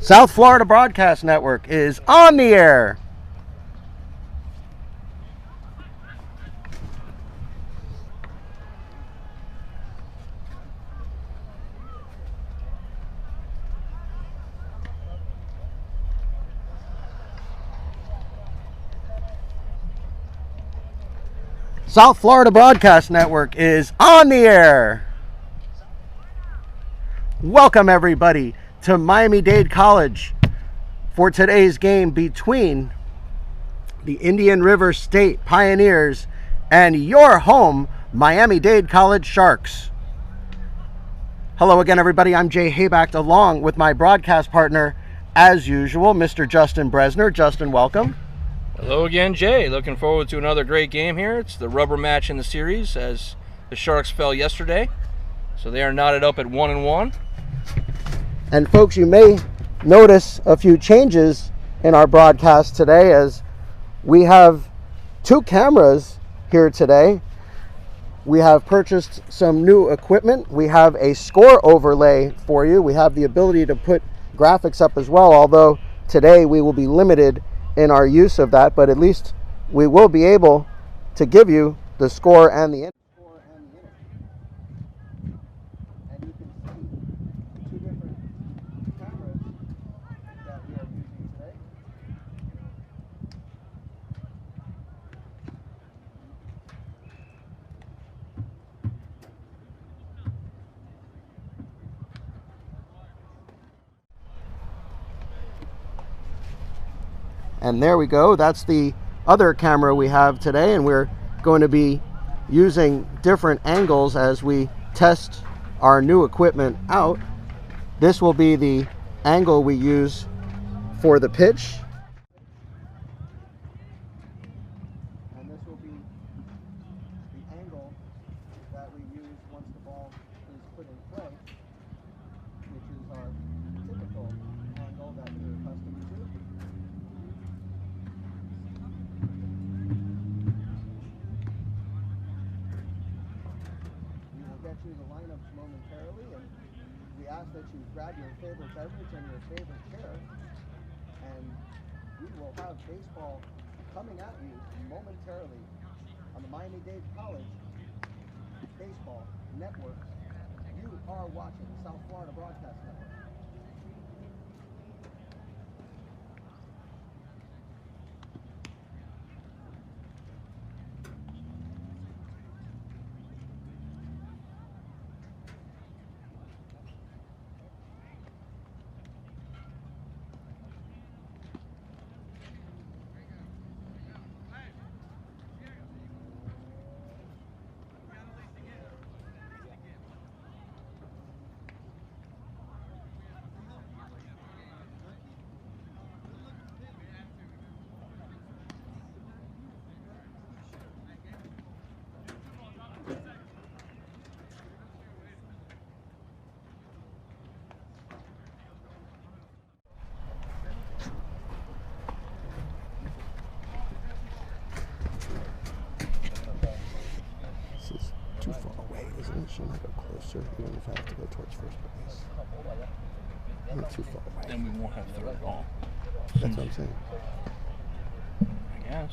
South Florida Broadcast Network is on the air. South Florida Broadcast Network is on the air. Welcome everybody to Miami-Dade College for today's game between the Indian River State Pioneers and your home Miami-Dade College Sharks. Hello again everybody, I'm Jay Hayback along with my broadcast partner as usual, Mr. Justin Bresner. Justin, welcome. Hello again, Jay. Looking forward to another great game here. It's the rubber match in the series as the Sharks fell yesterday. So they are knotted up at 1-1. And folks, you may notice a few changes in our broadcast today as we have two cameras here today. We have purchased some new equipment. We have a score overlay for you. We have the ability to put graphics up as well, although today we will be limited in our use of that, but at least we will be able to give you the score and the inning. And you can see two different cameras that we are using today. And there we go. That's the other camera we have today, and we're going to be using different angles as we test our new equipment out. This will be the angle we use for the pitch. And this will be the angle that we use once the ball is put in play, which is our typical angle that we're accustomed to. Get you the lineups momentarily, and we ask that you grab your favorite beverage and your favorite chair, and we will have baseball coming at you momentarily on the Miami-Dade College Baseball Network. You are watching the South Florida Broadcast Network. Too far away, isn't it? Shouldn't I go closer, even if I have to go towards first base? Not too far away. Then we won't have third at all. That's what I'm saying. I guess.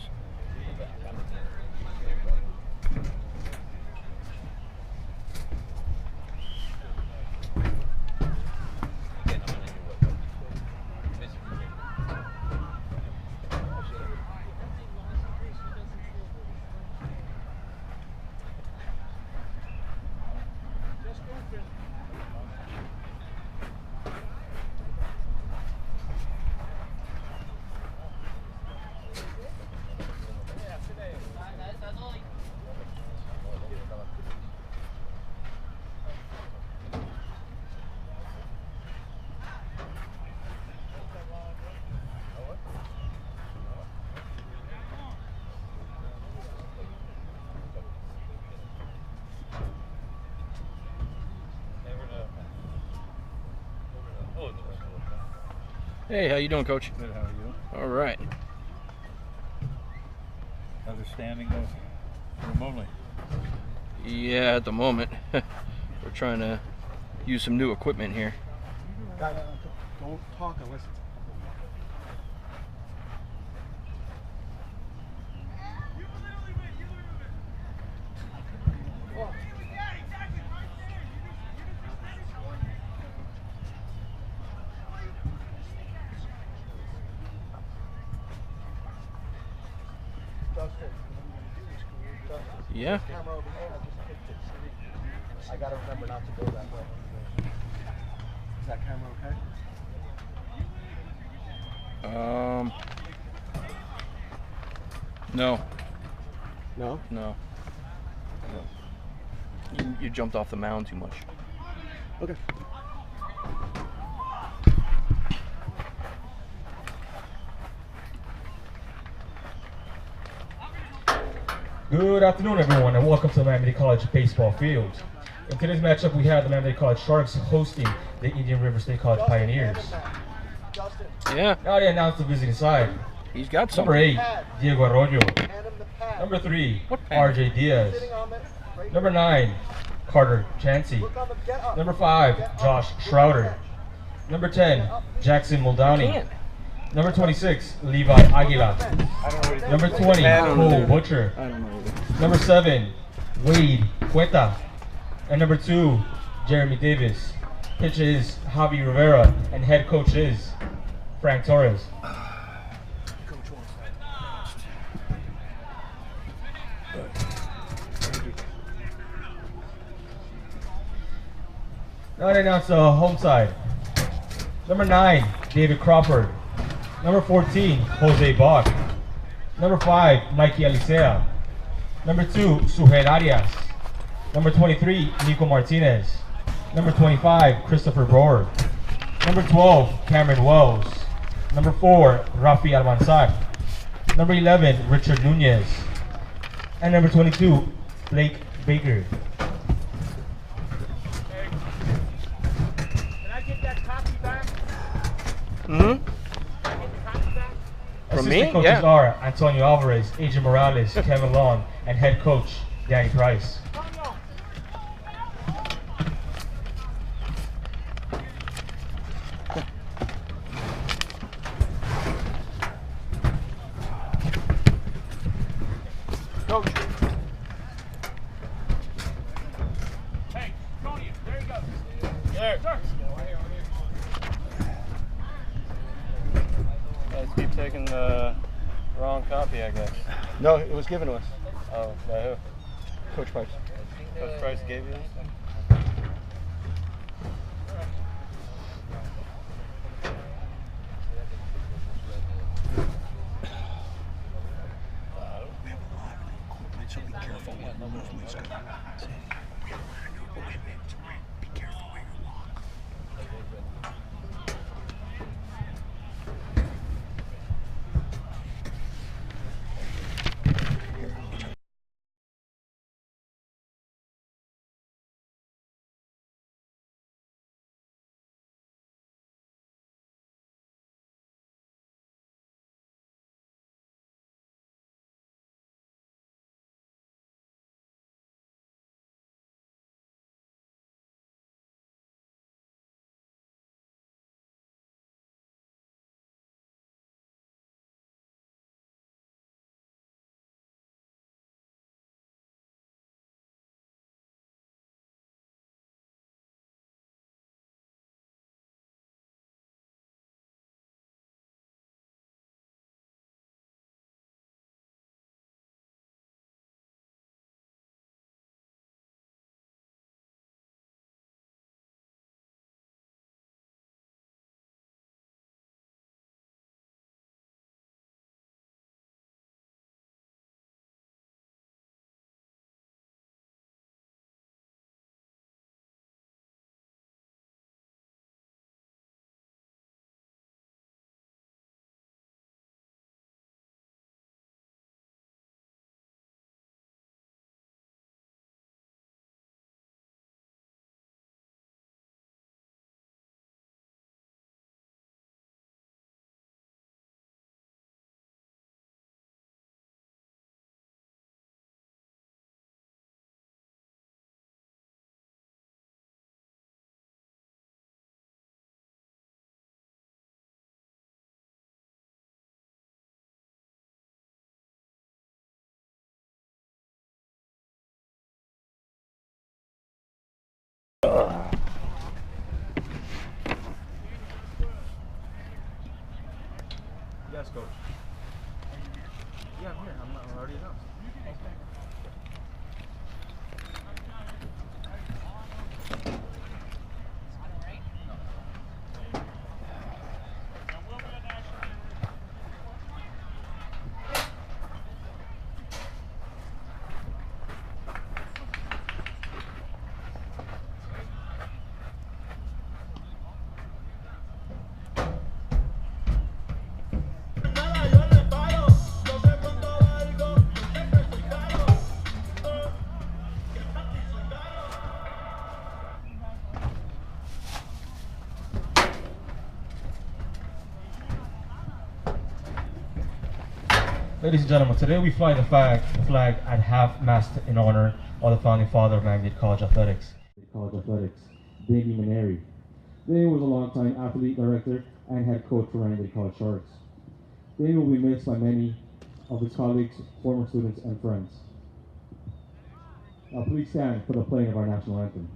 Hey, how you doing, Coach? Good, how are you? All right. Understanding of room only? Yeah, at the moment. We're trying to use some new equipment here. Don't talk unless it's. Yeah. I gotta remember not to go that way. Is that camera okay? No. No? No. You jumped off the mound too much. Okay. Good afternoon, everyone, and welcome to the Miami College baseball field. In today's matchup, we have the Miami College Sharks hosting the Indian River State College Pioneers. Yeah. Now they announce the visiting side. He's got some. Number 8, Diego Arroyo. Number 3, What pen? RJ Diaz. Number 9, Carter Chansey. Number 5, Josh Schrouder. Number 10, Jackson Moldani. Number 26, Levi Aguila. Number 20, Cole Butcher. Number 7, Wade Cueta. And number 2, Jeremy Davis. Pitcher is Javi Rivera, and head coach is Frank Torres. Now they announce the home side. Number 9, David Crawford. Number 14, Jose Bach. Number 5, Mikey Alicea. Number 2, Suhen Arias. Number 23, Nico Martinez. Number 25, Christopher Broer. Number 12, Cameron Wells. Number 4, Rafi Almanzar. Number 11, Richard Nunez. And number 22, Blake Baker. Mm-hmm. From me? Assistant coaches are Antonio Alvarez, Agent Morales, Kevin Long, and head coach Danny Price. Coach. Hey, Tony, there you go. There. Sir. Guys keep taking the wrong copy, I guess. No, it was given to us. Oh, by who? Coach Price. Coach Price gave you this? So be careful with movements. Yeah, I'm here. I'm already announced. Ladies and gentlemen, today we fly the flag at half-mast in honor of the founding father of Miami-Dade College Athletics. Dade Maneri. Dade was a longtime athlete director and head coach for Miami-Dade College Sharks. Dade will be missed by many of his colleagues, former students, and friends. Now please stand for the playing of our national anthem.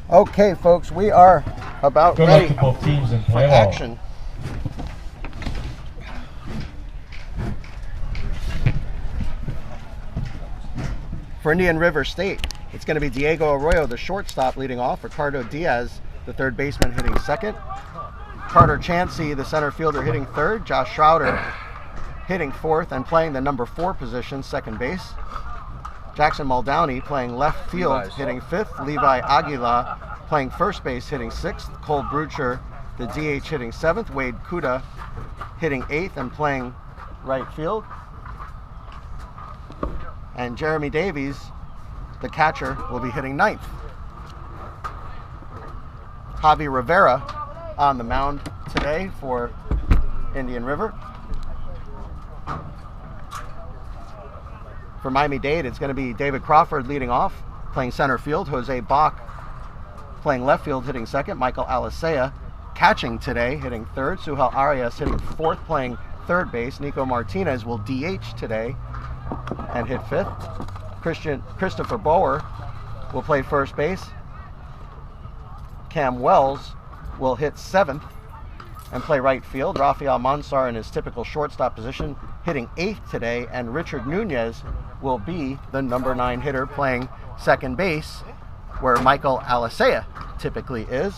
Okay, folks, we are about Good luck ready to both teams in for play ball. action. For Indian River State, it's going to be Diego Arroyo, the shortstop, leading off. Ricardo Diaz, the third baseman, hitting second. Carter Chansey, the center fielder, hitting third. Josh Schroeder hitting fourth and playing the number 4 position, second base. Jackson Muldowney playing left field, hitting fifth. Levi Aguila playing first base, hitting sixth. Cole Brucher, the DH, hitting seventh. Wade Kuda hitting eighth and playing right field. And Jeremy Davies, the catcher, will be hitting ninth. Javi Rivera on the mound today for Indian River. For Miami-Dade, it's going to be David Crawford leading off, playing center field. Jose Bach playing left field, hitting second. Michael Alicea catching today, hitting third. Suhel Arias hitting fourth, playing third base. Nico Martinez will DH today and hit fifth. Christopher Bower will play first base. Cam Wells will hit seventh and play right field. Rafael Mansar in his typical shortstop position, hitting eighth today, and Richard Nunez will be the number 9 hitter, playing second base, where Michael Alicea typically is.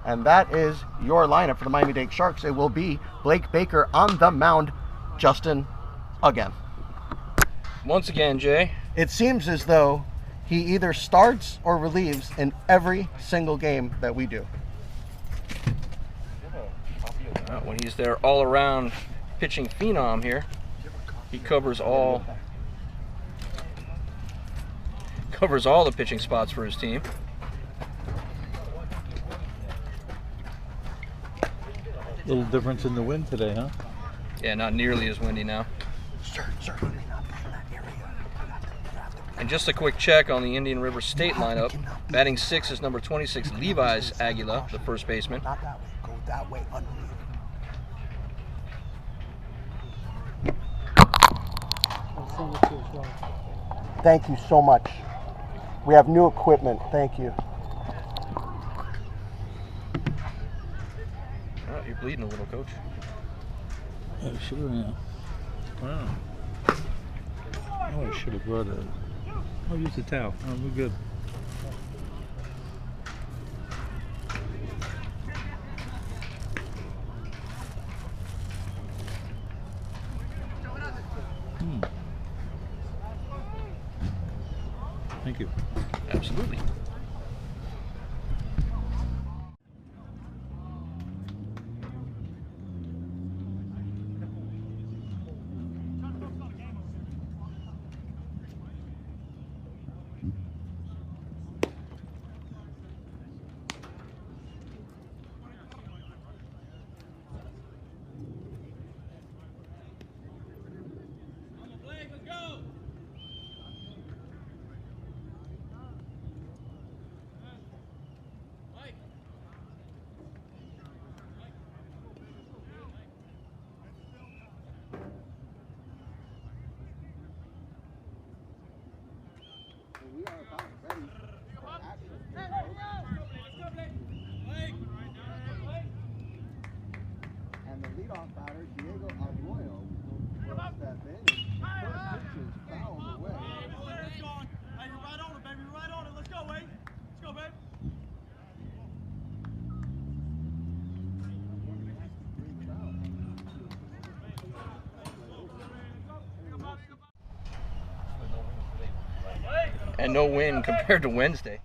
And that is your lineup for the Miami-Dade Sharks. It will be Blake Baker on the mound. Justin, again. Once again, Jay. It seems as though he either starts or relieves in every single game that we do. When he's their all-around pitching phenom here, he covers all the pitching spots for his team. Little difference in the wind today, huh? Yeah, not nearly as windy now. And just a quick check on the Indian River State lineup. Batting 6 is number 26, Levi's Aguila, the first baseman. Not that way. Go that way underneath. Thank you so much. We have new equipment. Thank you. Oh, you're bleeding a little, Coach. Yeah, sure, yeah. Wow. should have brought a. I'll use the towel. Oh, we're good. Thank you. Absolutely. We are about ready for action. And the leadoff batter, Diego Arroyo, will step in. And the first pitch is fouled away. Hey, you're right on it, baby. You're right on it. Let's go, Wade. Let's go, baby. And no win compared to Wednesday.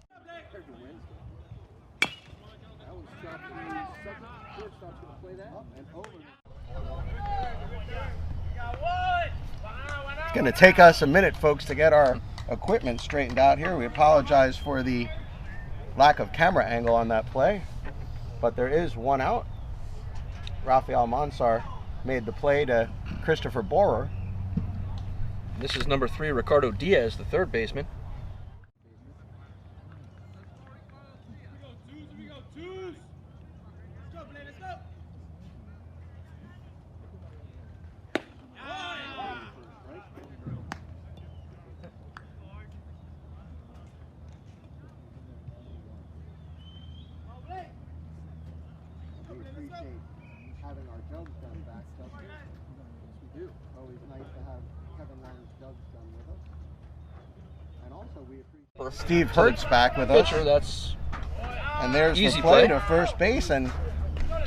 It's going to take us a minute, folks, to get our equipment straightened out here. We apologize for the lack of camera angle on that play, but there is one out. Rafael Mansar made the play to Christopher Borer. This is number 3, Ricardo Diaz, the third baseman. We appreciate having our jugs done back, Justin. Yes, we do. Always nice to have Kevin Lang's jugs done with us. And also we appreciate Steve Hertz back with us. Pitcher, that's And there's easy the play play to first base, and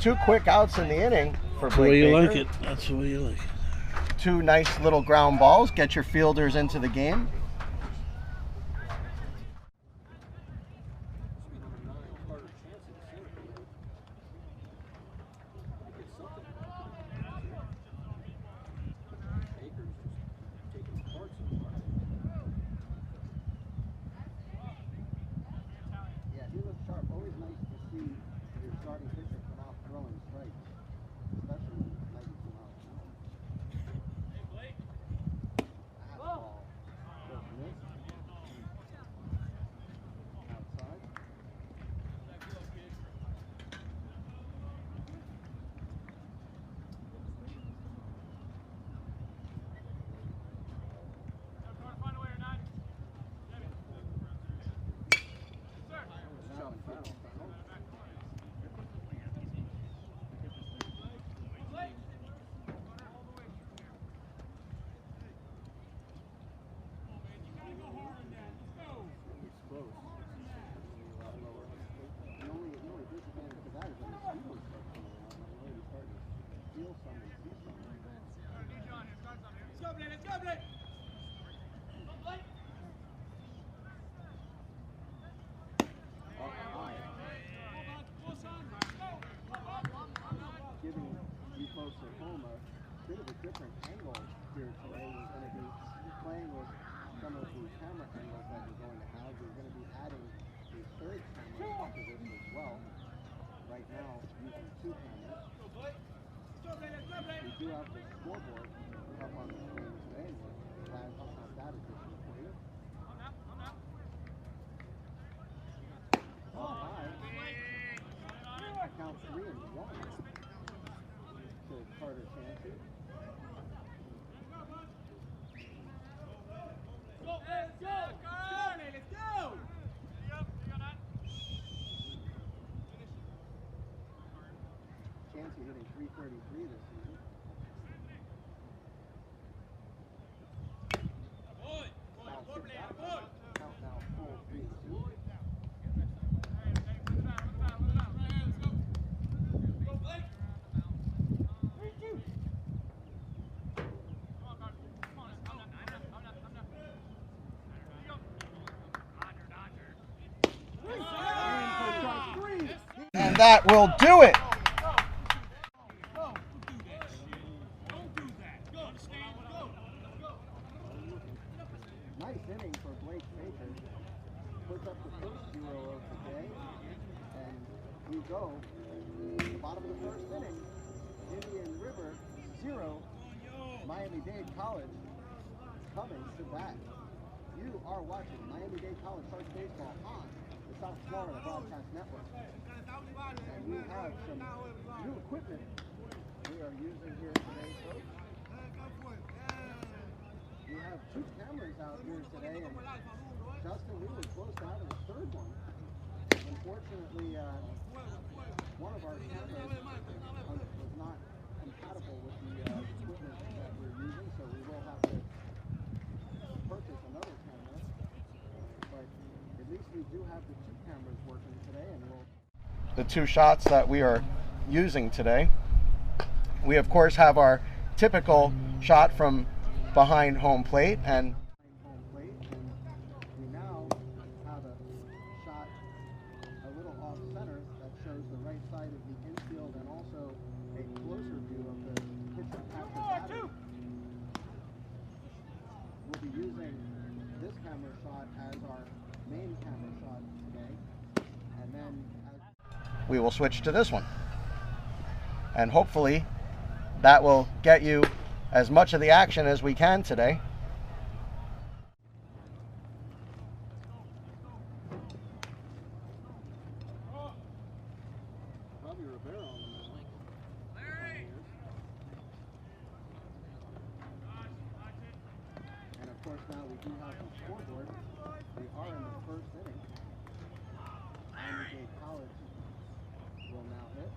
2 quick outs in the inning for That's the way Blake you Baker. like it. That's the way you like it. 2 nice little ground balls. Get your fielders into the game. Yeah, he looks sharp. Always nice to see your starting pitcher come out throwing strikes, especially when it's 92 miles an hour. Fastball. Just missed. Outside. Giving you folks at home a bit of a different angle here today. We're going to be playing with some of the camera angles that we're going to have. We're going to be adding a third camera to this as well. Right now, using 2 cameras. We do have the scoreboard up on the screen today. We're glad to have that addition for you. Count 3 and 1 to Carter Chansey. Chansey hitting .333 this season. that will do it. Nice inning for Blake Baker. Puts up the first zero of the day, and we go to the bottom of the first inning. Indian River 0, Miami-Dade College coming to bat. You are watching Miami-Dade College Sharks baseball on the South Florida Broadcast Network. And we have some new equipment we are using here today, folks. We have 2 cameras out here today, and Justin, we were close to having a third one. Unfortunately, one of our cameras was not compatible with the equipment that we're using, so we will have to purchase another camera. But at least we do have the 2 cameras working today, and the 2 shots that we are using today. We of course have our typical shot from behind home plate, and we now have a shot a little off center that shows the right side of the infield and also a closer view of the pitcher at the batter. We'll be using this camera shot as our main camera shot today, and then we will switch to this one, and hopefully that will get you as much of the action as we can today. And of course now we do have the scoreboard. We are in the first inning. Miami-Dade College will now hit.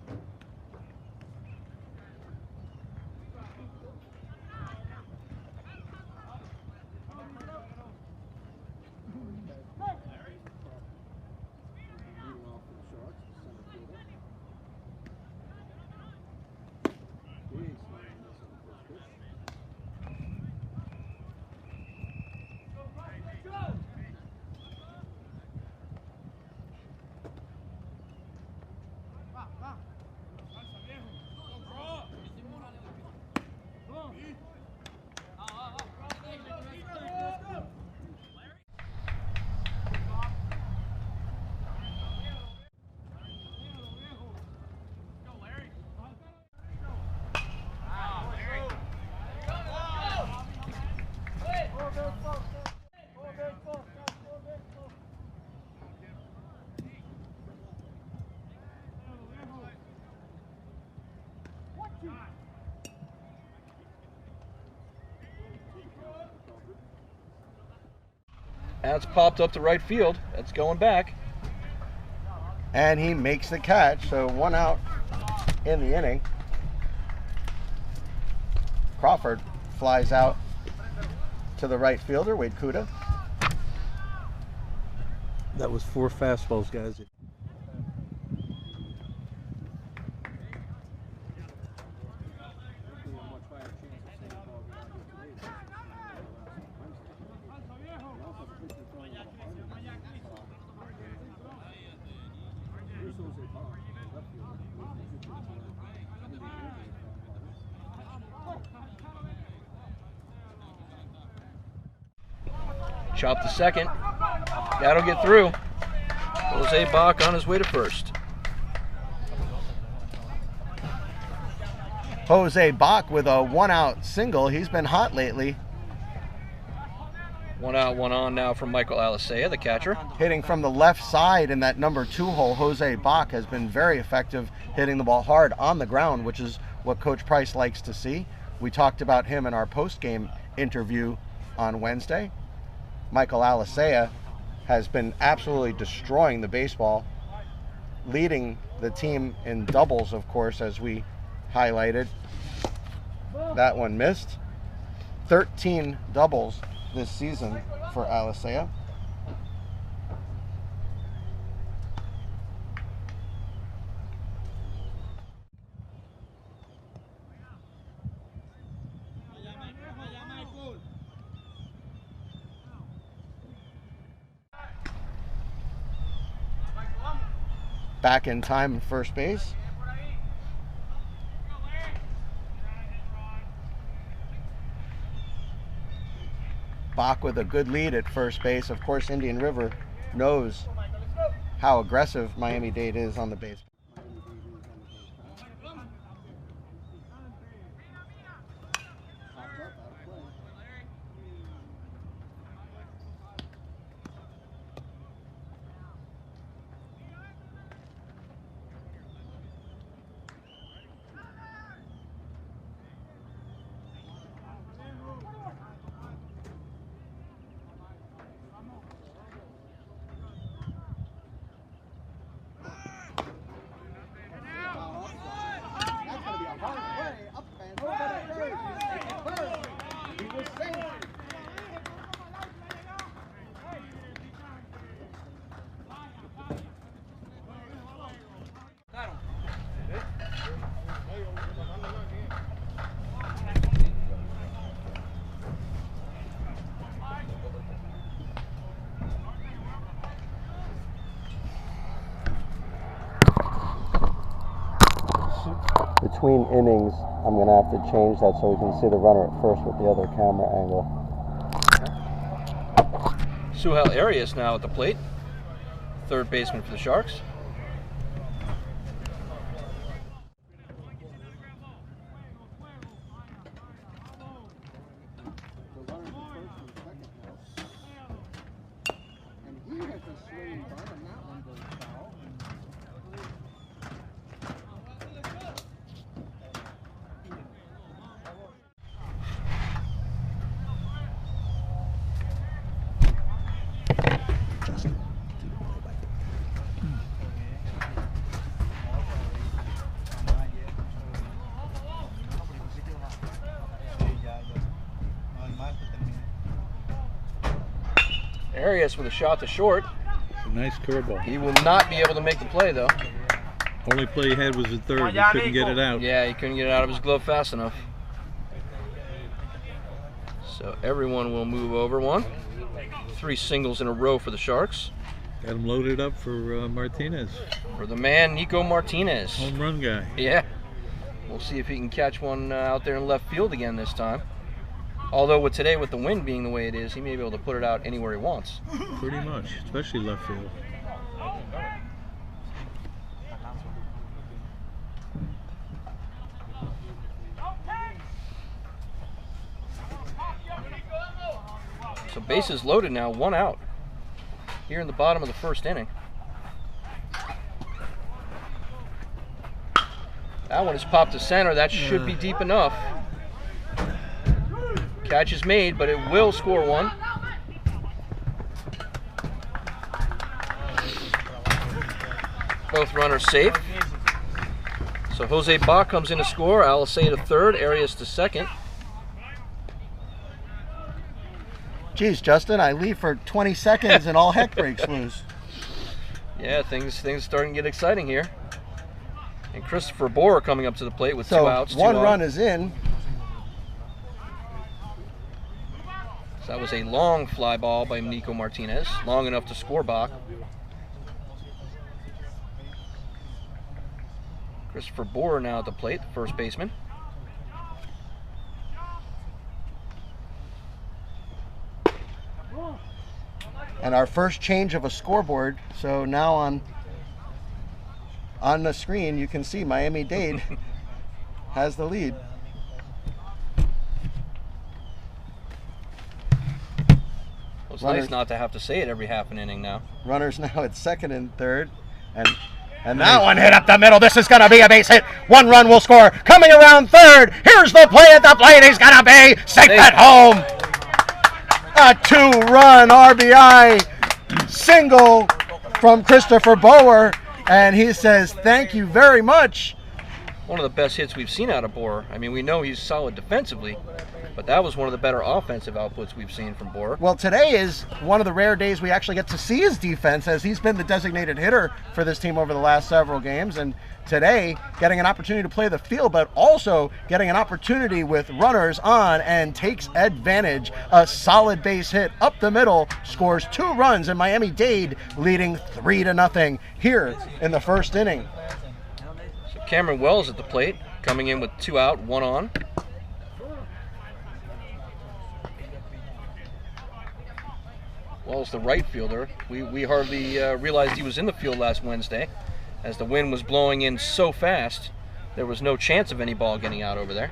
That's popped up to right field. That's going back. And he makes the catch, so 1 out in the inning. Crawford flies out to the right fielder, Wade Kuda. That was 4 fastballs, guys. Chop to second. That'll get through. Jose Bach on his way to first. Jose Bach with a 1-out single. He's been hot lately. 1 out, 1 on now from Michael Alisea, the catcher. Hitting from the left side in that number 2 hole, Jose Bach has been very effective hitting the ball hard on the ground, which is what Coach Price likes to see. We talked about him in our post-game interview on Wednesday. Michael Alisea has been absolutely destroying the baseball, leading the team in doubles, of course, as we highlighted. That one missed. 13 doubles this season for Alisea. back in time at first base. Bach with a good lead at first base. Of course, Indian River knows how aggressive Miami-Dade is on the base. Between innings, I'm going to have to change that so we can see the runner at first with the other camera angle. Suhel Arias now at the plate, third baseman for the Sharks. Arias with a shot to short. It's a nice curveball. He will not be able to make the play, though. Only play he had was the third. He couldn't get it out. Yeah, he couldn't get it out of his glove fast enough. So everyone will move over one. 3 singles in a row for the Sharks. Got him loaded up for Martinez. For the man, Nico Martinez. Home run guy. Yeah. We'll see if he can catch one out there in left field again this time. Although with today, with the wind being the way it is, he may be able to put it out anywhere he wants. Pretty much, especially left field. So bases loaded now, 1 out. Here in the bottom of the first inning. That one is popped to center. That should be deep enough. Catch is made, but it will score one. Both runners safe. So Jose Bach comes in to score. Alisei to third, Arias to second. Geez, Justin, I leave for 20 seconds and all heck breaks loose. Yeah, things starting to get exciting here. And Christopher Bohr coming up to the plate with 2 outs. One run is in. So that was a long fly ball by Nico Martinez, long enough to score Bach. Christopher Bohr now at the plate, the first baseman. And our first change of a scoreboard. So now on the screen you can see Miami-Dade has the lead. Well, it's nice not to have to say it every half an inning now. Runners now at second and third. And that one hit up the middle. This is going to be a base hit. 1 run will score. Coming around third. Here's the play at the plate. He's going to be safe at home. A 2-run RBI single from Christopher Bohr. And he says, thank you very much. One of the best hits we've seen out of Bohr. I mean, we know he's solid defensively, But that was one of the better offensive outputs we've seen from Boer. Well, today is one of the rare days we actually get to see his defense, as he's been the designated hitter for this team over the last several games. And today, getting an opportunity to play the field, but also getting an opportunity with runners on, and takes advantage. A solid base hit up the middle, scores 2 runs, and Miami-Dade leading 3-0 here in the first inning. So Cameron Wells at the plate, coming in with 2 out, 1 on. Wells, the right fielder. We hardly realized he was in the field last Wednesday, as the wind was blowing in so fast. There was no chance of any ball getting out over there.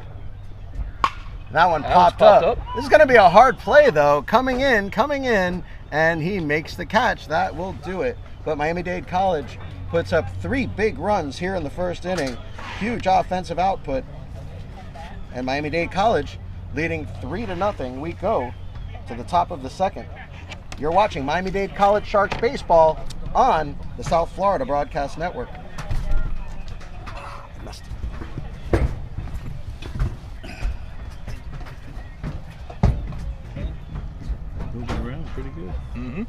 That one popped up. This is going to be a hard play, though. Coming in, and he makes the catch. That will do it. But Miami-Dade College puts up 3 big runs here in the first inning. Huge offensive output. And Miami-Dade College leading 3-0. We go to the top of the second. You're watching Miami-Dade College Sharks baseball on the South Florida Broadcast Network. Moving around pretty good. Mm-hmm.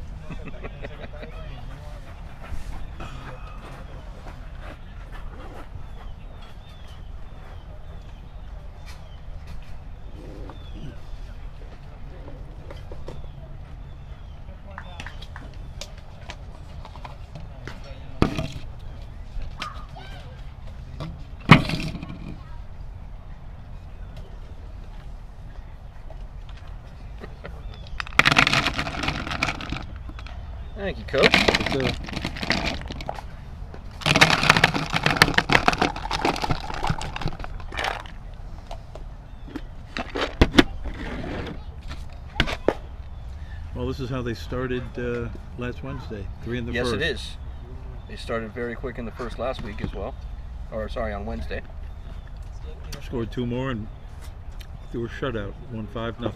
Thank you, Coach. Well, this is how they started last Wednesday, 3 in the Yes, first. it is. They started very quick in the first last week as well. Or, sorry, on Wednesday. Scored 2 more, and they were shut out, 1-5-0.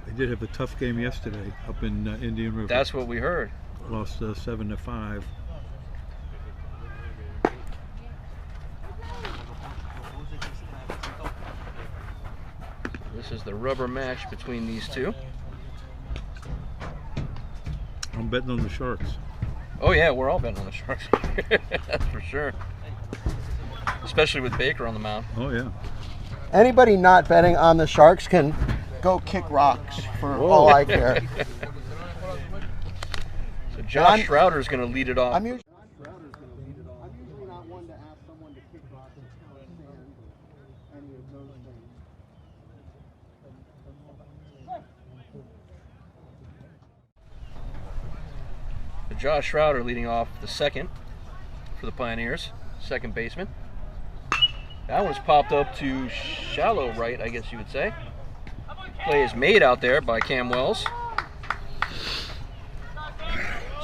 They did have a tough game yesterday up in Indian River. That's what we heard. Lost 7-5. This is the rubber match between these two. I'm betting on the Sharks. Oh yeah, we're all betting on the Sharks. That's for sure. Especially with Baker on the mound. Oh yeah. Anybody not betting on the Sharks can go kick rocks for all I care. So Josh Schrouder is going to lead it off. I'm usually not one to ask someone to kick rocks or any of those things. So Josh Schrouder leading off the second for the Pioneers, second baseman. That one's popped up to shallow right, I guess you would say. Play is made out there by Cam Wells.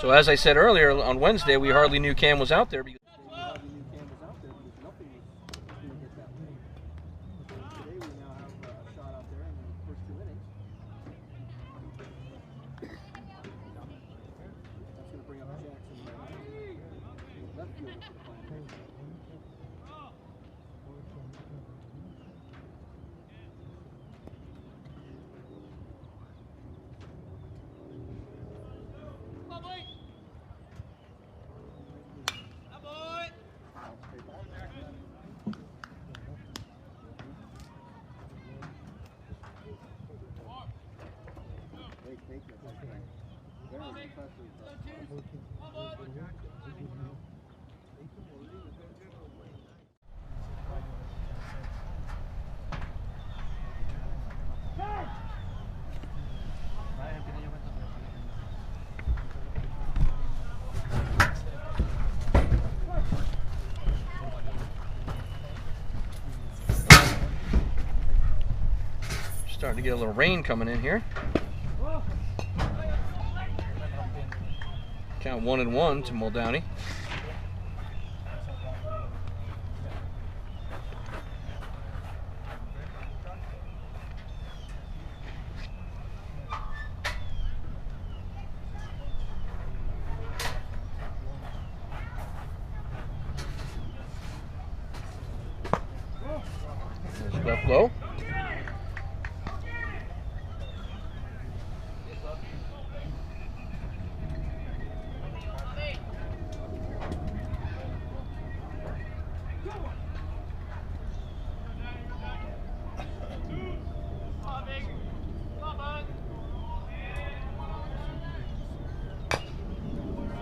So as I said earlier, on Wednesday we hardly knew Cam was out there. Starting to get a little rain coming in here. Count 1-1 to Muldowney. Left low.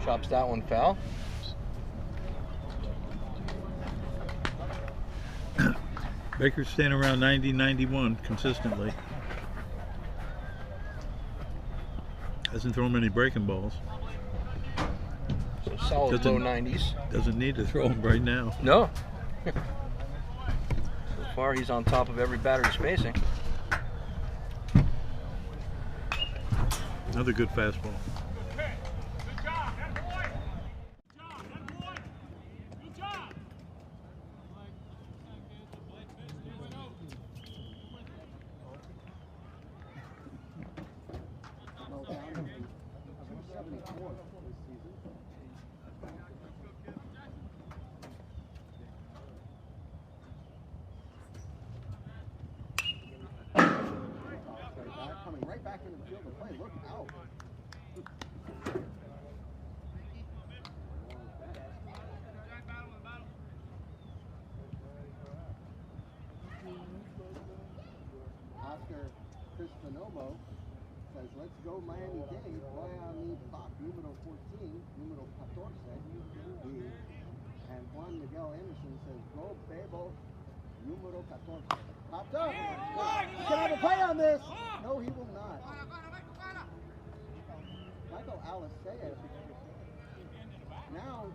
Chops that one foul. Baker's staying around 90, 91 consistently. Hasn't thrown many breaking balls. So solid low 90s. Doesn't need to throw them right now. No. So far, he's on top of every batter's spacing. Another good fastball. Coming right back into the field of play. Look out. Oscar Crispinomo says, let's go Miami Dade. Voy a mi pop, número 14, número 14. And Juan Miguel Anderson says, go Bebo, número 14. Popped up. He can have a play on this. No, he will not. Michael Alisea. Now,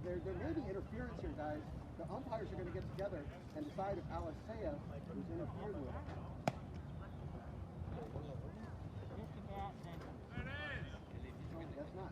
there may be interference here, guys. The umpires are going to get together and decide if Alisea was interfered with. That's not.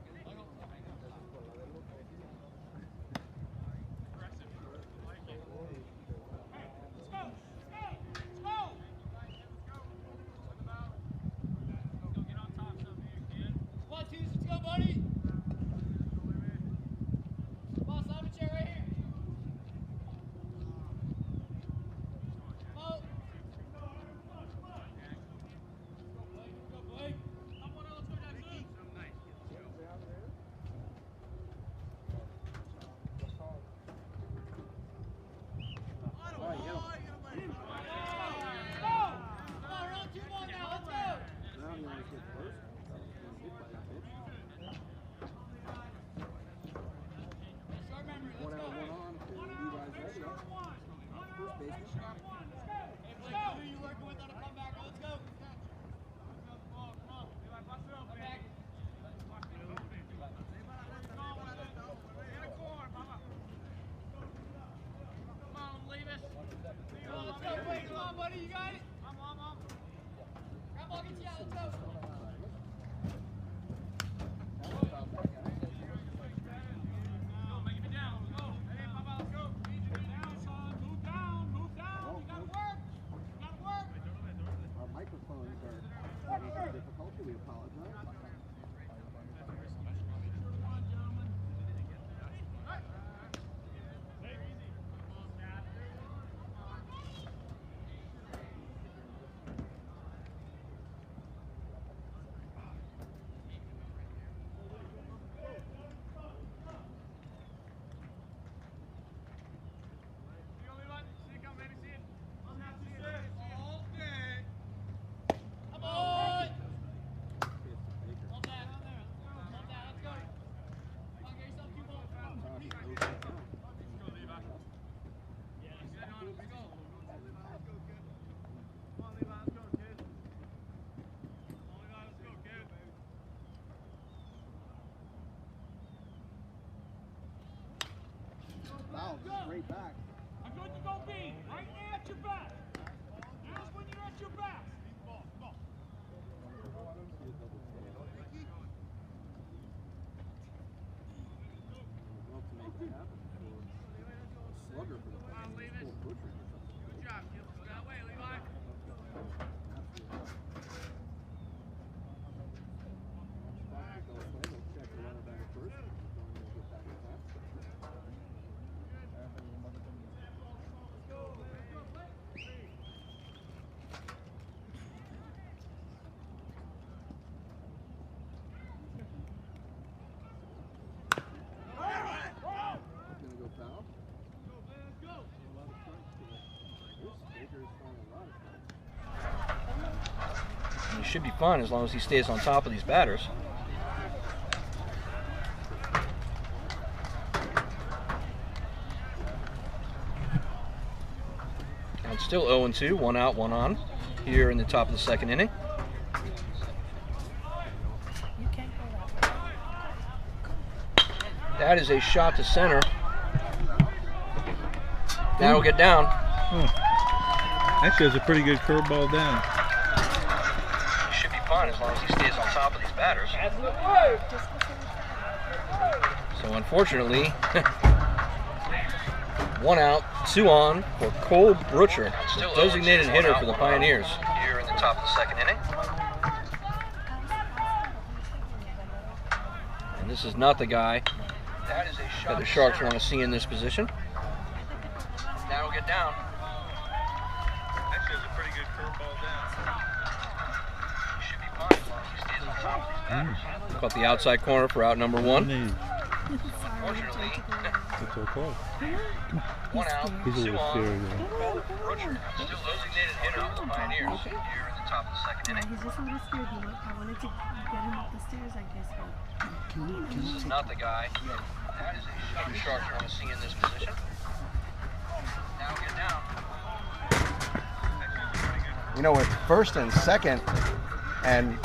Wow, straight back. I'm good to go, B. Right there at your back. Now's when you're at your back. Slugger for the Good job, Gil. Go that way, Levi. should be fine as long as he stays on top of these batters. Count still 0-2, 1 out, 1 on, here in the top of the second inning. That is a shot to center. That'll get down. Actually, has a pretty good curveball down. He should be fine as long as he stays on top of these batters. So unfortunately, 1 out, 2 on for Cole Brutcher, designated hitter for the Pioneers. Here in the top of the second inning. And this is not the guy that the Sharks want to see in this position. That'll get down. Actually, has a pretty good curveball down. He should be fine as long as he stays on top of these batters. Caught the outside corner for out number 1. Unfortunately, That's okay. 1 out, He's a 2 little on. scary though. Cole Brutcher, still designated hitter for the Pioneers here in the top of the second inning. He's just a little scared. I wanted to get him up the stairs, I guess, but This is not the guy that the Sharks want to see in this position. Now get down. You know, with first and second and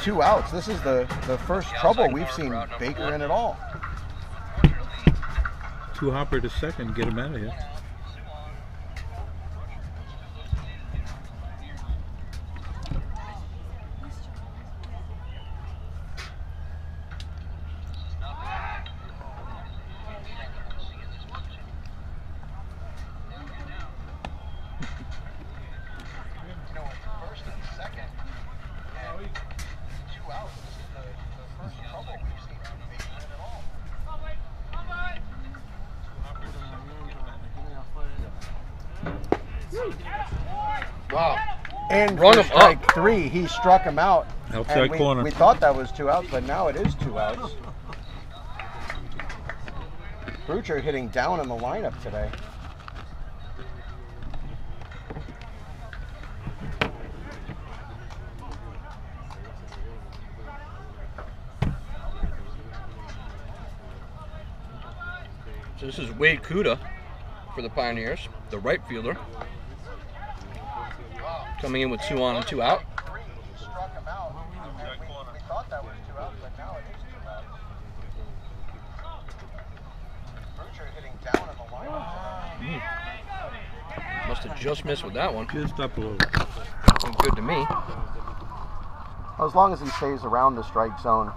2 outs, this is the first trouble we've seen Baker in at all. 2 hopper to second, get him out of here. Wow. And Run for him strike up. 3, he struck him out. Outside And corner. we thought that was 2 outs, but now it is 2 outs. Brutcher hitting down in the lineup today. So this is Wade Kuda for the Pioneers, the right fielder. Coming in with 2 on and 2 out. Struck him out. We thought that was 2 outs, but now it is 2 outs. Brutcher hitting down in the lineup. Must have just missed with that one. Just up a little. Looking good to me. As long as he stays around the strike zone,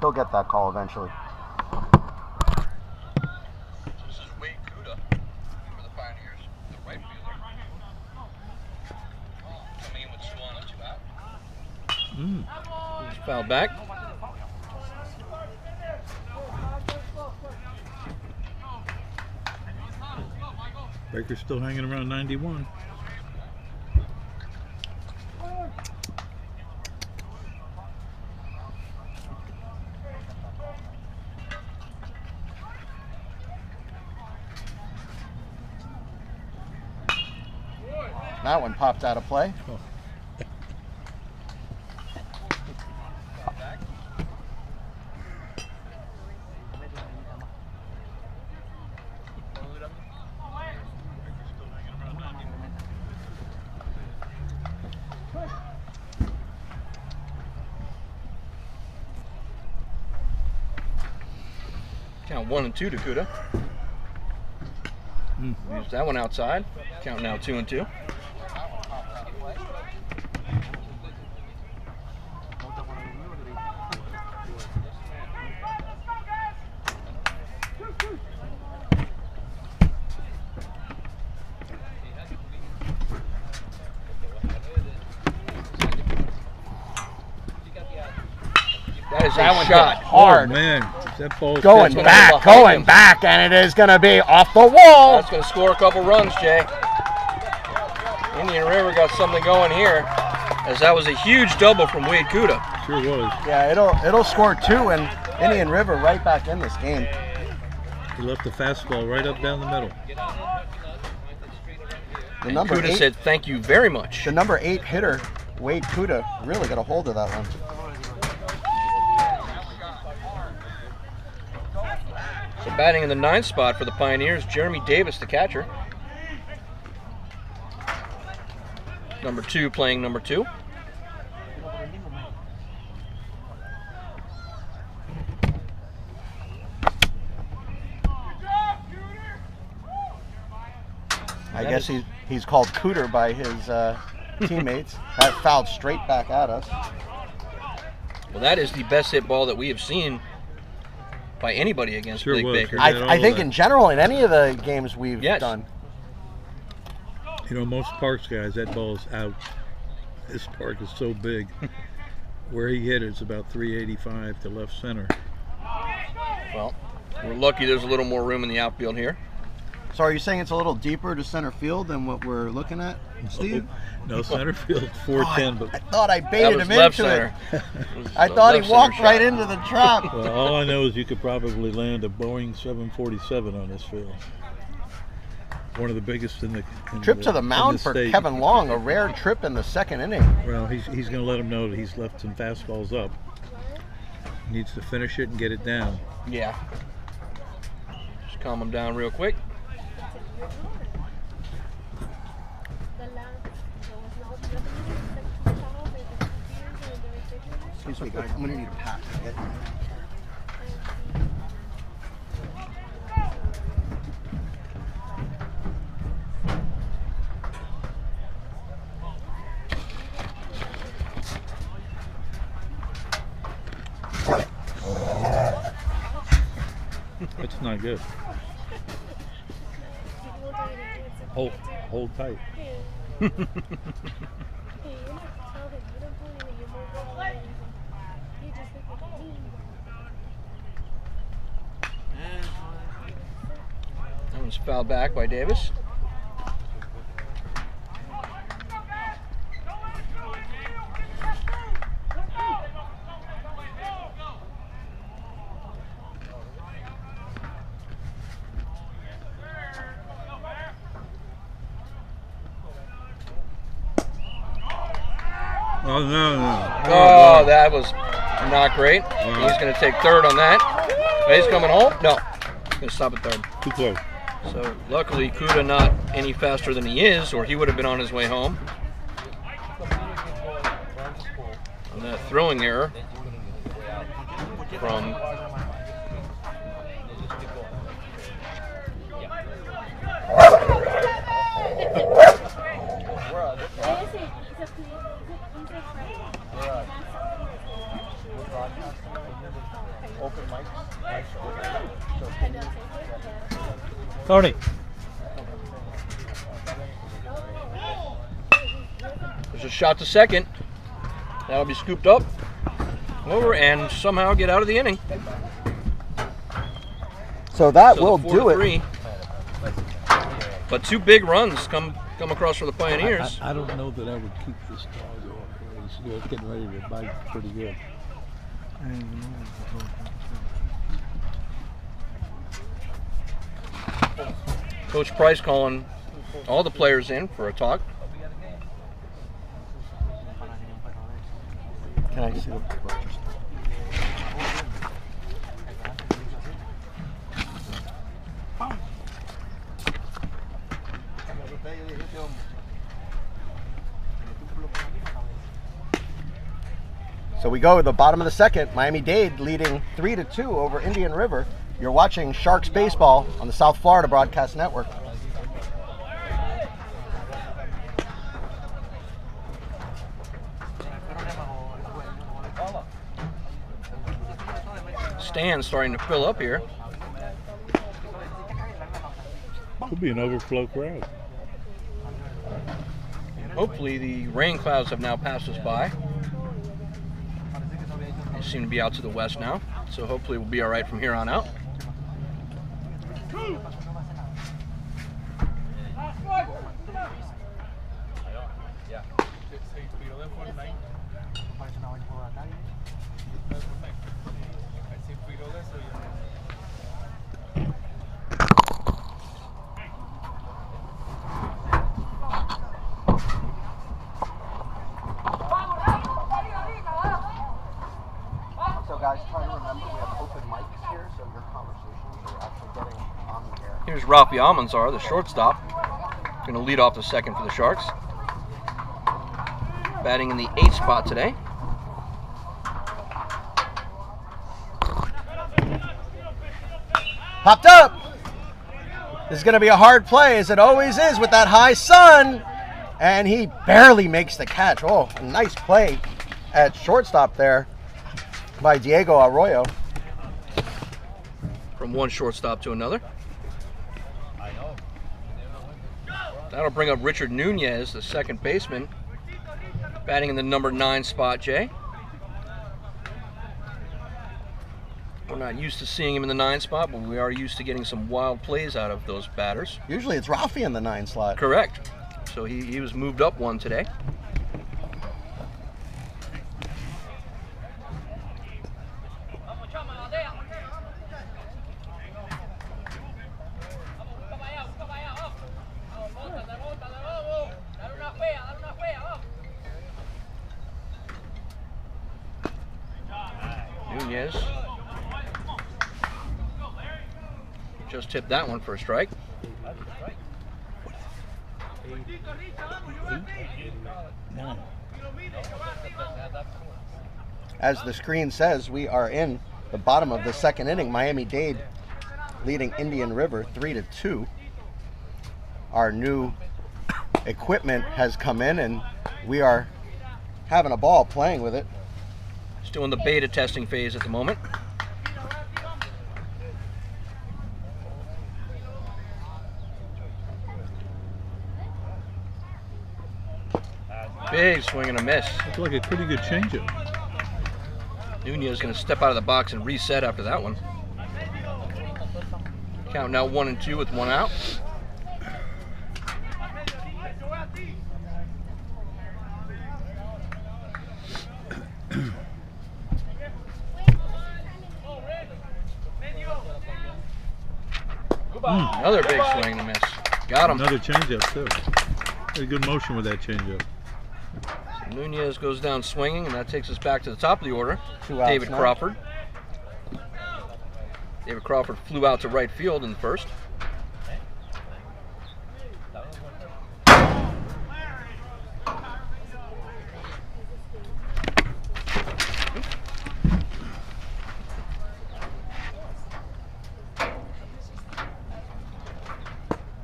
he'll get that call eventually. This is Wade Kuda for the Pioneers, the right fielder. Coming in with 2 on and 2 out. He's fouled back. Baker's still hanging around 91. That one popped out of play. Oh. Count 1 and 2 to Kuda. Use that one outside. Count now 2 and 2. That is That a one shot. hit hard. Oh, man. That ball Going That's back, gonna go going behind back, and it is going to be off the wall. That's going to score a couple runs, Jay. Indian River got something going here, as that was a huge double from Wade Kuda. Sure was. Yeah, it'll score 2, and Indian River right back in this game. He left the fastball right up down the middle. The number Kuda 8, said, "Thank you very much." the number 8 hitter Wade Kuda really got a hold of that one. So batting in the 9th spot for the Pioneers, Jeremy Davis, the catcher. Number 2 playing number 2. I guess he's called Cooter by his teammates. That fouled straight back at us. Well, that is the best hit ball that we have seen by anybody against Sure Blake was. Baker. I think in general, in any of the games we've done. You know, most parks guys, that ball's out. This park is so big. Where he hit it's about 385 to left center. Well, we're lucky there's a little more room in the outfield here. So are you saying it's a little deeper to center field than what we're looking at, Steve? No, center field 410, but I thought I baited him into center. it. I thought he walked right into the trap. well, all I know is you could probably land a Boeing 747 on this field. One of the biggest in the trip to the mound for state. Kevin Long, a rare trip in the 2nd inning. Well, he's going to let him know that he's left some fastballs up. He needs to finish it and get it down. Yeah. Just calm him down real quick. Excuse me, guys. I'm going to need a pack. It's not good. Hold tight. That one's fouled back by Davis. Oh, no. Oh, that was not great. He's going to take 3rd on that. He's coming home? No. He's going to stop at 3rd. Too close. So luckily Kuda not any faster than he is, or he would have been on his way home. And that throwing error from Tony. There's a shot to 2nd. That'll be scooped up over and somehow get out of the inning. So that So will the do 4-3. it. But 2 big runs come across for the Pioneers. I don't know that I would keep this dog off. He's getting ready to bite pretty good. Coach Price calling all the players in for a talk. Can I see the So we go to the bottom of the 2nd. Miami-Dade leading 3-2 over Indian River. You're watching Sharks Baseball on the South Florida Broadcast Network. Stands starting to fill up here. Could be an overflow crowd. Hopefully the rain clouds have now passed us by. They seem to be out to the west now, so hopefully we'll be all right from here on out. Rafi Almanzar, the shortstop, going to lead off the second for the Sharks. Batting in the 8th spot today. Popped up. This is going to be a hard play, as it always is with that high sun. And he barely makes the catch. Oh, a nice play at shortstop there by Diego Arroyo. From one shortstop to another. That'll bring up Richard Nunez, the second baseman, batting in the number 9 spot, Jay. We're not used to seeing him in the 9 spot, but we are used to getting some wild plays out of those batters. Usually it's Rafi in the 9 slot. Correct. So he was moved up one today. Nunez just tipped that one for a strike. As the screen says, we are in the bottom of the second inning. Miami-Dade leading Indian River 3-2. Our new equipment has come in and we are having a ball playing with it. Still in the beta testing phase at the moment. Big swing and a miss. Looks like a pretty good changeup. Nunez is going to step out of the box and reset after that one. Count now 1-2 with 1 out. Another big swing and a miss. Got him. Another changeup too. Had a good motion with that changeup. Nunez goes down swinging, and that takes us back to the top of the order. 2 outs David now. Crawford. David Crawford flew out to right field in the first.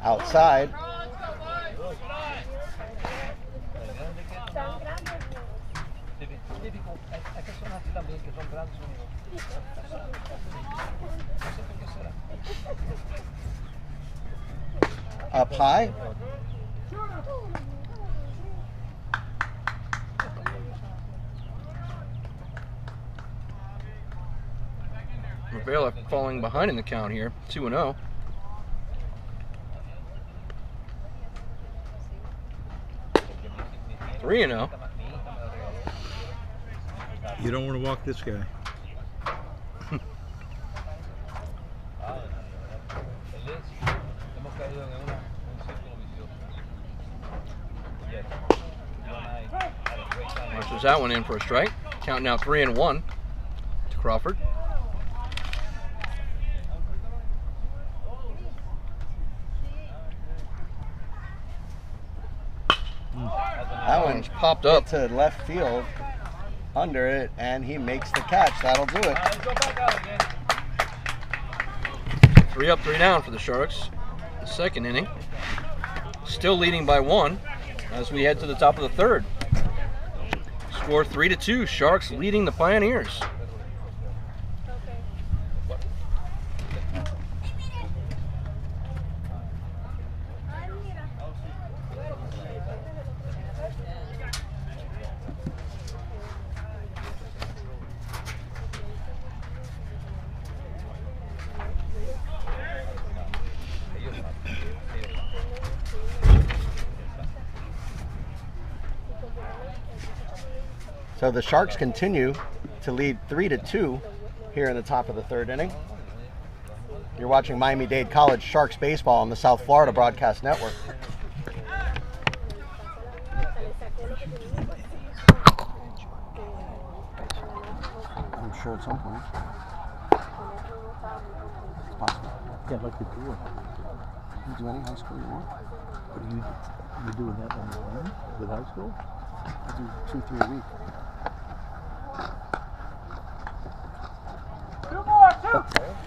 Outside. Up high. Rivera falling behind in the count here, 2-0. Three and 0. You don't want to walk this guy. Launches that one in for a strike. Count now 3-1 to Crawford. That one's Popped up. to left field under it, and he makes the catch. That'll do it. 3 up, 3 down for the Sharks. The second inning. Still leading by 1 as we head to the top of the third. Score 3-2. Sharks leading the Pioneers. So the Sharks continue to lead 3-2 here in the top of the third inning. You're watching Miami-Dade College Sharks baseball on the South Florida Broadcast Network. I'm sure at some point. It's possible. Yeah, like the You do any high school you want. What do you doing that on your own with high school? I do 2-3 a week.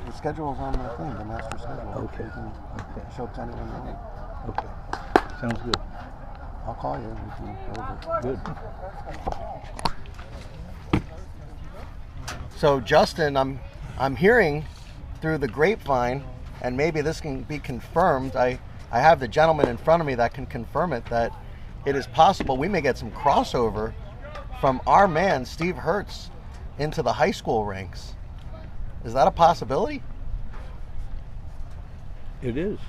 The schedule's on the thing, the master schedule. Okay. You can Okay. show up to anyone you want. Okay. Sounds good. I'll call you. We can go over. Good. So Justin, I'm hearing through the grapevine, and maybe this can be confirmed. I have the gentleman in front of me that can confirm it, that it is possible we may get some crossover from our man Steve Hertz into the high school ranks. Is that a possibility? It is.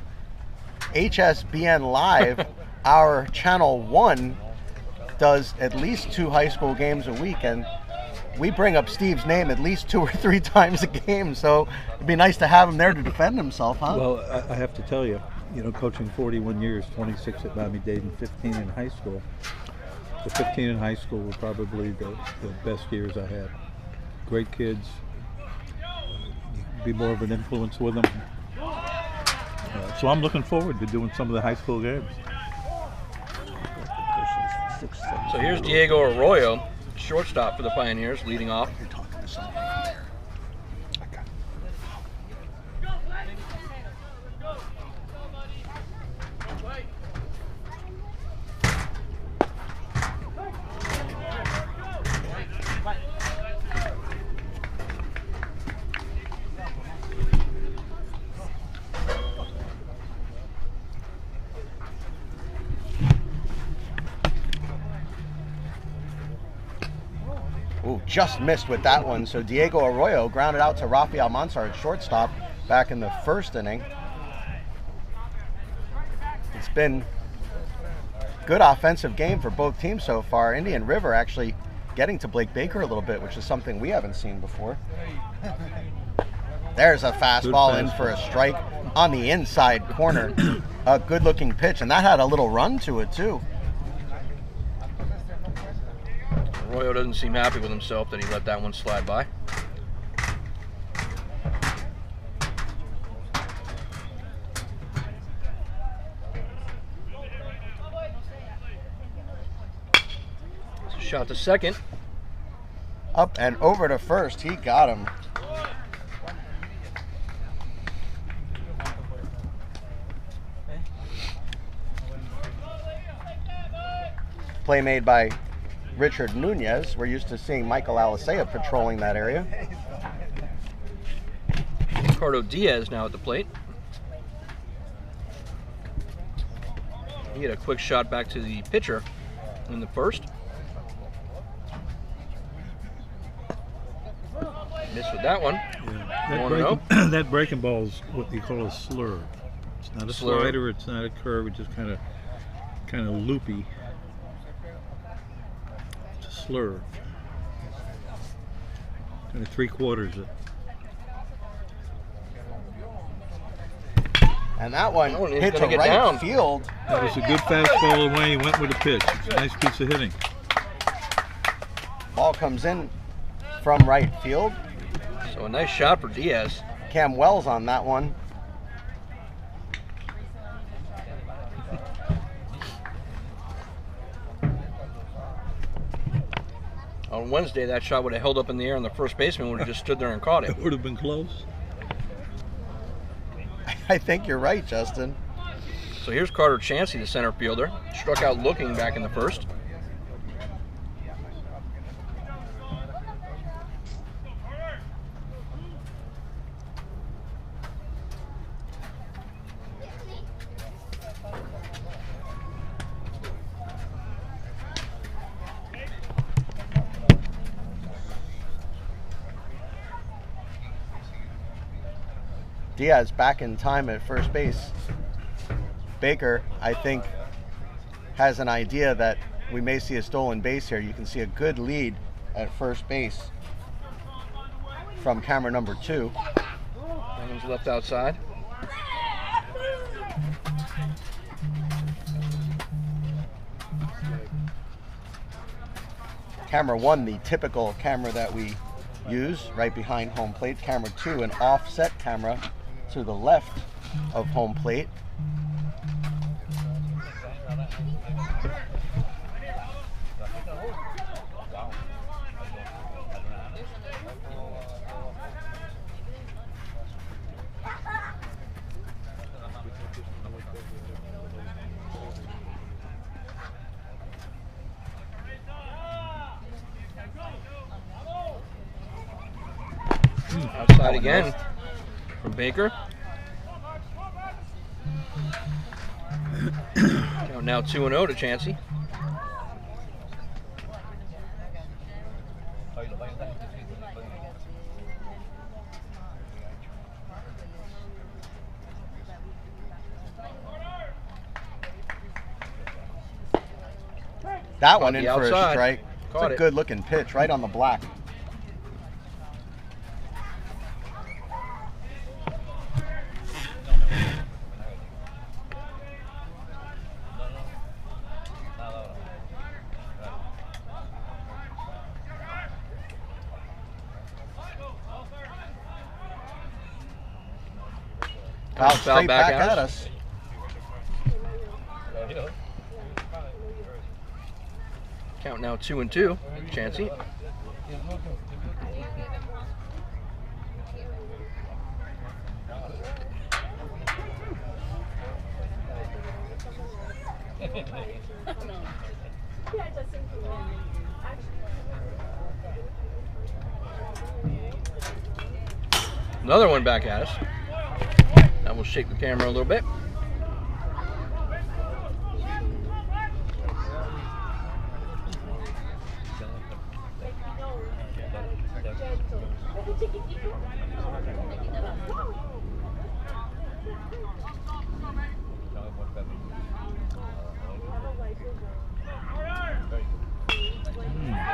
HSBN Live, our channel 1, does at least 2 high school games a week, and we bring up Steve's name at least 2 or 3 times a game, so it'd be nice to have him there to defend himself, huh? Well, I have to tell you, coaching 41 years, 26 at Miami-Dade and 15 in high school. The 15 in high school were probably the best years I had. Great kids. You can be more of an influence with them. So I'm looking forward to doing some of the high school games. So here's Diego Arroyo, shortstop for the Pioneers, leading off. You're talking to someone right there. Ooh, just missed with that one. So Diego Arroyo grounded out to Rafael Mansar at shortstop back in the first inning. It's been a good offensive game for both teams so far. Indian River actually getting to Blake Baker a little bit, which is something we haven't seen before. There's a fastball in for a strike on the inside corner. A good looking pitch, and that had a little run to it too. Arroyo doesn't seem happy with himself that he let that one slide by. So shot to second. Up and over to first. He got him. Play made by Richard Nunez. We're used to seeing Michael Alisea patrolling that area. Ricardo Diaz now at the plate. He had a quick shot back to the pitcher in the first. Missed with that one. Yeah. That breaking ball is what you call a slur. It's not a Slur. slider, it's not a curve, it's just kind of loopy. It's a slur. Kind of 3/4 it. And that one That one is hit to gonna get right down. field. That was a good fastball away. He went with a pitch. It's a nice piece of hitting. Ball comes in from right field. So a nice shot for Diaz. Cam Wells on that one. On Wednesday, that shot would have held up in the air, and the first baseman would have just stood there and caught it. It would have been close. I think you're right, Justin. So here's Carter Chansey, the center fielder. Struck out looking back in the first. Diaz back in time at first base. Baker, I think, has an idea that we may see a stolen base here. You can see a good lead at first base from camera number 2. That one's left outside. Camera 1, the typical camera that we use right behind home plate. Camera 2, an offset camera to the left of home plate. Outside again from Baker. Now 2-0 to Chansey. That one Caught in the for a outside. strike. Caught It's a it. good looking pitch right on the black. Foul Foul straight back back at at us. us. Count now 2-2. Chansey. Another one back at us. That will shake the camera a little bit.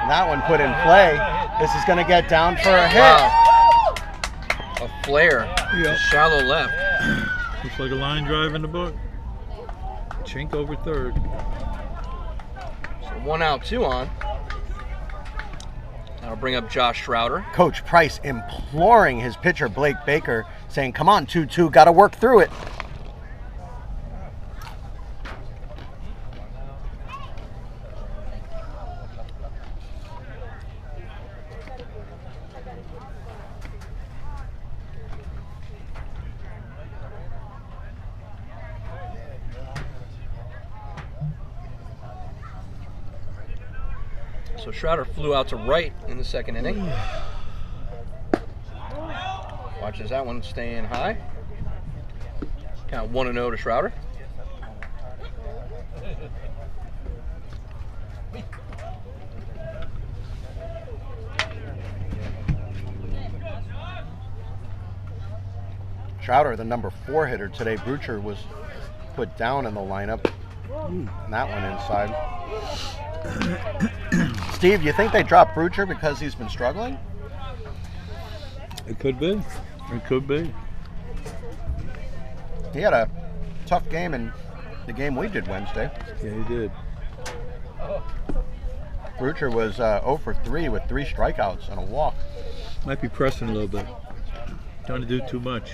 That one put in play. This is going to get down for a hit. Wow. A flare. Yep. Shallow left. Looks like a line drive in the book. Chink over third. So 1 out, 2 on. That'll bring up Josh Schrouder. Coach Price imploring his pitcher Blake Baker, saying, come on, 2-2, got to work through it. So Schrouder flew out to right in the second inning. Watches that one staying high. Count 1-0 to Schrouder. Schrouder, the number 4 hitter today. Brucher was put down in the lineup. And that one inside. Steve, you think they dropped Brucher because he's been struggling? It could be. It could be. He had a tough game in the game we did Wednesday. Yeah, he did. Brucher was 0 for 3 with 3 strikeouts and a walk. Might be pressing a little bit. Trying to do too much.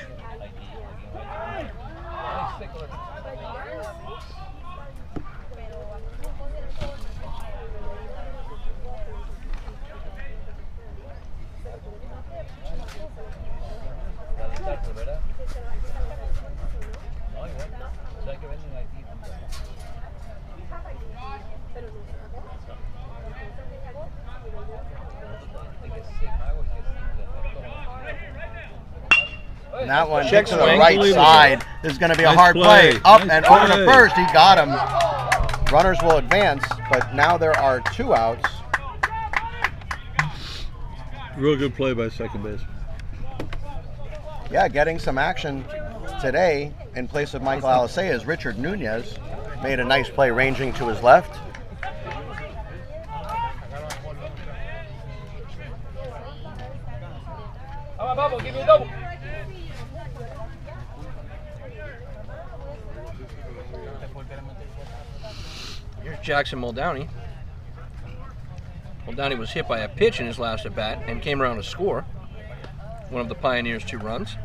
And that one Check to the swing. right side. This is going to be a Nice hard play. play. Up Nice and over to play. first. He got him. Runners will advance, but now there are 2 outs. Real good play by second baseman. Yeah, getting some action today in place of Michael Alisea is Richard Nunez. Made a nice play ranging to his left. Here's Jackson Muldowney. Muldowney was hit by a pitch in his last at bat and came around to score one of the Pioneers' 2 runs.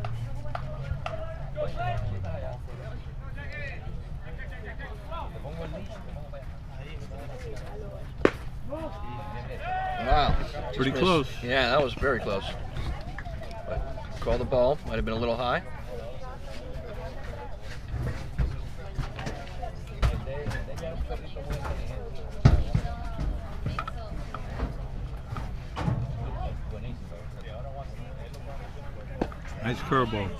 Wow. Pretty Just close. missed. Yeah, that was very close. But call the ball. Might have been a little high. Nice curveball.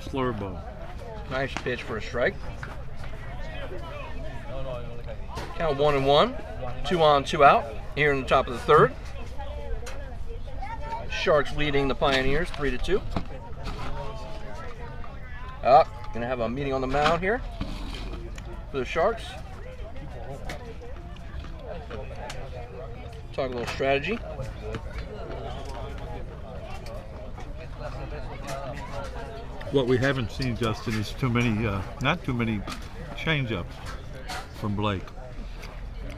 Slur ball. Nice pitch for a strike. Count 1-1. 2 on, 2 out. Here in the top of the third. Sharks leading the Pioneers 3-2. Gonna have a meeting on the mound here for the Sharks. Talk a little strategy. What we haven't seen, Justin, is not too many change-ups from Blake.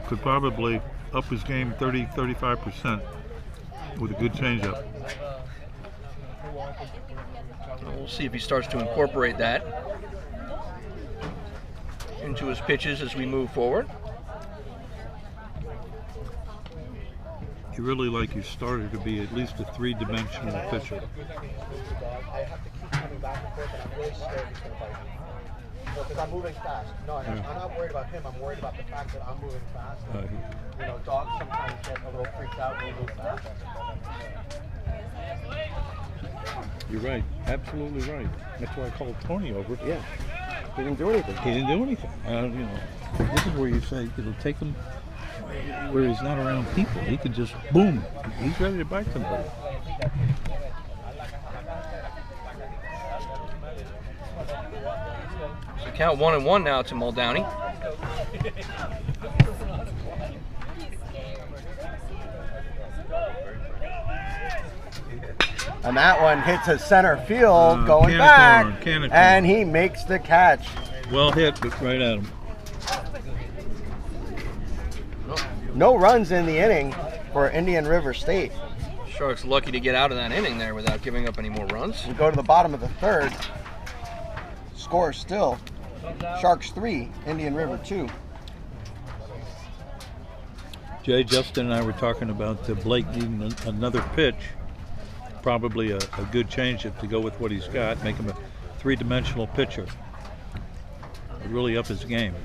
Could probably up his game 30-35% with a good change-up. We'll see if he starts to incorporate that into his pitches as we move forward. You really like your starter to be at least a three-dimensional pitcher. I have to keep coming back and forth, and I'm really scared he's going to bite me. Because I'm moving fast. No, I'm not worried about him. I'm worried about the fact that I'm moving fast. You know, dogs sometimes get a little freaked out when you move fast. You're right. Absolutely right. That's why I called Tony over. Yeah. He didn't do anything. He didn't do anything. You know, this is where you say, take him where he's not around people. He could just, boom, he's ready to bite somebody. So count 1-1 now to Muldowney. And that one hits a center field going back, and he makes the catch. Well hit, but right at him. No runs in the inning for Indian River State. Sharks lucky to get out of that inning there without giving up any more runs. We go to the bottom of the third. Score still Sharks 3, Indian River 2. Jay, Justin and I were talking about Blake needing another pitch. Probably a good changeup to go with what he's got, make him a three-dimensional pitcher. Really up his game.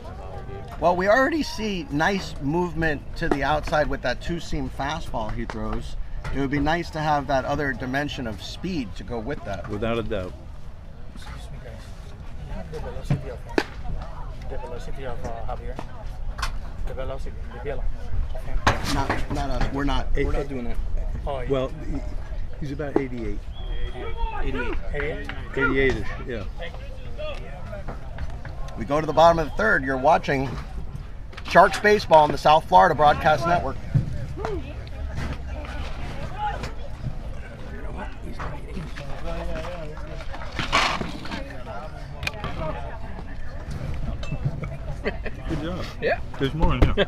Well, we already see nice movement to the outside with that two-seam fastball he throws. It would be nice to have that other dimension of speed to go with that. Without a doubt. Excuse me, guys. The velocity of Javier. The velocity, the velo. Not us. We're not doing that. Oh, yeah. Well, he's about 88. 88-ish, yeah. We go to the bottom of the third. You're watching Sharks baseball on the South Florida Broadcast Network. Good job. Yeah. There's more in here.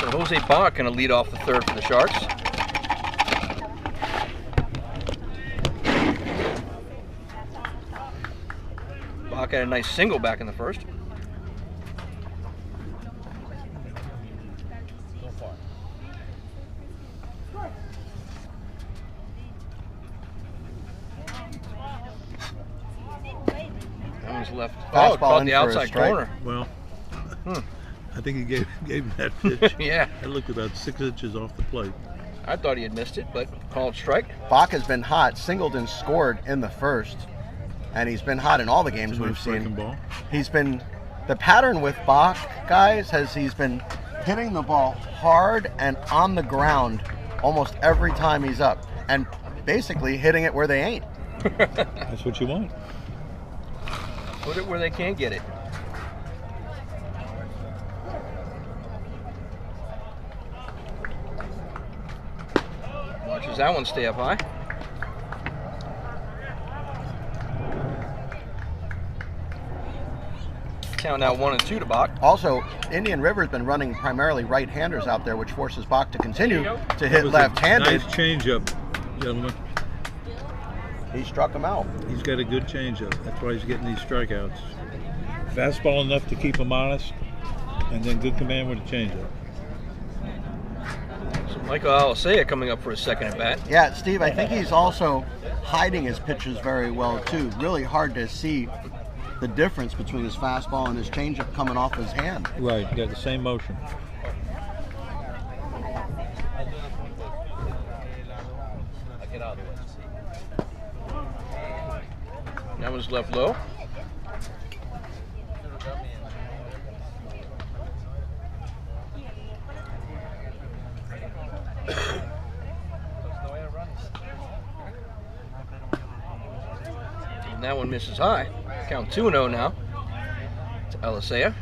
So Jose Bach going to lead off the third for the Sharks. Bach had a nice single back in the first. That one's left. Fastball Caught in the for a outside strike. corner. Well, I think he gave him that pitch. Yeah. It looked about 6 inches off the plate. I thought he had missed it, but called strike. Bach has been hot. Singled and scored in the first. And he's been hot in all the games we've seen. Ball. He's been, the pattern with Bach, guys, he's been hitting the ball hard and on the ground almost every time he's up. And basically hitting it where they ain't. That's what you want. Put it where they can't get it. Watches that one stay up high. Count now 1 and 2 to Bach. Also, Indian River's been running primarily right-handers out there, which forces Bach to continue to hit That was a left-handed. Nice changeup, gentlemen. He struck him out. He's got a good changeup. That's why he's getting these strikeouts. Fastball enough to keep him honest, and then good command with a changeup. So Michael Alisea coming up for his second at bat. Yeah, Steve, I think he's also hiding his pitches very well, too. Really hard to see the difference between his fastball and his changeup coming off his hand. Right, got the same motion. That was left low. And that one misses high. Count 2-0 now to Alisea.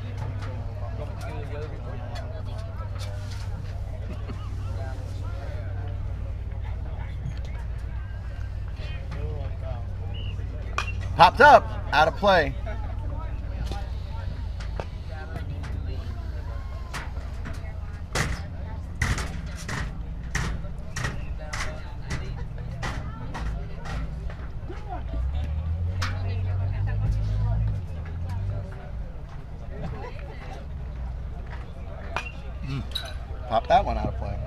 Popped up, out of play. Pop that one out of play.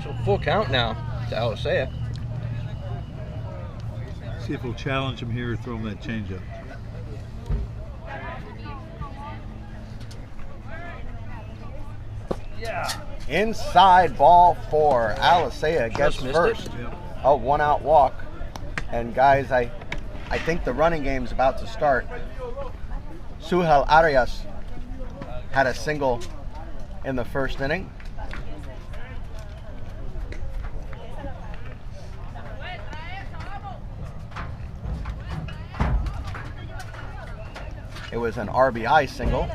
So full count now to Alisea. See if we'll challenge him here or throw him that changeup. Inside ball 4. Alisea gets Just missed first. it. A 1-out walk. And guys, I think the running game's about to start. Suhel Arias had a single in the first inning. It was an RBI single.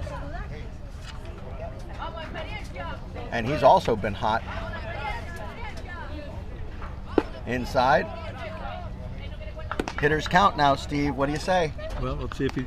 And he's also been hot. Inside. Hitters count now, Steve. What do you say? Well, let's see if he...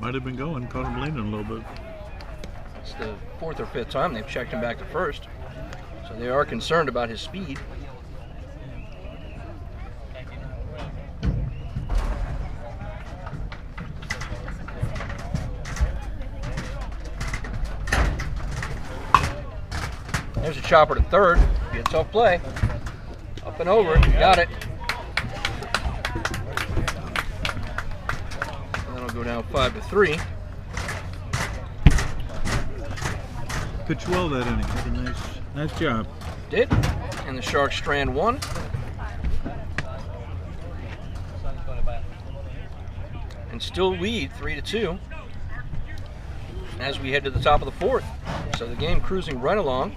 Might have been going, caught him leaning a little bit. It's the 4th or 5th time they've checked him back to first. So they are concerned about his speed. There's a chopper to third. Be a tough play. Up and over. Got it. And that'll go down 5-3. Pitched well that inning. Did a nice job. Did. And the Sharks strand one. And still lead 3-2 as we head to the top of the 4th. So the game cruising right along.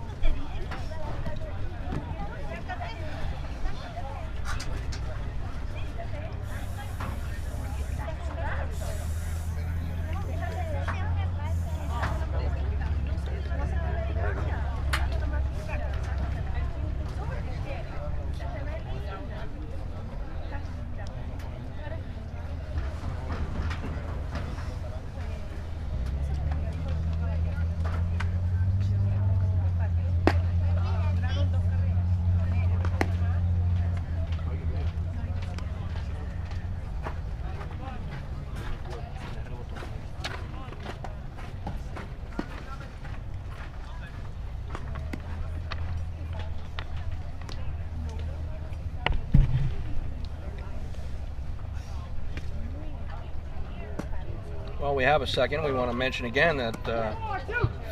While we have a second, we want to mention again that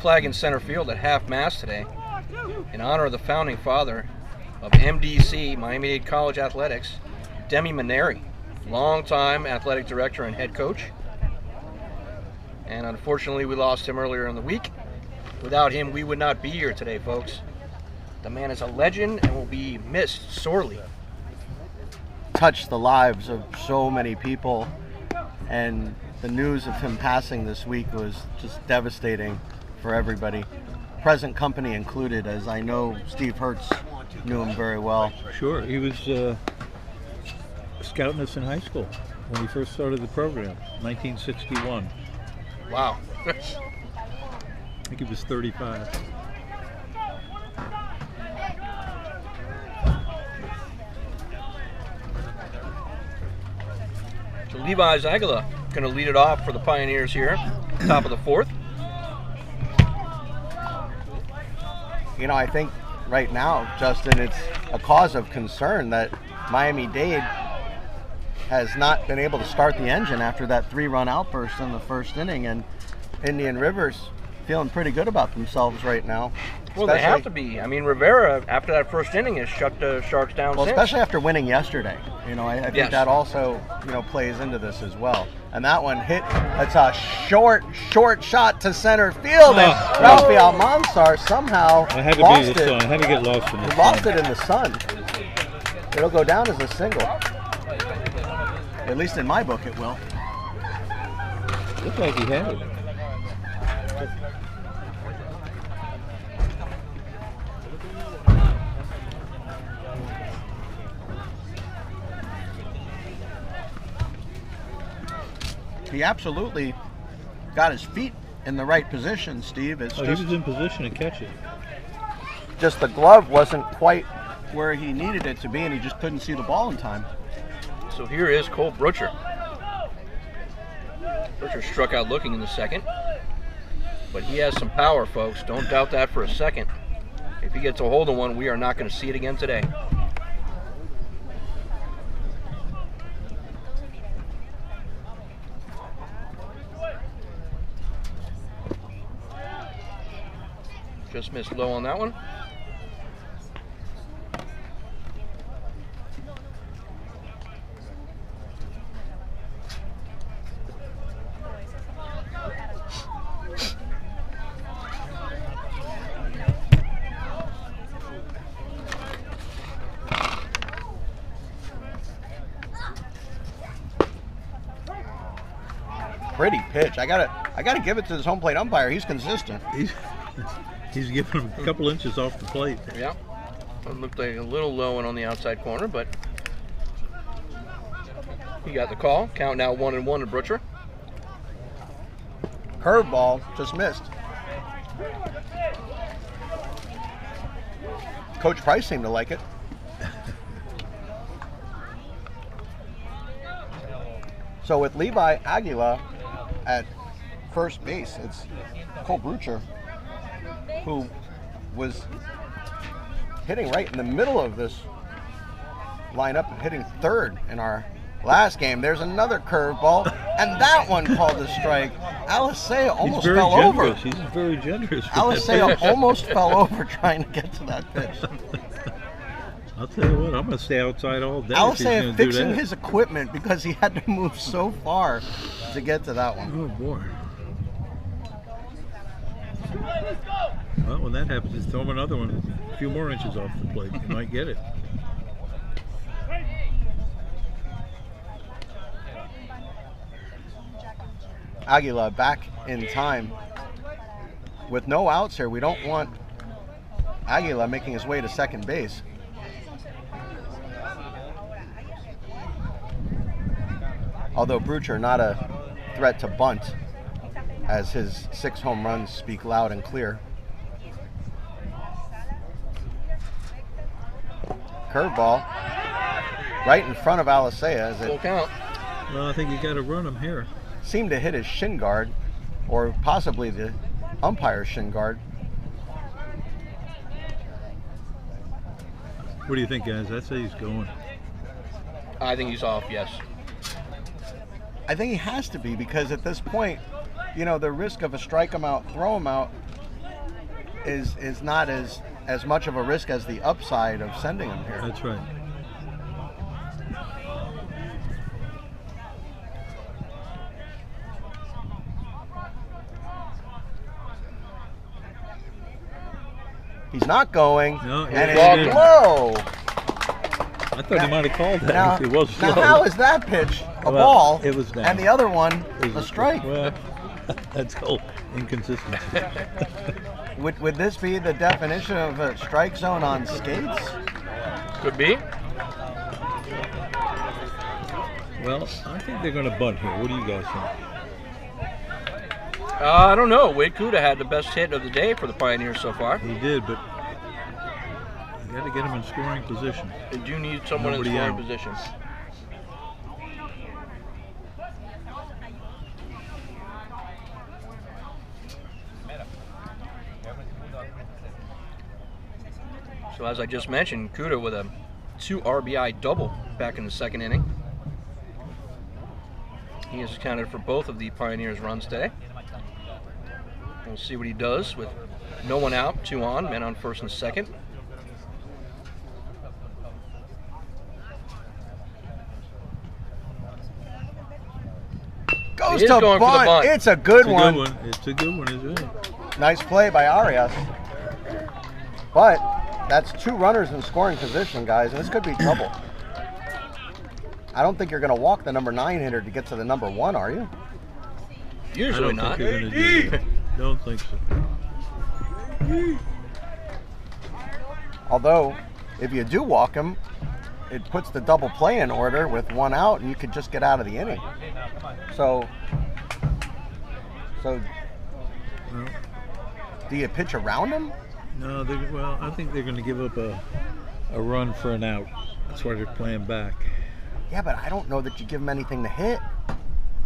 flag in center field at half-mast today in honor of the founding father of MDC, Miami-Dade College Athletics, Demi Maneri, longtime athletic director and head coach. And unfortunately, we lost him earlier in the week. Without him, we would not be here today, folks. The man is a legend and will be missed sorely. Touched the lives of so many people, and the news of him passing this week was just devastating for everybody, present company included, as I know Steve Hertz knew him very well. Sure, he was scouting us in high school when we first started the program, 1961. Wow. I think he was 35. So Levi Zagala going to lead it off for the Pioneers here, top of the 4th. You know, I think right now, Justin, it's a cause of concern that Miami-Dade has not been able to start the engine after that 3-run outburst in the first inning, and Indian River's feeling pretty good about themselves right now. Well, they have to be. I mean, Rivera, after that first inning, has shut the Sharks down since. Especially after winning yesterday. You know, I think Yes. that also, you know, plays into this as well. And that one hit, it's a short shot to center field, and Ralphie Almanzar somehow I had to lost be the it. sun. I had to get lost in the He sun. lost it in the sun. It'll go down as a single. At least in my book it will. Looked like he had it. He absolutely got his feet in the right position, Steve. It's Oh, just, he was in position to catch it. just the glove wasn't quite where he needed it to be, and he just couldn't see the ball in time. So here is Cole Brutcher. Brutcher struck out looking in the second, but he has some power, folks. Don't doubt that for a second. If he gets a hold of one, we are not going to see it again today. Just missed low on that one. Pretty pitch. I gotta give it to his home plate umpire. He's consistent. He's giving him a couple inches off the plate. Yeah. It looked like a little low and on the outside corner, but he got the call. Count now 1-1 to Brutcher. Curveball just missed. Coach Price seemed to like it. So with Levi Aguila at first base, it's Cole Brucher who was hitting right in the middle of this lineup, hitting third in our last game. There's another curveball, and that one called a strike. Alisea almost fell over. He's very generous. Alisea almost fell over trying to get to that pitch. I'll tell you what, I'm going to stay outside all day. Alisea fixing his equipment because he had to move so far to get to that one. Oh, boy. Well, when that happens, just throw him another one a few more inches off the plate. You might get it. Aguila back in time. With no outs here, we don't want Aguila making his way to second base. Although Brucher not a threat to bunt, as his 6 home runs speak loud and clear. Curveball right in front of Alisea as Full it count. Well, I think you got to run him here. seemed to hit his shin guard, or possibly the umpire's shin guard. What do you think, guys? I'd say he's going. I think he's off, yes. I think he has to be, because at this point, you know, the risk of a strike him out, throw him out is not as much of a risk as the upside of sending him here. That's right. He's not going, No, and he it's didn't. low. I thought he might have called that Now, if it was now slow. how is that pitch a Well, ball, it was down. and the other one It was a strike? Well, that's all inconsistency. Would this be the definition of a strike zone on skates? Could be. Well, I think they're going to bunt here. What do you guys think? I don't know. Wade Kuda had the best hit of the day for the Pioneers so far. He did, but you got to get him in scoring position. They do need someone Nobody in scoring out. position. So as I just mentioned, Kuda with a 2 RBI double back in the second inning. He has accounted for both of the Pioneers' runs today. We'll see what he does with no one out, 2 on, men on first and second. Goes He is to going for the bunt. bunt. It's a good It's a one. good one. It's a good one, isn't it? Nice play by Arias. But that's 2 runners in scoring position, guys, and this could be trouble. I don't think you're going to walk the number 9 hitter to get to the number 1, are you? Usually I don't not. think they're going to do that. Don't think so. Although, if you do walk him, it puts the double play in order with 1 out, and you could just get out of the inning. So Well, do you pitch around him? no, well, I think they're going to give up a run for an out. That's why they're playing back. Yeah, but I don't know that you give him anything to hit.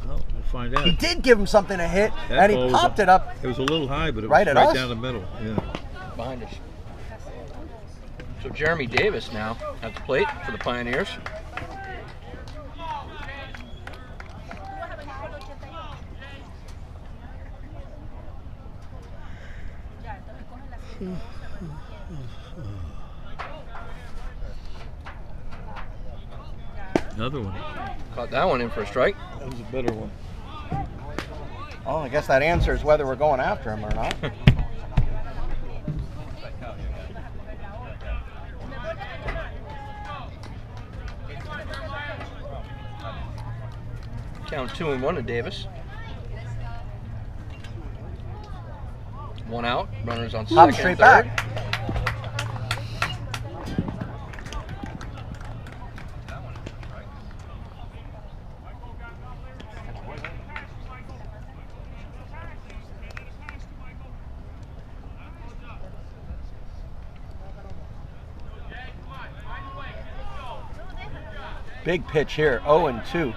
Well, we'll find out. He did give him something to hit, That and he ball was popped it up. It was a little high, but it was Right right, at us? down the middle. Yeah. Behind us. So Jeremy Davis now at the plate for the Pioneers. Another one. Caught that one in for a strike. That was a better one. Oh, I guess that answers whether we're going after him or not. Count 2-1 to Davis. 1 out. Runners on Hop second, straight third. back. Big pitch here, 0-2.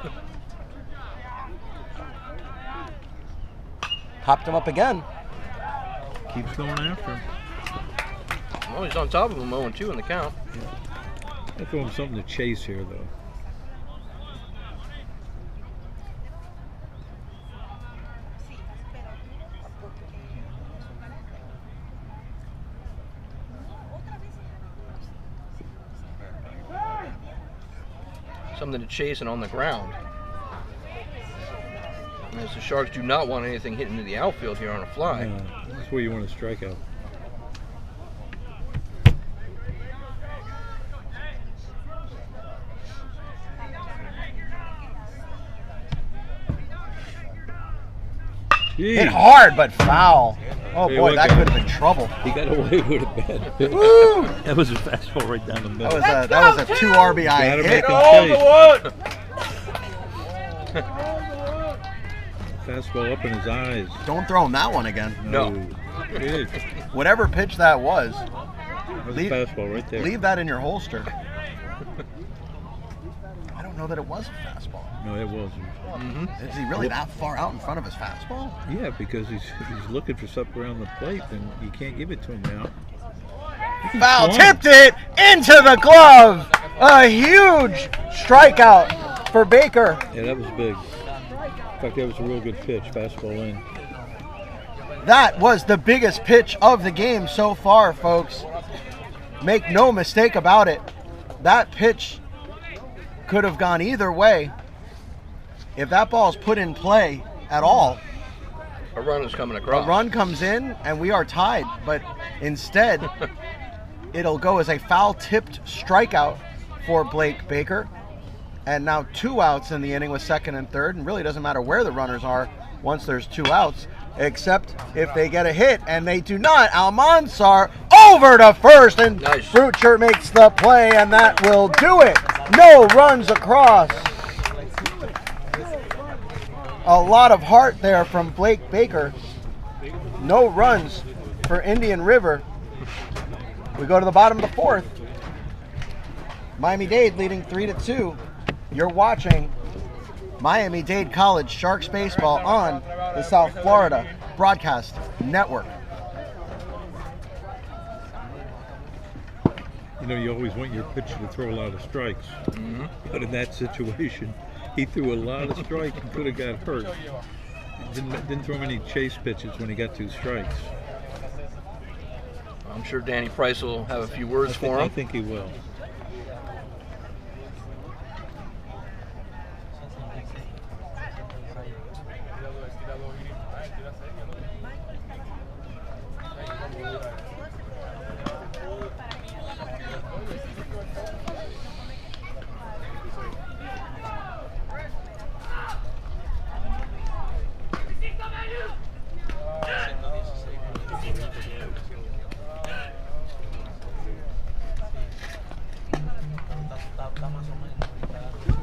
Popped him up again. Keeps going after him. Well, he's on top of him, 0-2 in the count. I throw him something to chase here, though. Something to chase and on the ground. As the Sharks do not want anything hitting into the outfield here on a fly. Yeah, that's where you want to strike out. Hit hard, but foul. Oh Hey, boy, look that at could have been trouble. He got away with a bad pitch. Woo! That was a fastball right down the middle. That was a 2 RBI Gotta hit. make him Oh, chase. the wood! Fastball up in his eyes. Don't throw him that one again. No. Big. Whatever pitch that was, That's Leave- a fastball right there. leave that in your holster. I don't know that it was a fastball. No, it wasn't. Is he really that far out in front of his fastball? Yeah, because he's looking for something around the plate, and you can't give it to him now. Foul, swung. tipped it into the glove. A huge strikeout for Baker. Yeah, that was big. In fact, that was a real good pitch. Fastball in. That was the biggest pitch of the game so far, folks. Make no mistake about it. That pitch could have gone either way. If that ball is put in play at all, A run is coming a across. run comes in and we are tied. But instead, it'll go as a foul-tipped strikeout for Blake Baker. And now 2 outs in the inning with second and third. And really doesn't matter where the runners are once there's 2 outs, except if they get a hit, and they do not. Almanzar over to first, and Nice. Fruitshirt makes the play, and that will do it. No runs across. A lot of heart there from Blake Baker. No runs for Indian River. We go to the bottom of the 4th. Miami-Dade leading 3-2. You're watching Miami-Dade College Sharks Baseball on the South Florida Broadcast Network. You know, you always want your pitcher to throw a lot of strikes. But in that situation, he threw a lot of strikes and could have got hurt. Didn't throw many chase pitches when he got 2 strikes. I'm sure Danny Price will have a few words for I him. think he will.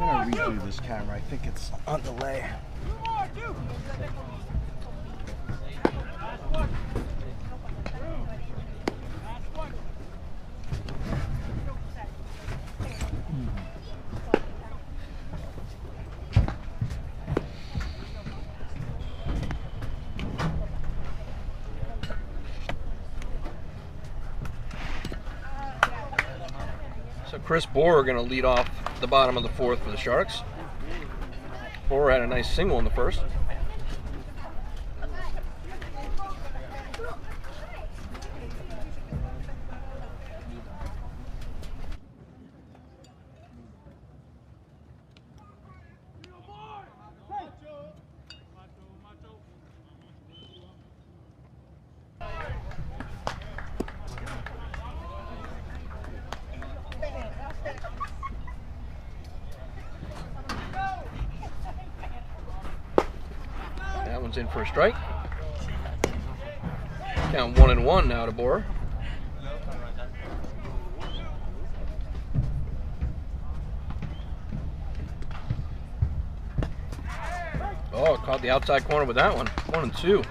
I'm going to redo this camera. I think it's on delay. So Chris Bohr going to lead off the bottom of the 4th for the Sharks. Bohr had a nice single in the first. That one's in for a strike. Count 1-1 now to Bohr. Oh, caught the outside corner with that one. 1-2.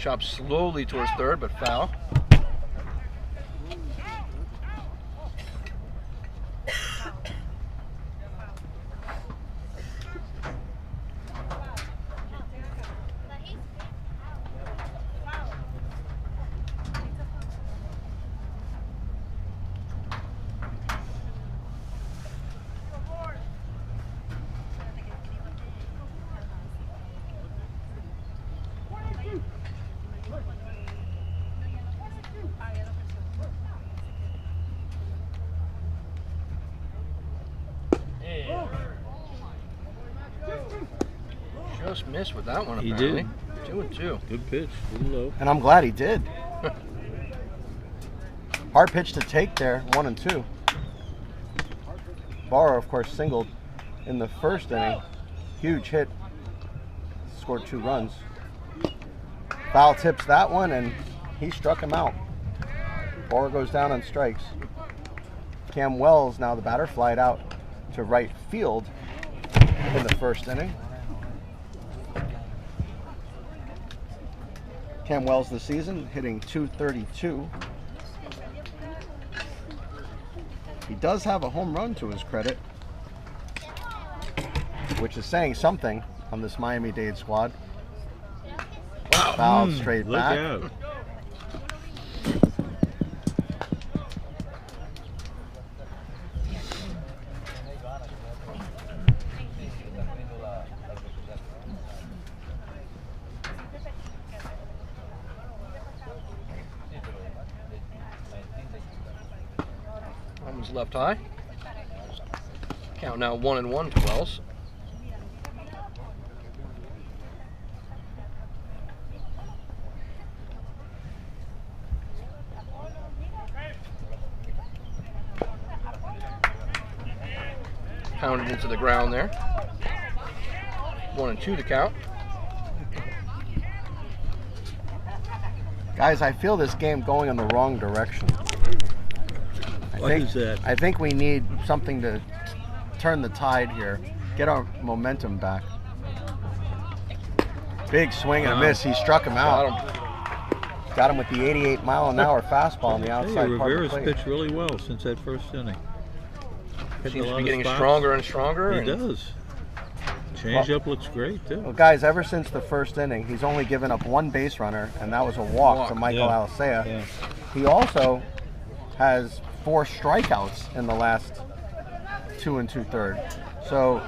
Chopped slowly towards third, but foul. Just missed with that one, He apparently. did. 2-2. Good pitch, a little low. And I'm glad he did. Hard pitch to take there, 1-2. Barrow, of course, singled in the first inning. Huge hit. Scored 2 runs. Foul tips that one, and he struck him out. Barrow goes down on strikes. Cam Wells, now the batter, flied out to right field in the first inning. Cam Wells this season hitting .232. He does have a home run to his credit, which is saying something on this Miami-Dade squad. Fouled straight Look back. out. That one's left high. Count now 1-1 to Wells. Pounded into the ground there. 1-2 to count. Guys, I feel this game going in the wrong direction. What is that? I think we need something to turn the tide here, get our momentum back. Big swing and a miss. He struck him out. Got him with the 88-mile-an-hour fastball on the Hey, outside part of the Rivera's plate. pitched really well since that first inning. Hitting Seems a to lot be of getting spots. stronger and stronger. He and does. Change-up looks great, too. Well, guys, ever since the first inning, he's only given up 1 base runner, and that was a walk to Michael Yeah. Alicea. Yeah. He also has 4 strikeouts in the last 2 2/3. So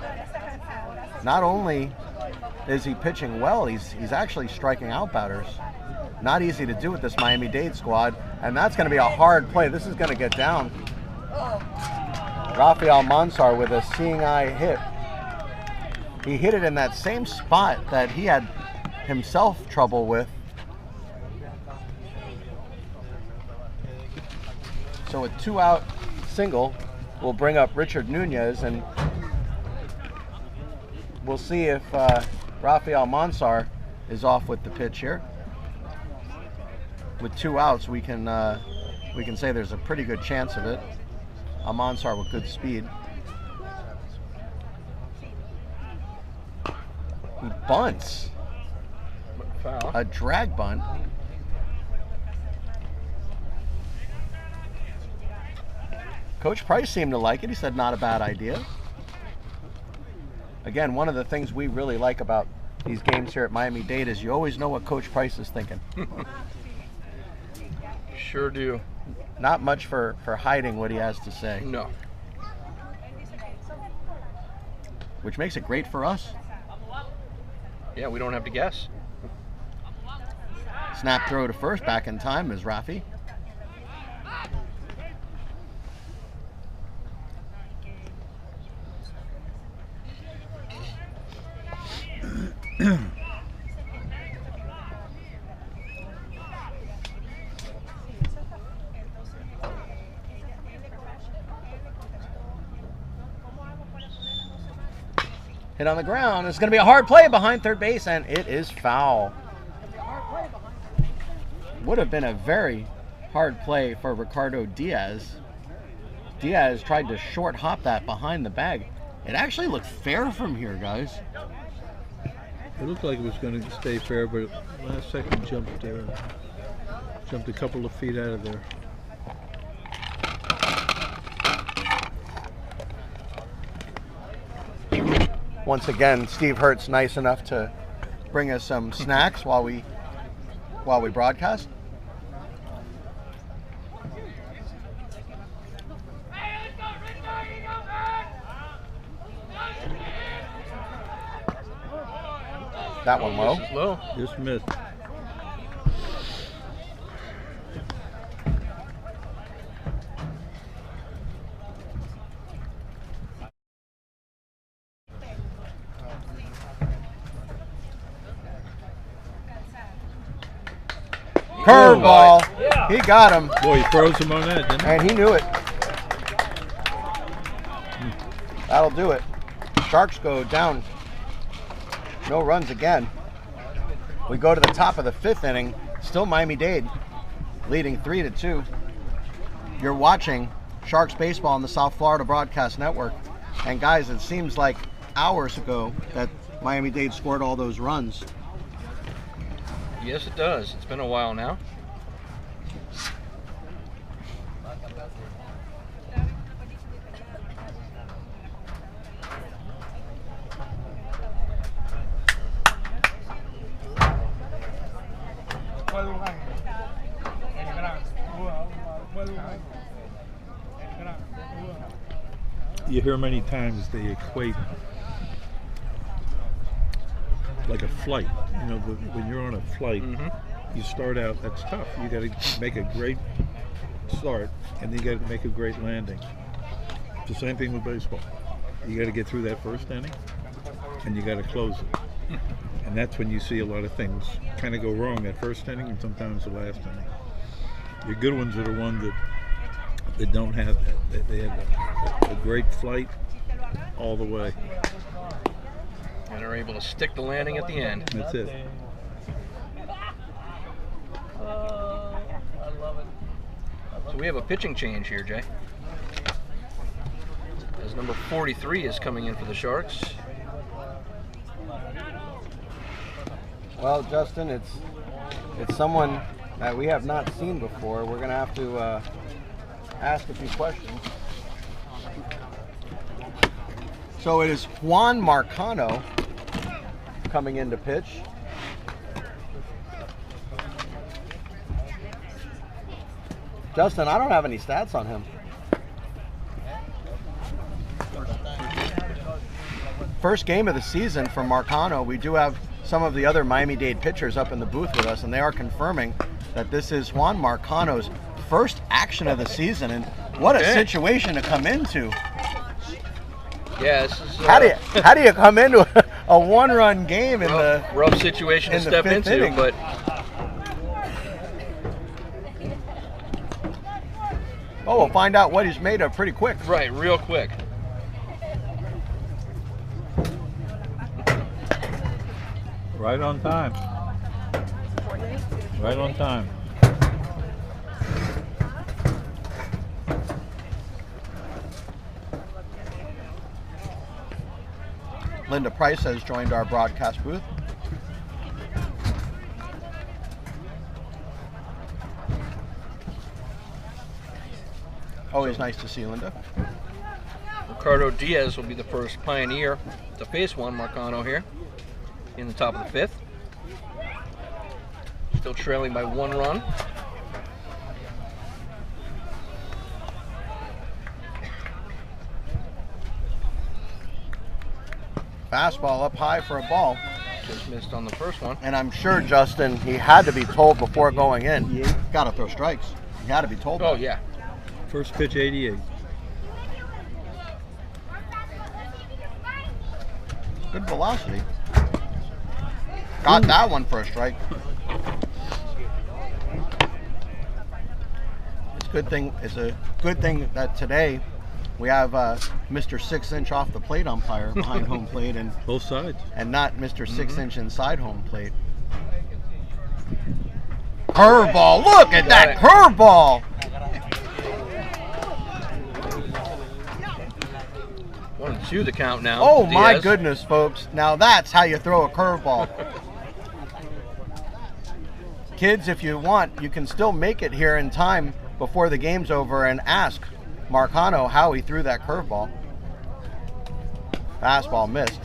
not only is he pitching well, he's actually striking out batters. Not easy to do with this Miami-Dade squad, and that's going to be a hard play. This is going to get down. Rafael Mansar with a seeing eye hit. He hit it in that same spot that he had himself trouble with. So a 2-out single will bring up Richard Nunez, and we'll see if Rafael Mansar is off with the pitch here. With 2 outs, we can say there's a pretty good chance of it. Mansar with good speed. He bunts. Foul. A drag bunt. Coach Price seemed to like it. He said not a bad idea. Again, one of the things we really like about these games here at Miami-Dade is you always know what Coach Price is thinking. Sure do. Not much for hiding what he has to say, No. which makes it great for us. Yeah, we don't have to guess. Snap throw to first, back in time is Rafi. Hit on the ground. It's going to be a hard play behind third base, and it is foul. Would have been a very hard play for Ricardo Diaz. Diaz tried to short hop that behind the bag. It actually looked fair from here, guys. It looked like it was going to stay fair, but last second jumped a couple of feet out of there. Once again, Steve Hurt's nice enough to bring us some snacks while we broadcast. That one low. This is low. Just missed. Curveball. He got him. Boy, he froze him on that, didn't he? And he knew it. That'll do it. Sharks go down. No runs again. We go to the top of the 5th inning. Still Miami-Dade leading 3-2. You're watching Sharks baseball on the South Florida Broadcast Network. And guys, it seems like hours ago that Miami-Dade scored all those runs. Yes, it does. It's been a while now. You hear many times they equate like a flight. You know, when you're on a flight, you start out, that's tough. You got to make a great start, and then you got to make a great landing. It's the same thing with baseball. You got to get through that first inning, and you got to close it. And that's when you see a lot of things kind of go wrong that first inning and sometimes the last inning. Your good ones are the ones that don't have that. They have a great flight all the way. And are able to stick the landing at the end. That's it. So we have a pitching change here, Jay. As number 43 is coming in for the Sharks. Well, Justin, it's someone that we have not seen before. We're going to have to ask a few questions. So it is Juan Marcano coming in to pitch. Justin, I don't have any stats on him. First game of the season for Marcano. We do have some of the other Miami-Dade pitchers up in the booth with us, and they are confirming that this is Juan Marcano's first action of the season, and what a situation to come into. Yeah, this is, how do you come into a one-run game in the rough situation to step into, inning. but we'll find out what he's made of pretty quick. right, real quick. Right on time. Right on time. Linda Price has joined our broadcast booth. Always nice to see Linda. Ricardo Diaz will be the first Pioneer to face Juan Marcano here in the top of the 5th. Still trailing by 1 run. Fastball up high for a ball. Just missed on the first one. And I'm sure, Justin, he had to be told before going in, got to throw strikes. He had to be told Oh, that. yeah. First pitch, 88. Good velocity. Got that one for a strike. It's a good thing that today we have Mr. 6-inch off the plate umpire behind home plate, and Both sides. and not Mr. 6-inch inside home plate. Curveball! Look at that curveball! 2-2 the count now. Oh my Diaz. goodness, folks. Now that's how you throw a curveball. Kids, if you want, you can still make it here in time before the game's over and ask Marcano how he threw that curveball. Fastball missed.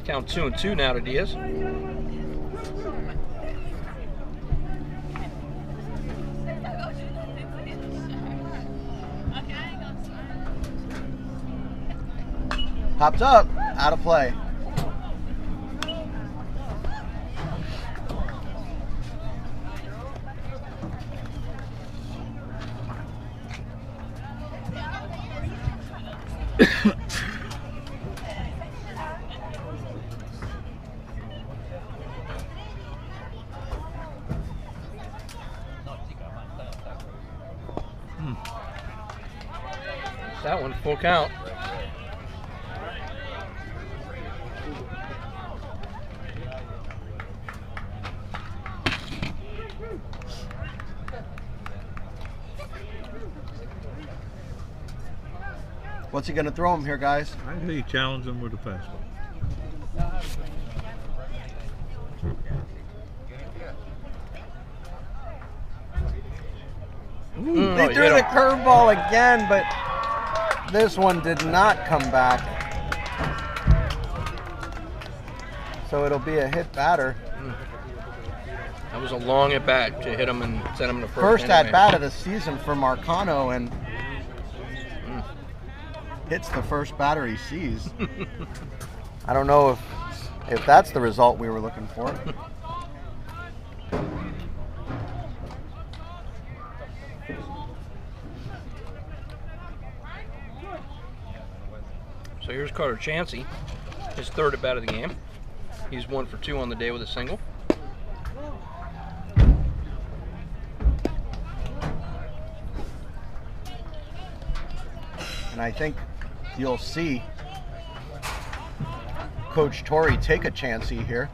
Count 2-2 now to Diaz. Popped up, out of play. That one full count. What's he going to throw him here, guys? I think he challenged him with a fastball. They threw the curveball again, but this one did not come back. So it'll be a hit batter. That was a long at bat to hit him and send him to First anyway. at bat of the season for Marcano, and hits the first batter he sees. I don't know if that's the result we were looking for. So here's Carter Chansey, his third at bat of the game. He's 1 for 2 on the day with a single. And I think you'll see Coach Torrey take a chancey here.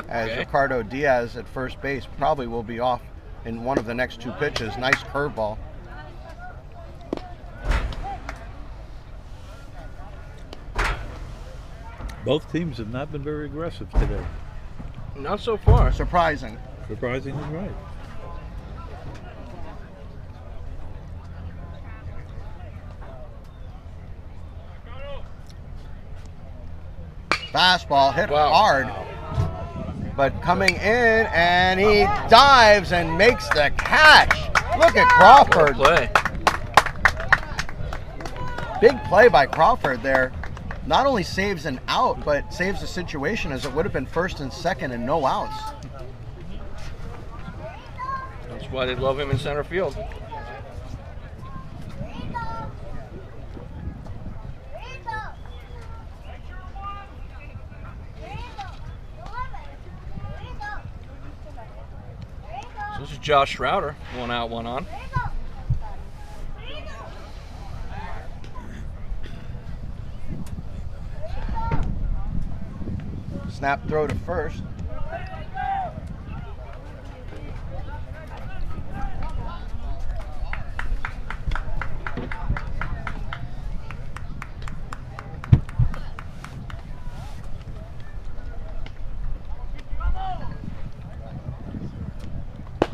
As Okay. Ricardo Diaz at first base probably will be off in one of the next 2 pitches. Nice curveball. Both teams have not been very aggressive today. Not so far. Surprising. Surprisingly right. Fastball hit Wow. hard. But coming in, and he dives and makes the catch. Look at Crawford. Play. Big play by Crawford there. Not only saves an out, but saves the situation as it would have been first and second and no outs. That's why they love him in center field. So this is Josh Schrouder, 1 out, 1 on. Snap throw to first.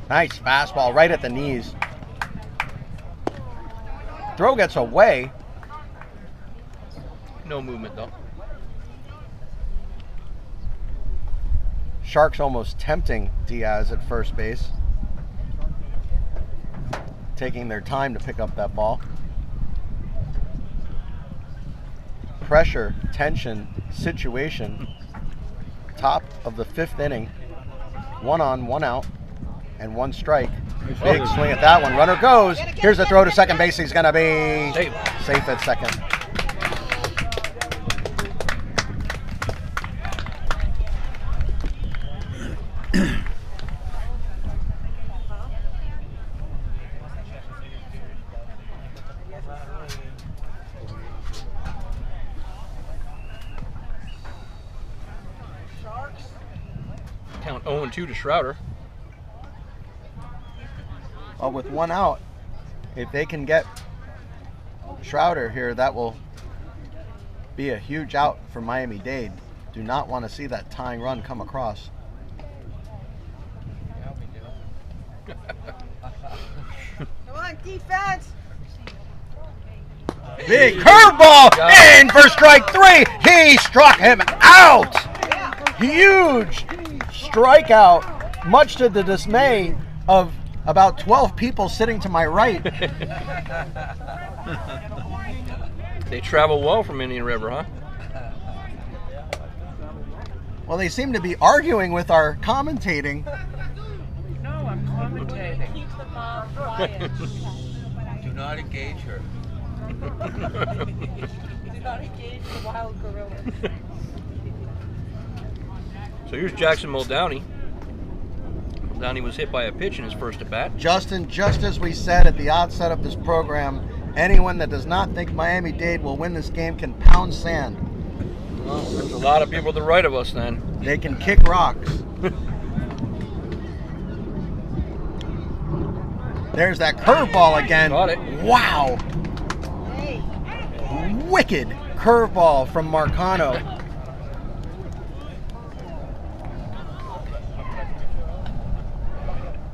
Nice fastball right at the knees. Throw gets away. No movement though. Sharks almost tempting Diaz at first base. Taking their time to pick up that ball. Pressure, tension, situation. Top of the 5th inning. 1 on, 1 out, and 1 strike. Big swing at that one. Runner goes. Here's the throw to second base. He's going to be safe at second. 1-2 to Schroeder. Well, with 1 out, if they can get Schroeder here, that will be a huge out for Miami-Dade. Do not want to see that tying run come across. Come on, defense. Big curveball in for strike 3. He struck him out. Huge strikeout, much to the dismay of about 12 people sitting to my right. They travel well from Indian River, huh? Well, they seem to be arguing with our commentating. No, I'm commentating. Keep the mom quiet. Do not engage her. Do not engage the wild gorillas. So here's Jackson Muldowney. Muldowney was hit by a pitch in his first at bat. Justin, just as we said at the outset of this program, anyone that does not think Miami-Dade will win this game can pound sand. Well, there's a lot of people to the right of us then. They can kick rocks. There's that curveball again. Got it. Wow. Wicked curveball from Marcano.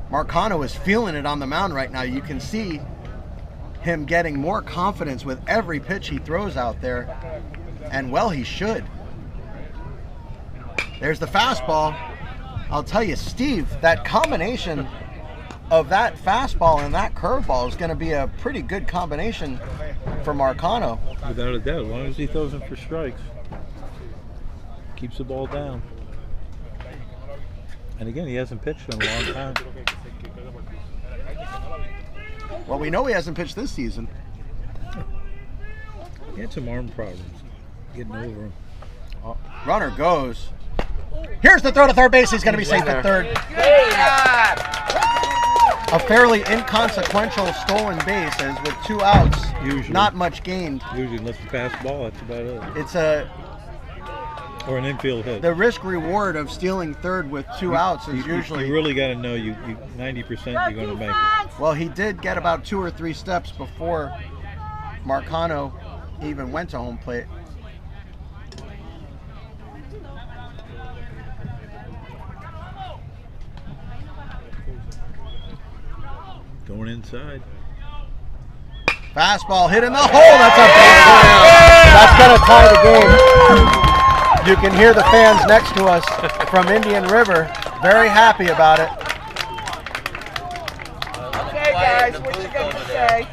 Marcano is feeling it on the mound right now. You can see him getting more confidence with every pitch he throws out there. And well, he should. There's the fastball. I'll tell you, Steve, that combination of that fastball and that curveball is going to be a pretty good combination for Marcano. Without a doubt, as long as he throws them for strikes, keeps the ball down. And again, he hasn't pitched in a long time. Well, we know he hasn't pitched this season. He had some arm problems, getting over him. Runner goes. Here's the throw to third base. He's going to be safe at third. A fairly inconsequential stolen base, as with 2 outs, Usually. not much gained. Usually, unless you pass the ball, that's about it. It's Or an infield hit. the risk reward of stealing third with 2 outs is usually. You really got to know you 90% you're going to make it. Well, he did get about 2 or 3 steps before Marcano even went to home plate. Going inside. Fastball hit in the hole. That's a base hit. That's going to tie the game. You can hear the fans next to us from Indian River very happy about it. Okay, guys, what you got to say?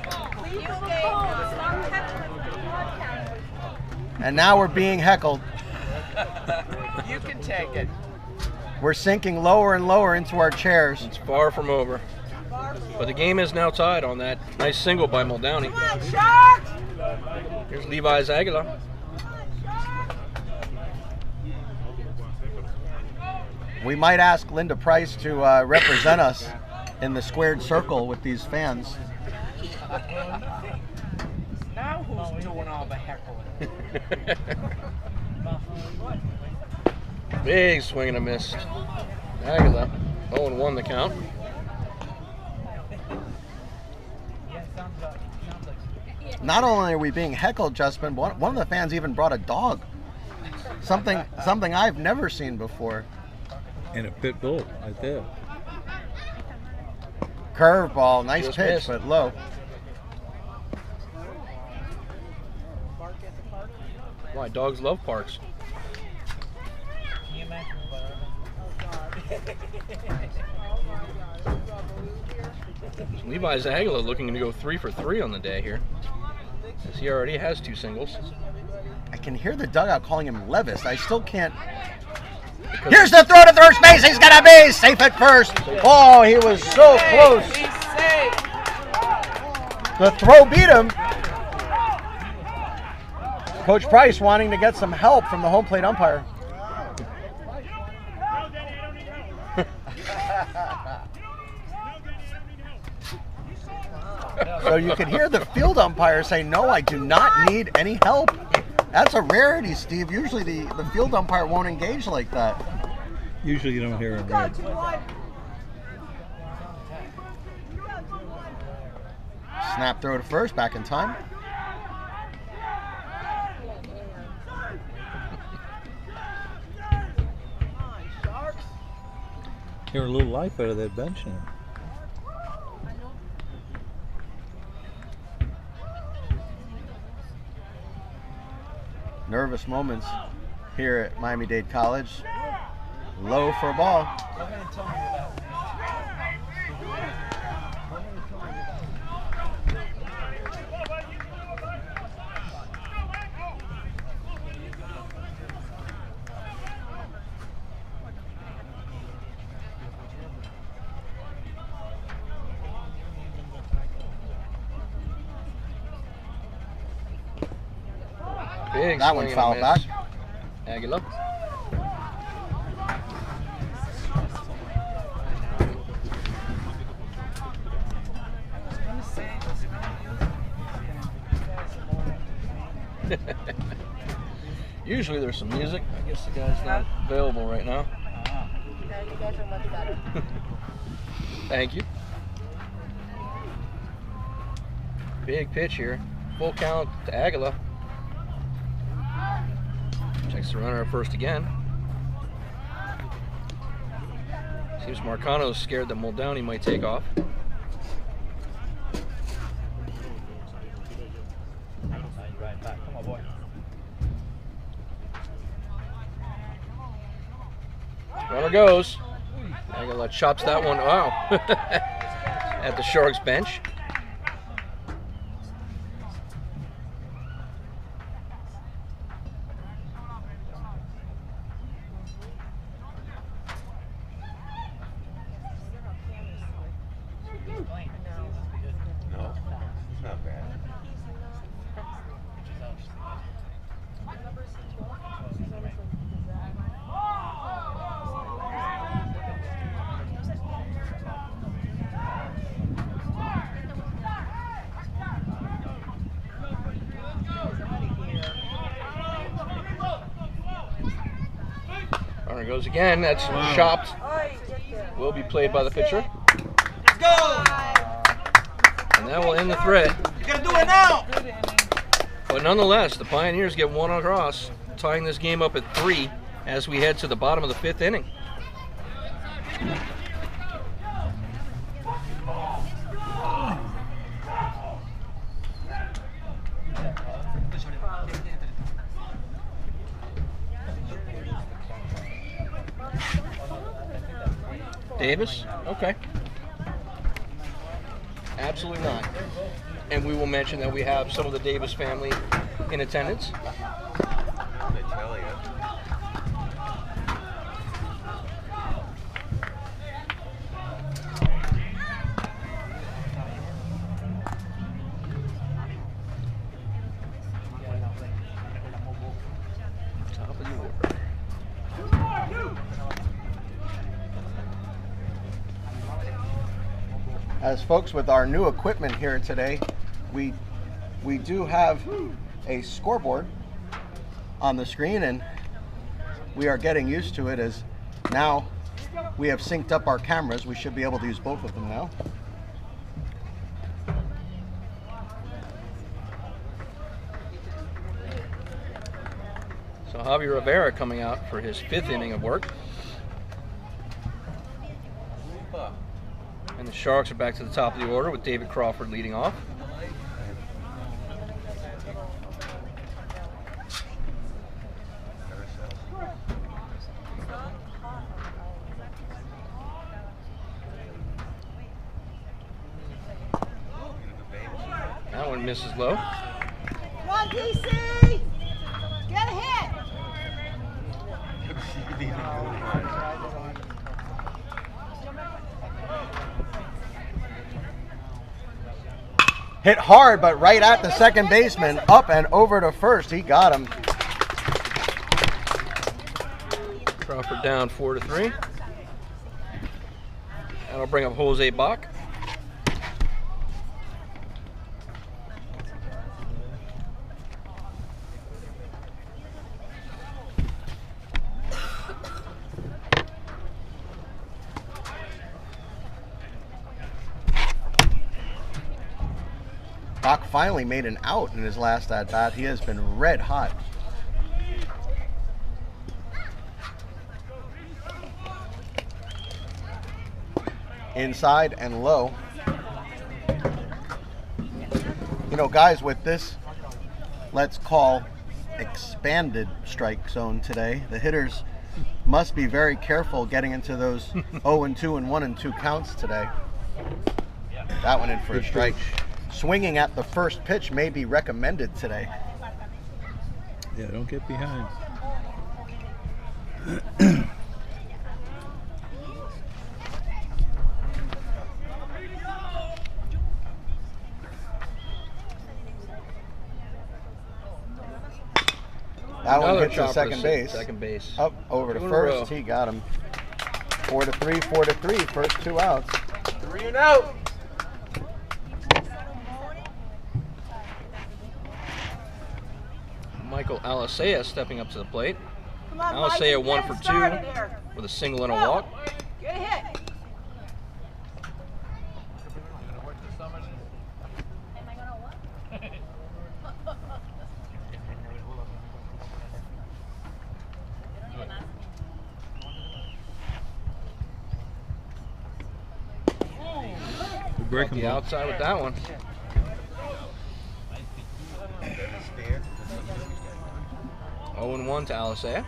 And now we're being heckled. You can take it. We're sinking lower and lower into our chairs. It's far from over. But the game is now tied on that nice single by Muldowney. Here's Levi's Aguilar. We might ask Linda Price to represent us in the squared circle with these fans. Now who's doing all the heckling? Big swing and a miss. Aguilar 0-1 the count. Not only are we being heckled, Justin, but one of the fans even brought a dog. Something I've never seen before. And a pit bull right there. Curveball, nice Just pitch, missed. but low. Why, dogs love parks. Can you imagine Levi's Aguilar looking to go 3 for 3 on the day here, as he already has 2 singles. I can hear the dugout calling him Levis. I still can't. Here's the throw to third base. He's got a base. Safe at first. Oh, he was so close. He's safe. The throw beat him. Coach Price wanting to get some help from the home plate umpire. So you can hear the field umpire say, "No, I do not need any help." That's a rarity, Steve. Usually the field umpire won't engage like that. Usually you don't hear him right. Snap throw to first, back in time. Hear a little life out of that bench now. Nervous moments here at Miami-Dade College. Low for a ball. Big That one swing and a fouled back. miss. Aguila. Usually there's some music. I guess the guy's not available right now. You guys are much better. Thank you. Big pitch here. Full count to Aguila. Checks the runner at first again. Seems Marcano's scared that Muldowney might take off. Runner goes. Aguila chops that one. Wow. At the Sharks bench. No, it's not bad. Runner goes again. That's chopped. Will be played by the pitcher. Let's go! And that will end the threat. You gotta do it now! But nonetheless, the Pioneers get one across, tying this game up at 3 as we head to the bottom of the 5th inning. Davis? Okay. Absolutely not. And we will mention that we have some of the Davis family in attendance. They tell you. Top of the order. As folks, with our new equipment here today, we do have a scoreboard on the screen, and we are getting used to it as now we have synced up our cameras. We should be able to use both of them now. So Javi Rivera coming out for his 5th inning of work. And the Sharks are back to the top of the order with David Crawford leading off. That one misses low. Come on, DC! Get a hit! Hit hard, but right at the second baseman, up and over to first. He got him. Crawford down 4-3. That'll bring up Jose Bach. Bach finally made an out in his last at bat. He has been red hot. Inside and low. You know, guys, with this, let's call expanded strike zone today, the hitters must be very careful getting into those 0-2 and 1-2 counts today. That one in for a strike. Swinging at the first pitch may be recommended today. Yeah, don't get behind. That one Another hits to chopper second base. Second base. Up over to Two in a first. row. He got him. 4-3, 4-3. First 2 outs. 3 and out. Michael Alisea stepping up to the plate. Come on, Alisea Mike, 1 get for it 2 started here. with a single and a walk. Get a hit. Break The him out. outside with that one. Oh and 1 to Alisea.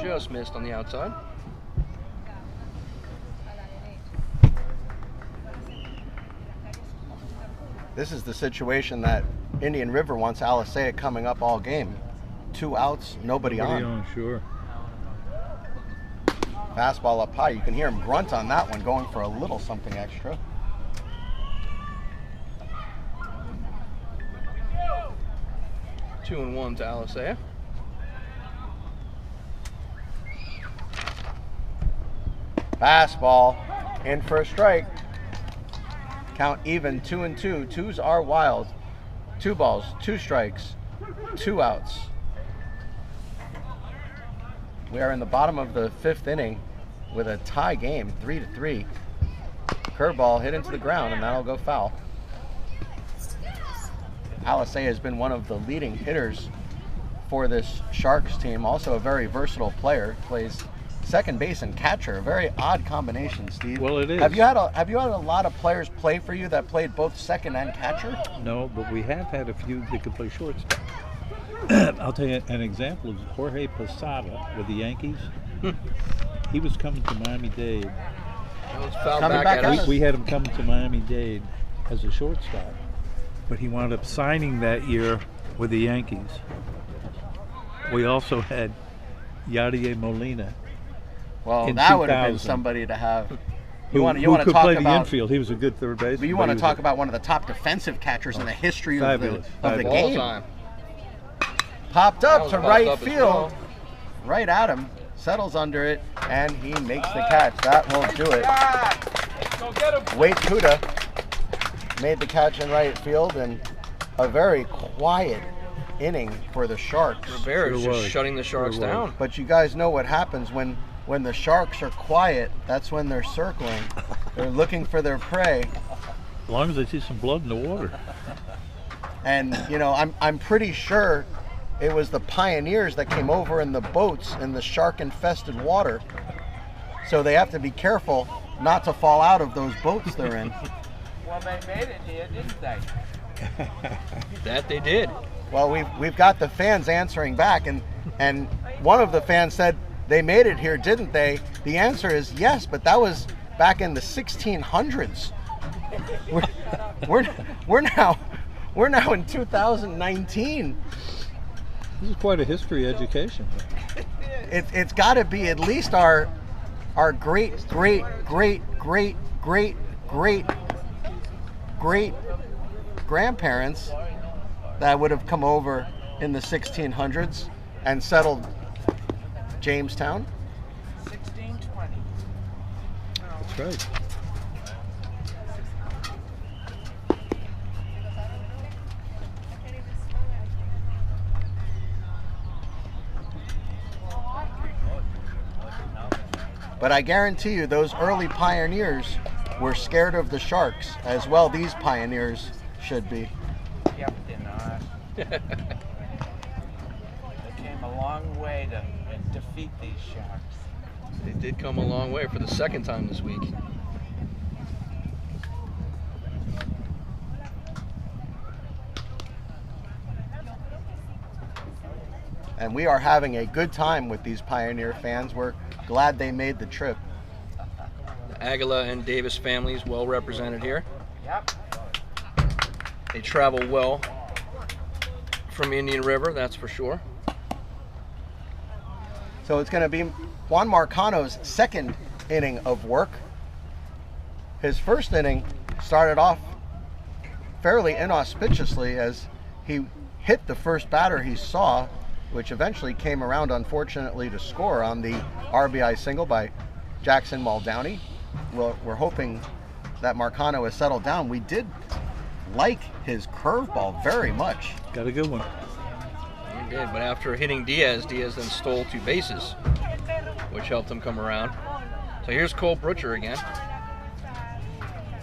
Just missed on the outside. This is the situation that Indian River wants Alisea coming up all game. 2 outs, nobody on. Sure. Fastball up high. You can hear him grunt on that one, going for a little something extra. Two and 1 to Alisea. Fastball in for a strike. Count even, 2-2. Twos are wild. 2 balls, 2 strikes, 2 outs. We are in the bottom of the 5th inning with a tie game, 3-3. Curveball hit into the ground, and that'll go foul. Alisea has been one of the leading hitters for this Sharks team. Also a very versatile player. Plays second base and catcher. A very odd combination, Steve. Well, it is. Have you had a lot of players play for you that played both second and catcher? No, but we have had a few that could play shortstop. I'll tell you an example of Jorge Posada with the Yankees. He was coming to Miami-Dade. That was fouled Coming back back at at us. We had him coming to Miami-Dade as a shortstop, but he wound up signing that year with the Yankees. We also had Yadier Molina. Well, In that would have been 2000. somebody to have. Who want to could talk play the about infield. He was a good third baseman. You want to talk about one of the top defensive catchers in the history of the Fabulous. All game. time. Popped That up was to popped right up as field, well. right at him, settles under it, and he makes the catch. That will do it. Go get him. Wade Kuda made the catch in right field, and a very quiet inning for the Sharks. Rivera's Sure just was. shutting the Sharks Sure was. down. But you guys know what happens when the Sharks are quiet. That's when they're circling. They're looking for their prey. As long as they see some blood in the water. And you know, I'm pretty sure it was the pioneers that came over in the boats in the shark-infested water. So they have to be careful not to fall out of those boats they're in. Well, they made it here, didn't they? That they did. Well, we've got the fans answering back, and one of the fans said, "They made it here, didn't they?" The answer is yes, but that was back in the 1600s. We're now in 2019. This is quite a history education. It's got to be at least our great grandparents that would have come over in the 1600s and settled Jamestown. 1620. That's right. But I guarantee you those early pioneers were scared of the sharks, as well these pioneers should be. Yep, they're not. They came a long way to defeat these sharks. They did come a long way for the second time this week. And we are having a good time with these Pioneer fans. We're glad they made the trip. The Aguila and Davis families well represented here. Yep. They travel well from Indian River, that's for sure. So it's going to be Juan Marcano's second inning of work. His first inning started off fairly inauspiciously as he hit the first batter he saw, which eventually came around, unfortunately, to score on the RBI single by Jackson Muldowney. Well, we're hoping that Marcano has settled down. We did like his curveball very much. Got a good one. He did, but after hitting Diaz, Diaz then stole 2 bases, which helped him come around. So here's Cole Butcher again.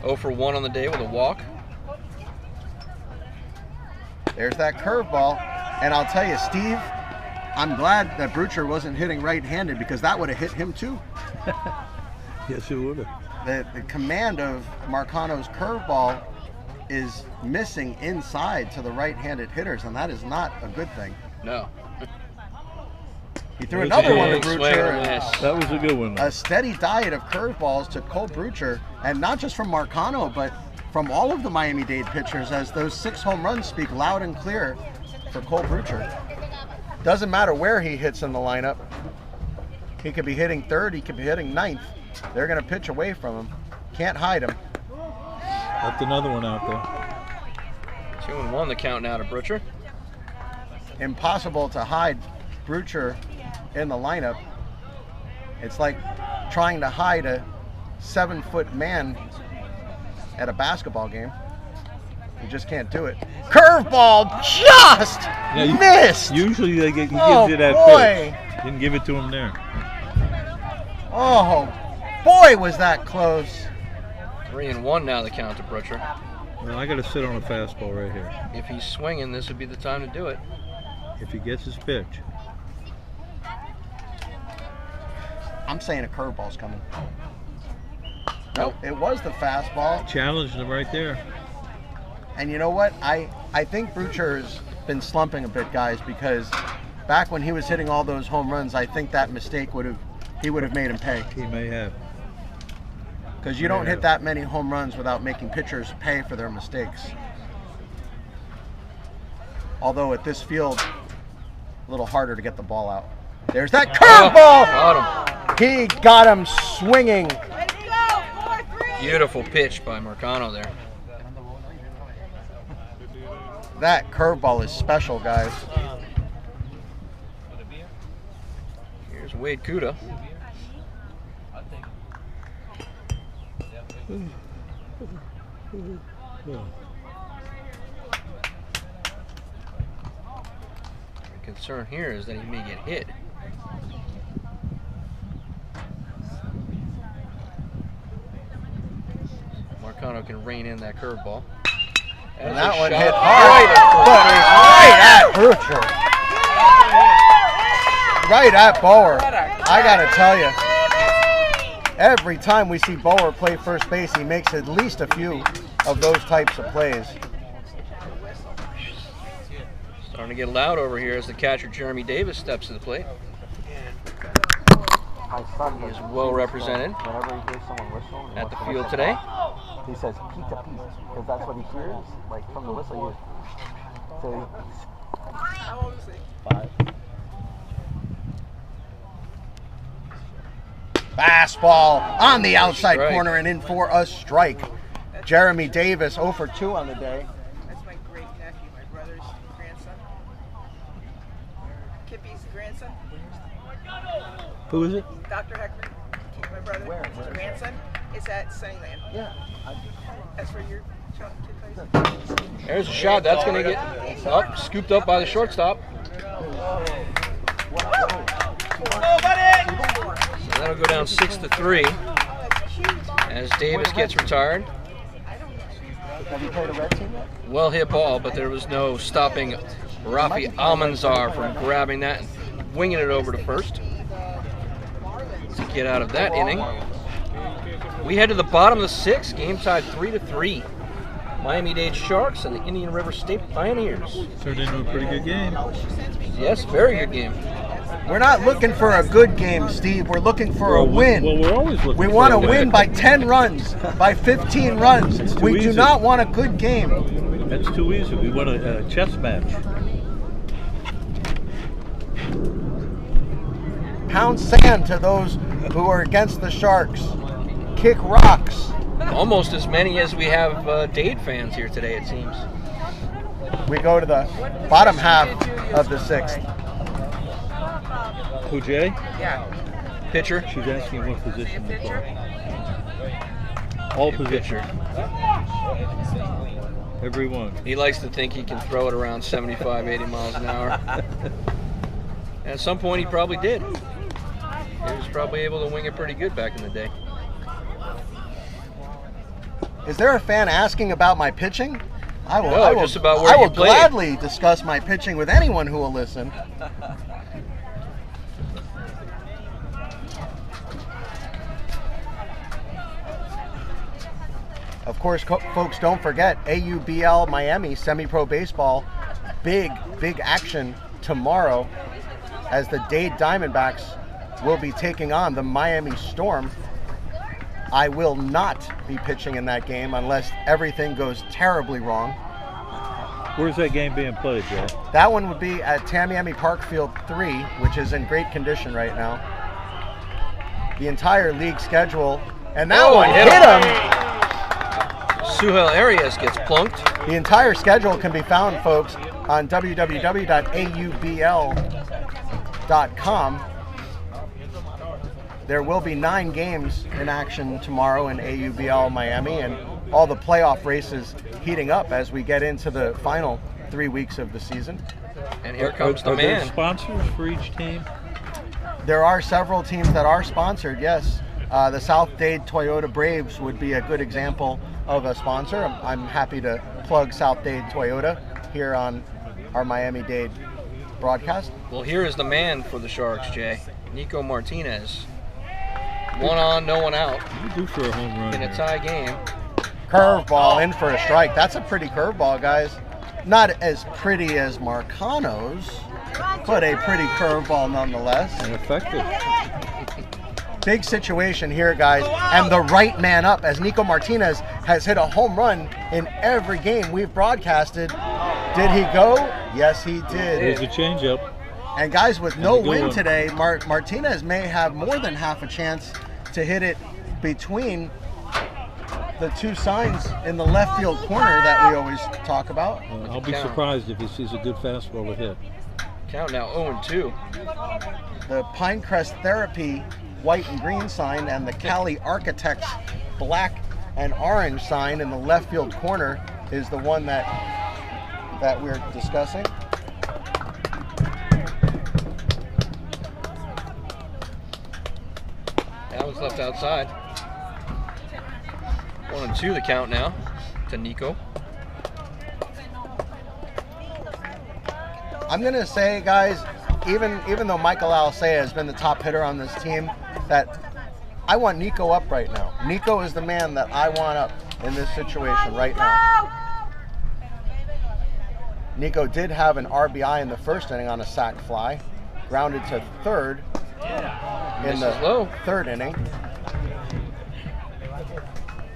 0 for 1 on the day with a walk. There's that curveball. And I'll tell you, Steve, I'm glad that Brucher wasn't hitting right-handed, because that would have hit him too. Yes, it would have. The command of Marcano's curveball is missing inside to the right-handed hitters, and that is not a good thing. No. He threw another one to Big swing Brucher. and a miss. That was a good one. A steady diet of curveballs to Cole Brucher, and not just from Marcano, but from all of the Miami-Dade pitchers, as those 6 home runs speak loud and clear for Cole Brucher. Doesn't matter where he hits in the lineup. He could be hitting third, he could be hitting ninth. They're going to pitch away from him. Can't hide him. Left another one out there. 2-1 the count now to Butcher. Impossible to hide Brucher in the lineup. It's like trying to hide a 7-foot man at a basketball game. You just can't do it. Curveball just missed. Usually he gives Oh, you that boy. pitch. Didn't give it to him there. Oh, boy, was that close. 3-1 now the count to Butcher. Well, I got to sit on a fastball right here. If he's swinging, this would be the time to do it. If he gets his pitch. I'm saying a curveball's coming. Nope, it was the fastball. Challenged him right there. And you know what? I think Brucher's been slumping a bit, guys, because back when he was hitting all those home runs, I think that mistake he would have made him pay. He may have. Because you don't hit that many home runs without making pitchers pay for their mistakes. Although at this field, a little harder to get the ball out. There's that curveball! Got him. He got him swinging. Beautiful pitch by Marcano there. That curveball is special, guys. Here's Wade Kuda. The concern here is that he may get hit. Marcano can rein in that curveball. And that one hit hard, but it's right at Brucher. Right at Bower. I gotta tell you, every time we see Bower play first base, he makes at least a few of those types of plays. Starting to get loud over here as the catcher Jeremy Davis steps to the plate. He is well represented Whenever he hears someone whistle at the field today. he says pizza, pizza, because that's what he hears, like from the whistle. So How old is he? 5. Fastball on the outside Strike. corner and in for a strike. Jeremy Davis 0 for 2 on the day. That's my great nephew, my brother's grandson. Kippy's grandson. Who is it? Dr. Heckman, my brother, his grandson, is at Sunnyland. Yeah. That's where your kid plays. There's a shot. That's going to get up, scooped up by the shortstop. Oh, buddy! So That'll go down 6-3 as Davis gets retired. Have you played a red team yet? Well hit ball, but there was no stopping Rafi Almanzar from grabbing that and winging it over to first to get out of that inning. We head to the bottom of the 6th, game tied 3-3. Miami-Dade Sharks and the Indian River State Pioneers. Turned into a pretty good game. Yes, very good game. We're not looking for a good game, Steve. We're looking for a win. Well, we're always looking We for want a to win by 10 runs, by 15 runs. It's too We do easy. not want a good game. That's too easy. We want a chess match. Pound sand to those who are against the Sharks. Kick rocks. Almost as many as we have Dade fans here today, it seems. We go to the bottom half of the 6th. Who, Jay? Yeah. Pitcher. She's asking what position to play. All positions. Every one. He likes to think he can throw it around 75, 80 miles an hour. At some point, he probably did. He was probably able to wing it pretty good back in the day. Is there a fan asking about my pitching? I will, No, I will, just about where I will you played. gladly discuss my pitching with anyone who will listen. Of course, folks, don't forget AUBL Miami Semi-Pro Baseball. Big action tomorrow as the Dade Diamondbacks will be taking on the Miami Storm. I will not be pitching in that game unless everything goes terribly wrong. Where's that game being played, Jay? That one would be at Tamiami Park Field 3, which is in great condition right now. The entire league schedule, and that one hit him! Suhel Arias gets plunked. The entire schedule can be found, folks, on www.aubl.com. There will be 9 games in action tomorrow in AUBL Miami, and all the playoff races heating up as we get into the final 3 weeks of the season. And here comes the Are there man. sponsors for each team? There are several teams that are sponsored, yes. The South Dade Toyota Braves would be a good example of a sponsor. I'm happy to plug South Dade Toyota here on our Miami-Dade broadcast. Well, here is the man for the Sharks, Jay. Nico Martinez. 1 on, no one out You do for a home run. in a here. tie game. Curveball in for a strike. That's a pretty curveball, guys. Not as pretty as Marcano's, but a pretty curveball nonetheless. And effective. Big situation here, guys, and the right man up as Nico Martinez has hit a home run in every game we've broadcasted. Did he go? Yes, he did. There's a changeup. And guys, with no And a good wind one. today, Martinez may have more than half a chance to hit it between the 2 signs in the left field corner that we always talk about. I'll be Count. surprised if he sees a good fastball to hit. Count now 0-2. The Pinecrest Therapy white and green sign and the Cali Architects black and orange sign in the left field corner is the one that we're discussing. That was left outside. 1-2 the count now to Nico. I'm gonna say, guys, even though Michael Alcea has been the top hitter on this team, that I want Nico up right now. Nico is the man that I want up in this situation right now. Nico did have an RBI in the first inning on a sac fly, grounded to third in the low. third inning.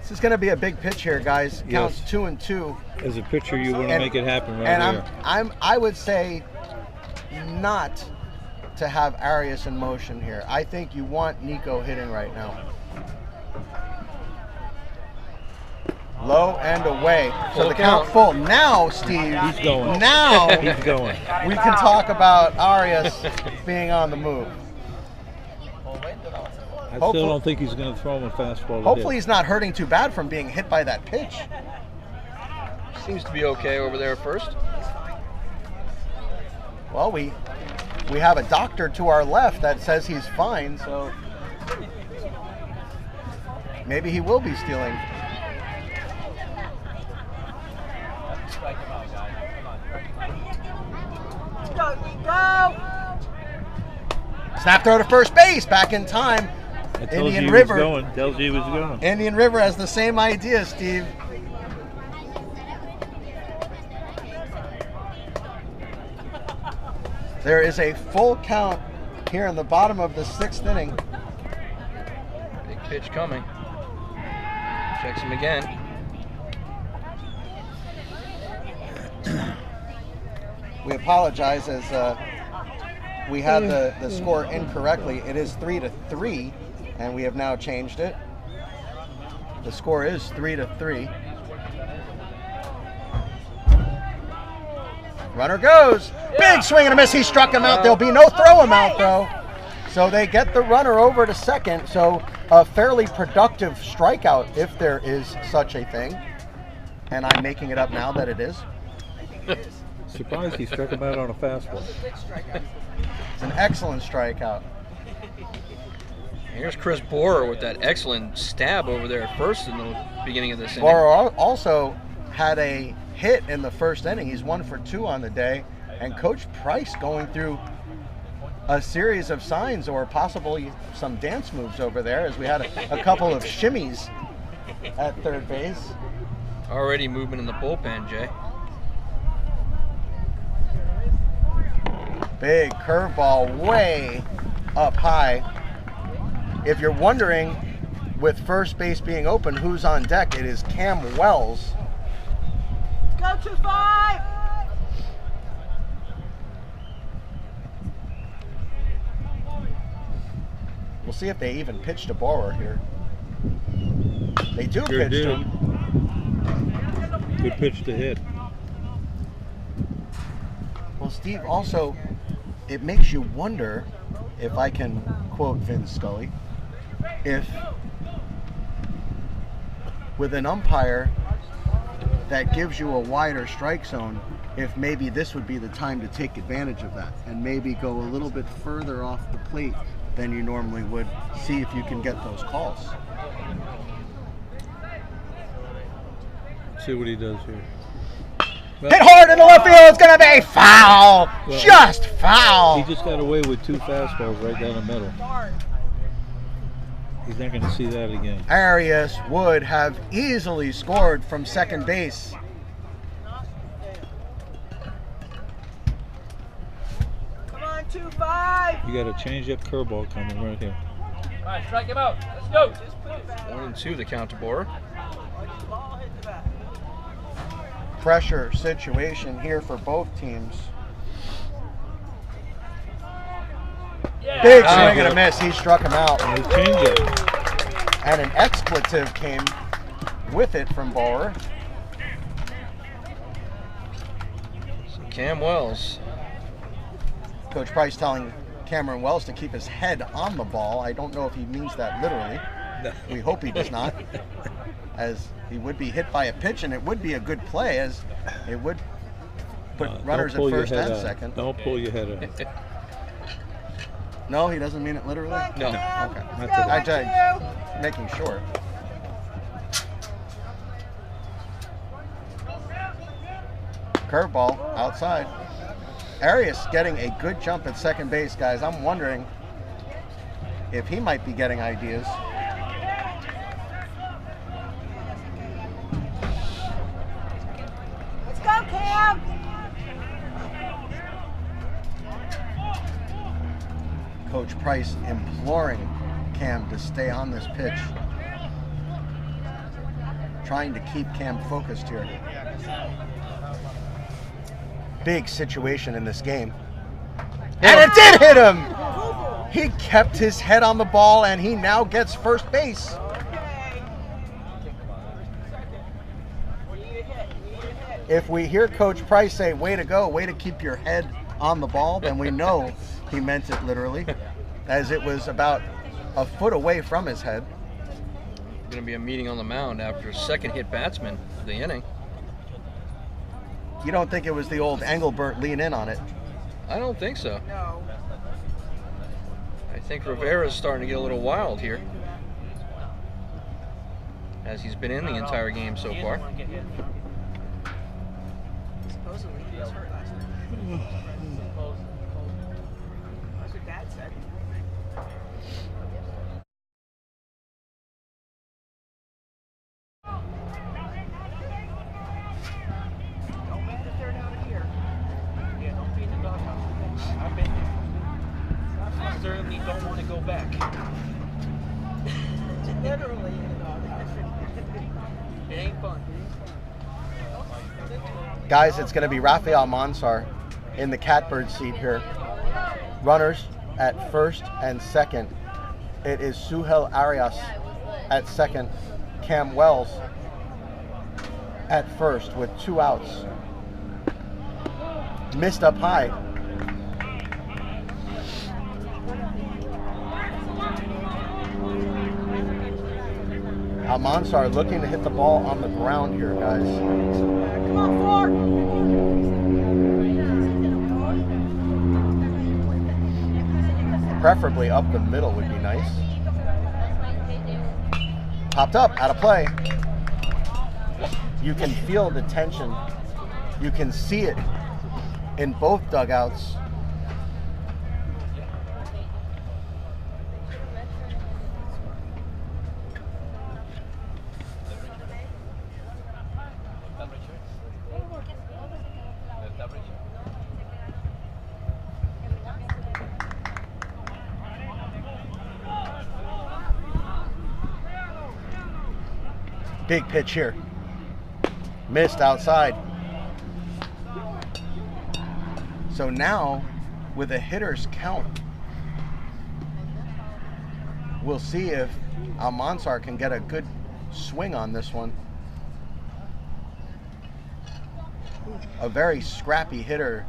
This is going to be a big pitch here, guys. Counts Yes. 2-2. As a pitcher, you want to And- make it happen right And here. I would say not to have Arias in motion here. I think you want Nico hitting right now. Low and away. So Full the count count. full. Now, Steve. He's going. Now He's going. we can talk about Arias being on the move. I still don't think he's going to throw him a fastball to Hopefully hit. he's not hurting too bad from being hit by that pitch. Seems to be okay over there at first. Well, we have a doctor to our left that says he's fine, so Maybe he will be stealing. Go, go! Snap throw to first base, back in time. I told Indian you River. he was going. Tells you he was going. Indian River has the same idea, Steve. There is a full count here in the bottom of the 6th inning. Big pitch coming. Checks him again. We apologize as we had the score incorrectly. It is 3-3, and we have now changed it. The score is 3-3. Runner goes. Big swing and a miss. He struck him out. There'll be no throw him out, though. So they get the runner over to second. So a fairly productive strikeout, if there is such a thing. And I'm making it up now that it is. Surprised he struck him out on a fastball. It's an excellent strikeout. Here's Chris Borer with that excellent stab over there at first in the beginning of this inning. Borer also had a hit in the first inning. He's 1 for 2 on the day. And Coach Price going through a series of signs or possibly some dance moves over there as we had a couple of shimmies at third base. Already movement in the bullpen, Jay. Big curveball way up high. If you're wondering, with first base being open, who's on deck, it is Cam Wells. Go 2-5! We'll see if they even pitch to Borer here. They do Sure pitch do. to him. Good pitch to hit. Well, Steve, also, it makes you wonder, if I can quote Vin Scully, if with an umpire that gives you a wider strike zone, if maybe this would be the time to take advantage of that and maybe go a little bit further off the plate than you normally would, see if you can get those calls. See what he does here. Well, Hit hard in the left field, it's going to be foul! Well, Just foul! he just got away with 2 fastballs right down the middle. He's not going to see that again. Arias would have easily scored from second base. Come on, 2-5! You got a change-up curveball coming right here. All right, strike him out. Let's go. 1-2 the count to Borer. Ball hit the back. Pressure situation here for both teams. Yeah. Big swing and a miss. He struck him out. And his change-up. And an expletive came with it from Borer. So Cam Wells. Coach Price telling Cameron Wells to keep his head on the ball. I don't know if he means that literally. We hope he does not, as he would be hit by a pitch, and it would be a good play, as it would put runners at Don't pull your first head and out. second. Don't pull your head out. No, he doesn't mean it literally? No. Okay. Not today. I'm making sure. Curveball outside. Arias getting a good jump at second base, guys. I'm wondering if he might be getting ideas. Let's go, Cam! Coach Price imploring Cam to stay on this pitch. Trying to keep Cam focused here. Big situation in this game. And it did hit him! He kept his head on the ball, and he now gets first base. If we hear Coach Price say, way to go, way to keep your head on the ball, then we know he meant it literally, as it was about a foot away from his head. Going to be a meeting on the mound after second hit batsman of the inning. You don't think it was the old Engelbert lean in on it? I don't think so. No. I think Rivera's starting to get a little wild here, as he's been in the entire game so far. Supposedly he was hurt last night. That's what Dad said. Don't make the third out of here. Yeah, don't be in the doghouse. I've been there. I certainly don't want to go back. Literally in the doghouse. It ain't fun. Guys, it's going to be Rafael Monsar in the catbird seat here. Runners at first and second. It is Suhel Arias at second. Cam Wells at first with 2 outs. Missed up high. Almanzar looking to hit the ball on the ground here, guys. Come on, Ford. Preferably up the middle would be nice. Popped up, out of play. You can feel the tension. You can see it in both dugouts. Big pitch here. Missed outside. So now, with a hitter's count, we'll see if Almanzar can get a good swing on this one. A very scrappy hitter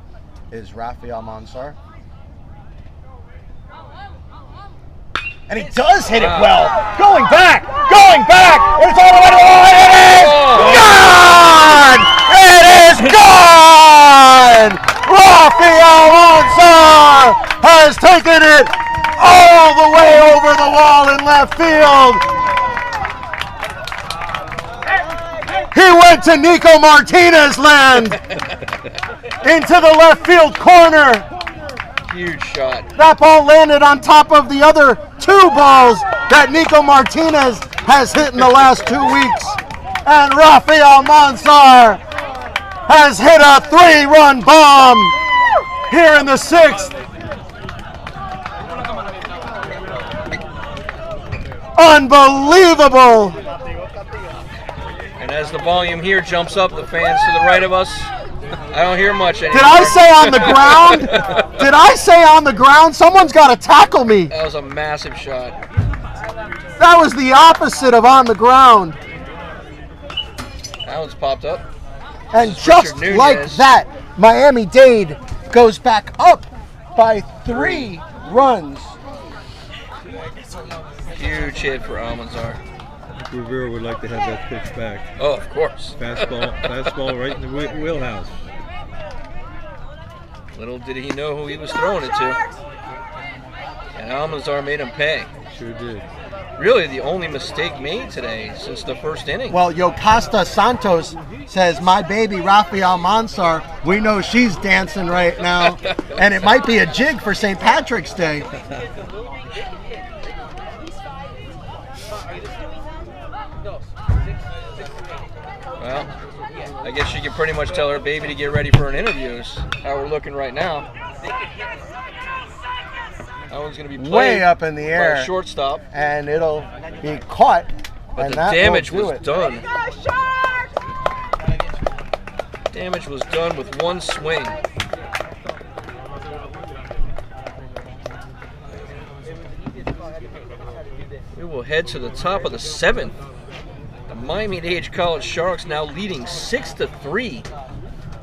is Rafael Almanzar. And he does hit it well. Going back. It's all the way to the line. It is gone. It is gone. Rafael Almanzar has taken it all the way over the wall in left field. He went to Nico Martinez land into the left field corner. Huge shot. That ball landed on top of the other 2 balls that Nico Martinez has hit in the last 2 weeks. And Rafael Almanzar has hit a 3-run bomb here in the 6th. Unbelievable. And as the volume here jumps up, the fans to the right of us, I don't hear much anymore. Did I say on the ground? Did I say on the ground? Someone's got to tackle me. That was a massive shot. That was the opposite of on the ground. That one's popped up. And just like that, Miami-Dade goes back up by 3 runs. Huge hit for Almanzar. Rivera would like to have that pitch back. Oh, of course. Fastball right in the wheelhouse. Little did he know who he was throwing it to. And Almanzar made him pay. Sure did. Really the only mistake made today since the first inning. Well, Yocasta Santos says, my baby Rafael Almanzar, we know she's dancing right now. And it might be a jig for St. Patrick's Day. Well, I guess she can pretty much tell her baby to get ready for an interview. Is how we're looking right now. That one's going to be played way up in the air. By a shortstop. And it'll be caught. But and the that damage won't do was it. done. Damage was done with one swing. We will head to the top of the 7th. The Miami-Dade College Sharks now leading 6-3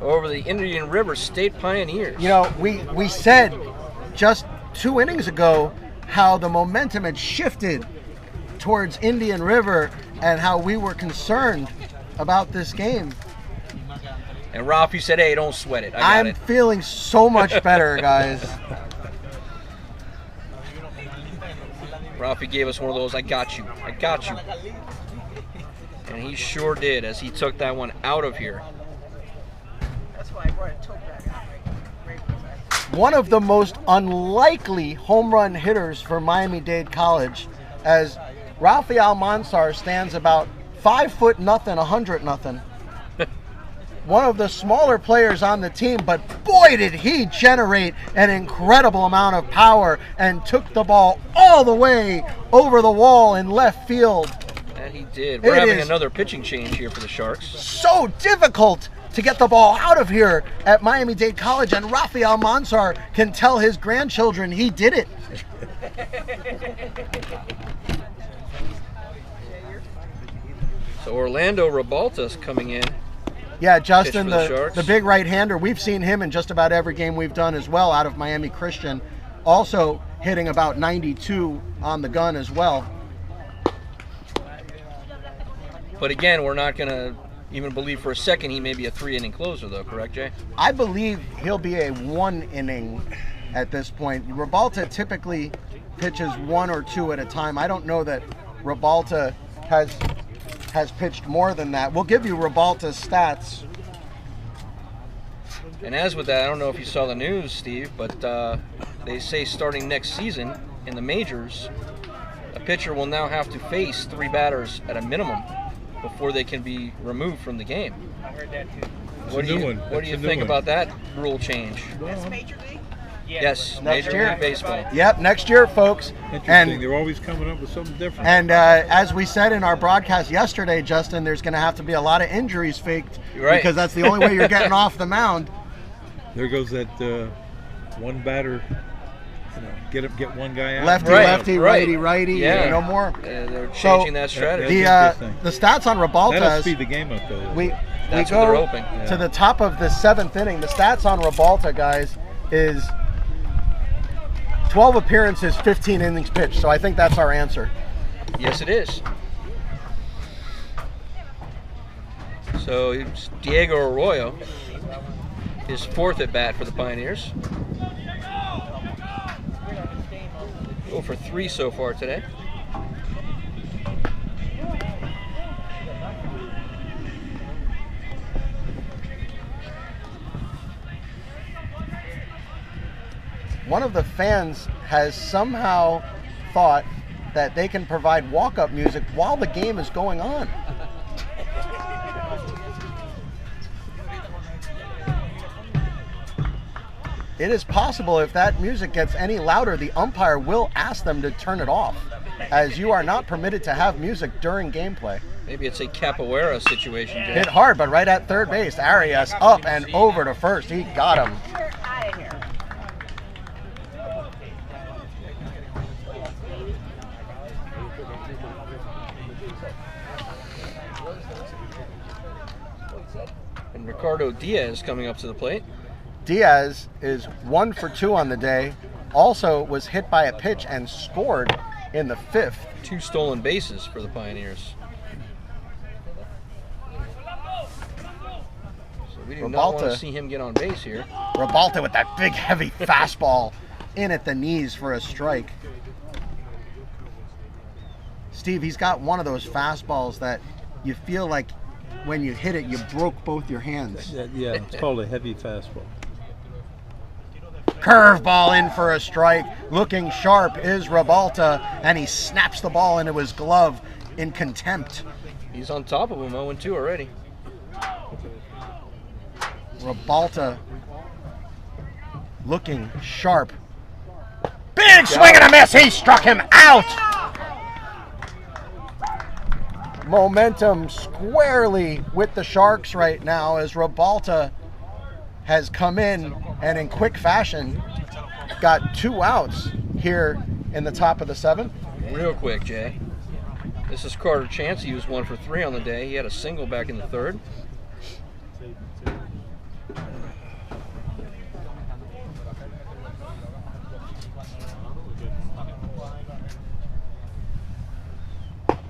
over the Indian River State Pioneers. You know, we said just 2 innings ago how the momentum had shifted towards Indian River and how we were concerned about this game. And Rafi said, hey, don't sweat it. I'm feeling so much better, guys. Ralphie gave us one of those, I got you. And he sure did, as he took that one out of here. That's why I brought a tote bag out. One of the most unlikely home run hitters for Miami-Dade College, as Ralphie Almanzar stands about 5'0", 100. One of the smaller players on the team, but boy did he generate an incredible amount of power and took the ball all the way over the wall in left field. And he did. We're having another pitching change here for the Sharks. So difficult to get the ball out of here at Miami-Dade College, and Rafael Mansar can tell his grandchildren he did it. So Orlando Ribalta's coming in. Yeah, Justin, the big right-hander. We've seen him in just about every game we've done as well out of Miami Christian. Also hitting about 92 on the gun as well. But again, we're not going to even believe for a second he may be a 3-inning closer, though, correct, Jay? I believe he'll be a 1-inning at this point. Ribalta typically pitches 1 or 2 at a time. I don't know that Ribalta has pitched more than that. We'll give you Ribalta's stats. And as with that, I don't know if you saw the news, Steve, but they say starting next season in the majors, a pitcher will now have to face 3 batters at a minimum before they can be removed from the game. I heard that too. What do you think about that rule change? That's Major League? Yes, next Major year. League Baseball. Yep, next year, folks. Interesting. They're always coming up with something different. And as we said in our broadcast yesterday, Justin, there's going to have to be a lot of injuries faked because that's the only way you're getting off the mound. There goes that one batter. Get one guy out. Lefty, righty. Yeah. No more. They're changing that strategy. The stats on Ribalta. That'll speed the game up, though. That's we what they're go hoping. to the top of the 7th inning. The stats on Ribalta, guys, is 12 appearances, 15 innings pitched. So I think that's our answer. Yes, it is. So it's Diego Arroyo, his 4th at bat for the Pioneers. 0 for 3 so far today. One of the fans has somehow thought that they can provide walk-up music while the game is going on. It is possible if that music gets any louder, the umpire will ask them to turn it off, as you are not permitted to have music during gameplay. Maybe it's a capoeira situation, Jay. Hit hard, but right at third base. Arias up and over to first. He got him. And Ricardo Diaz coming up to the plate. Diaz is 1 for 2 on the day. Also was hit by a pitch and scored in the 5th. 2 stolen bases for the Pioneers. So we do not want to see him get on base here. Ribalta with that big, heavy fastball in at the knees for a strike. Steve, he's got one of those fastballs that you feel like when you hit it, you broke both your hands. Yeah, it's called a heavy fastball. Curveball in for a strike. Looking sharp is Ribalta, and he snaps the ball into his glove in contempt. He's on top of him, 0-2 already. Ribalta looking sharp. Big swing and a miss. He struck him out. Momentum squarely with the Sharks right now as Ribalta has come in and in quick fashion got 2 outs here in the top of the 7th. Real quick, Jay. This is Carter Chance. He was 1 for 3 on the day. He had a single back in the 3rd.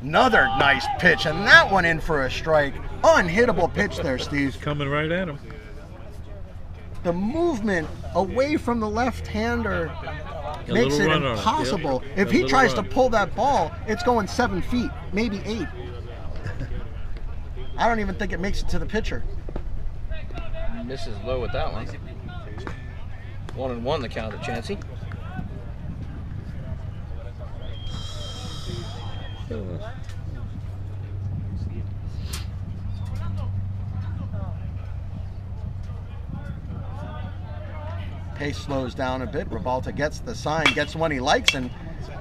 Another nice pitch, and that one in for a strike. Unhittable pitch there, Steve. Coming right at him. The movement away from the left-hander makes it run on it, impossible. yep. If A he little tries run. to pull that ball, it's going 7 feet, maybe 8. I don't even think it makes it to the pitcher. Misses low with that one. 1-1 the count at Chansey. Pace slows down a bit. Rebalta gets the sign, gets one he likes, and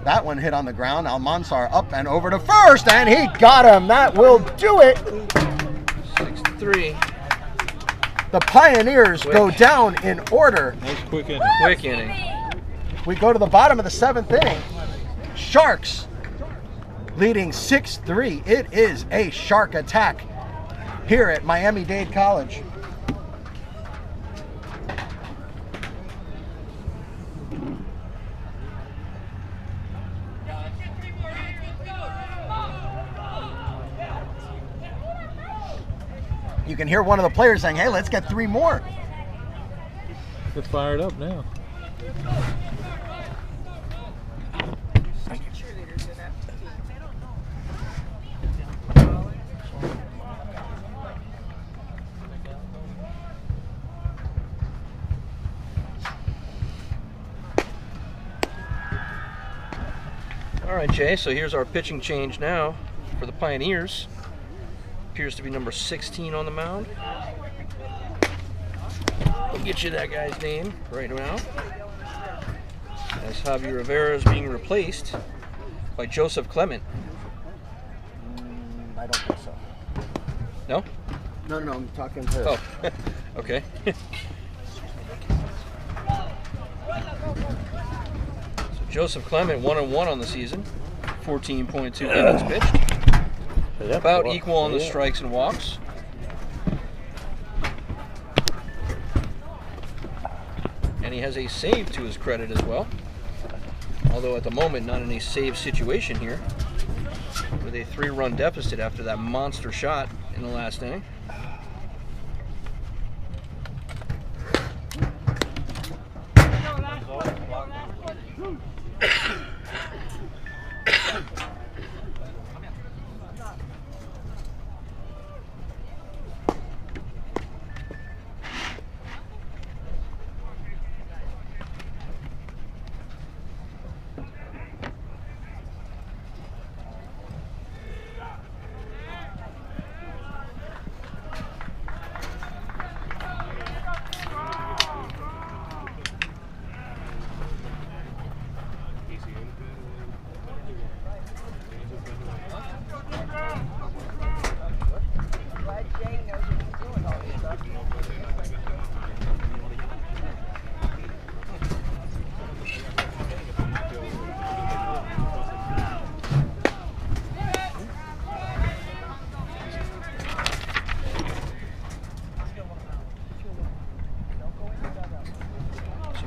that one hit on the ground. Almanzar up and over to first, and he got him. That will do it. 6-3. The Pioneers go down in order. Nice quick inning. Quick inning. We go to the bottom of the 7th inning. Sharks leading 6-3. It is a Shark attack here at Miami-Dade College. You can hear one of the players saying, hey, let's get 3 more. They're fired up now. All right, Jay, so here's our pitching change now for the Pioneers. Appears to be number 16 on the mound. We'll get you that guy's name right now. As Javier Rivera is being replaced by Joseph Clement. I don't think so. No? No, I'm talking to... Oh, okay. So Joseph Clement, 1-1 on the season. 14.2 innings pitched. About equal on the strikes and walks. And he has a save to his credit as well. Although at the moment not in a save situation here. With a 3-run deficit after that monster shot in the last inning.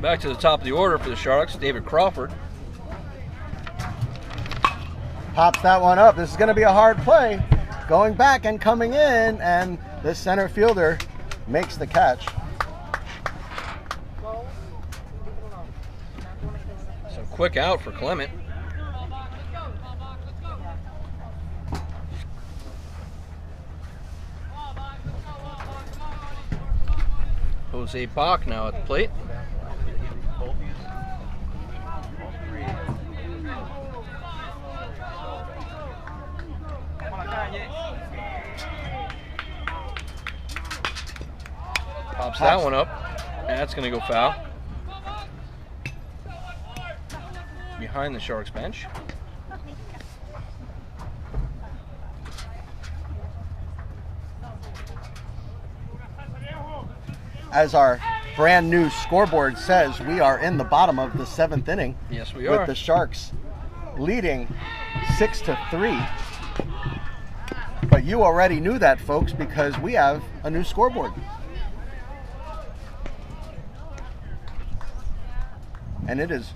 Back to the top of the order for the Sharks, David Crawford. Pops that one up. This is going to be a hard play. Going back and coming in, and the center fielder makes the catch. So quick out for Clement. Jose Bach now at the plate. Pops that one up. That's going to go foul. Behind the Sharks bench. As our brand new scoreboard says, we are in the bottom of the 7th inning. Yes, we are. With the Sharks leading 6-3. But you already knew that, folks, because we have a new scoreboard. And it is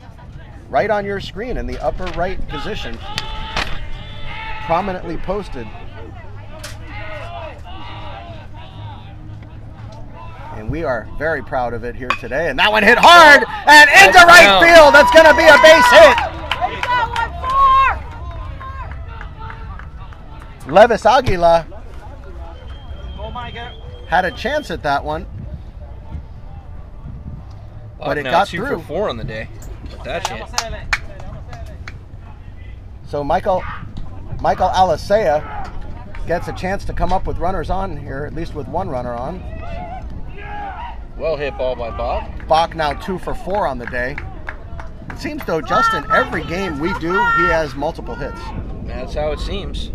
right on your screen in the upper right position, prominently posted. And we are very proud of it here today. And that one hit hard and into right field. That's going to be a base hit. Levis Aguila had a chance at that one, but it got 2 through. for 4 on the day. With that shit. So Michael Alicea gets a chance to come up with runners on here, at least with one runner on. Well hit ball by Bach. Bach now 2 for 4 on the day. It seems though, Justin, every game we do, he has multiple hits. That's how it seems.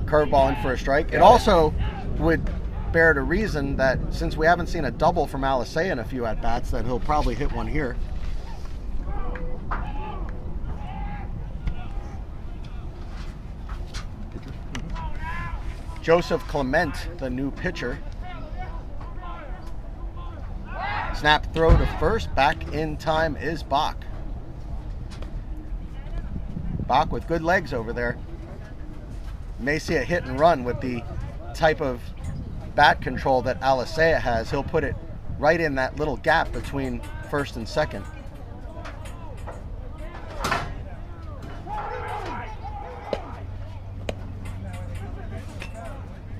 Curveball in for a strike. It also would bear to reason that since we haven't seen a double from Alicea in a few at-bats, that he'll probably hit one here. Joseph Clement, the new pitcher. Snap throw to first. Back in time is Bach. Bach with good legs over there. May see a hit and run with the type of bat control that Alicea has. He'll put it right in that little gap between first and second.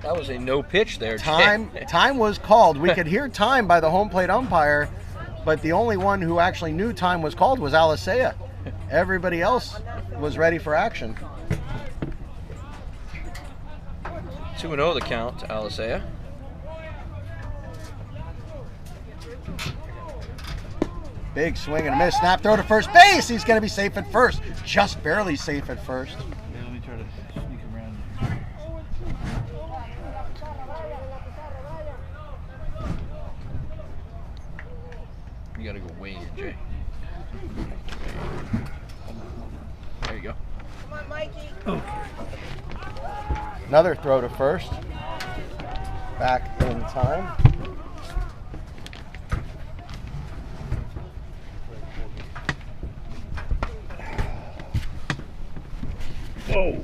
That was a no pitch there. Time was called. We could hear time by the home plate umpire, but the only one who actually knew time was called was Alicea. Everybody else was ready for action. 2-0 the count to Alicea. Big swing and a miss. Snap throw to first base. He's going to be safe at first. Just barely safe at first. Let me try to sneak around. You gotta go way in, Jay. There you go. Come on, Mikey. Okay. Another throw to first. Back in time. Whoa.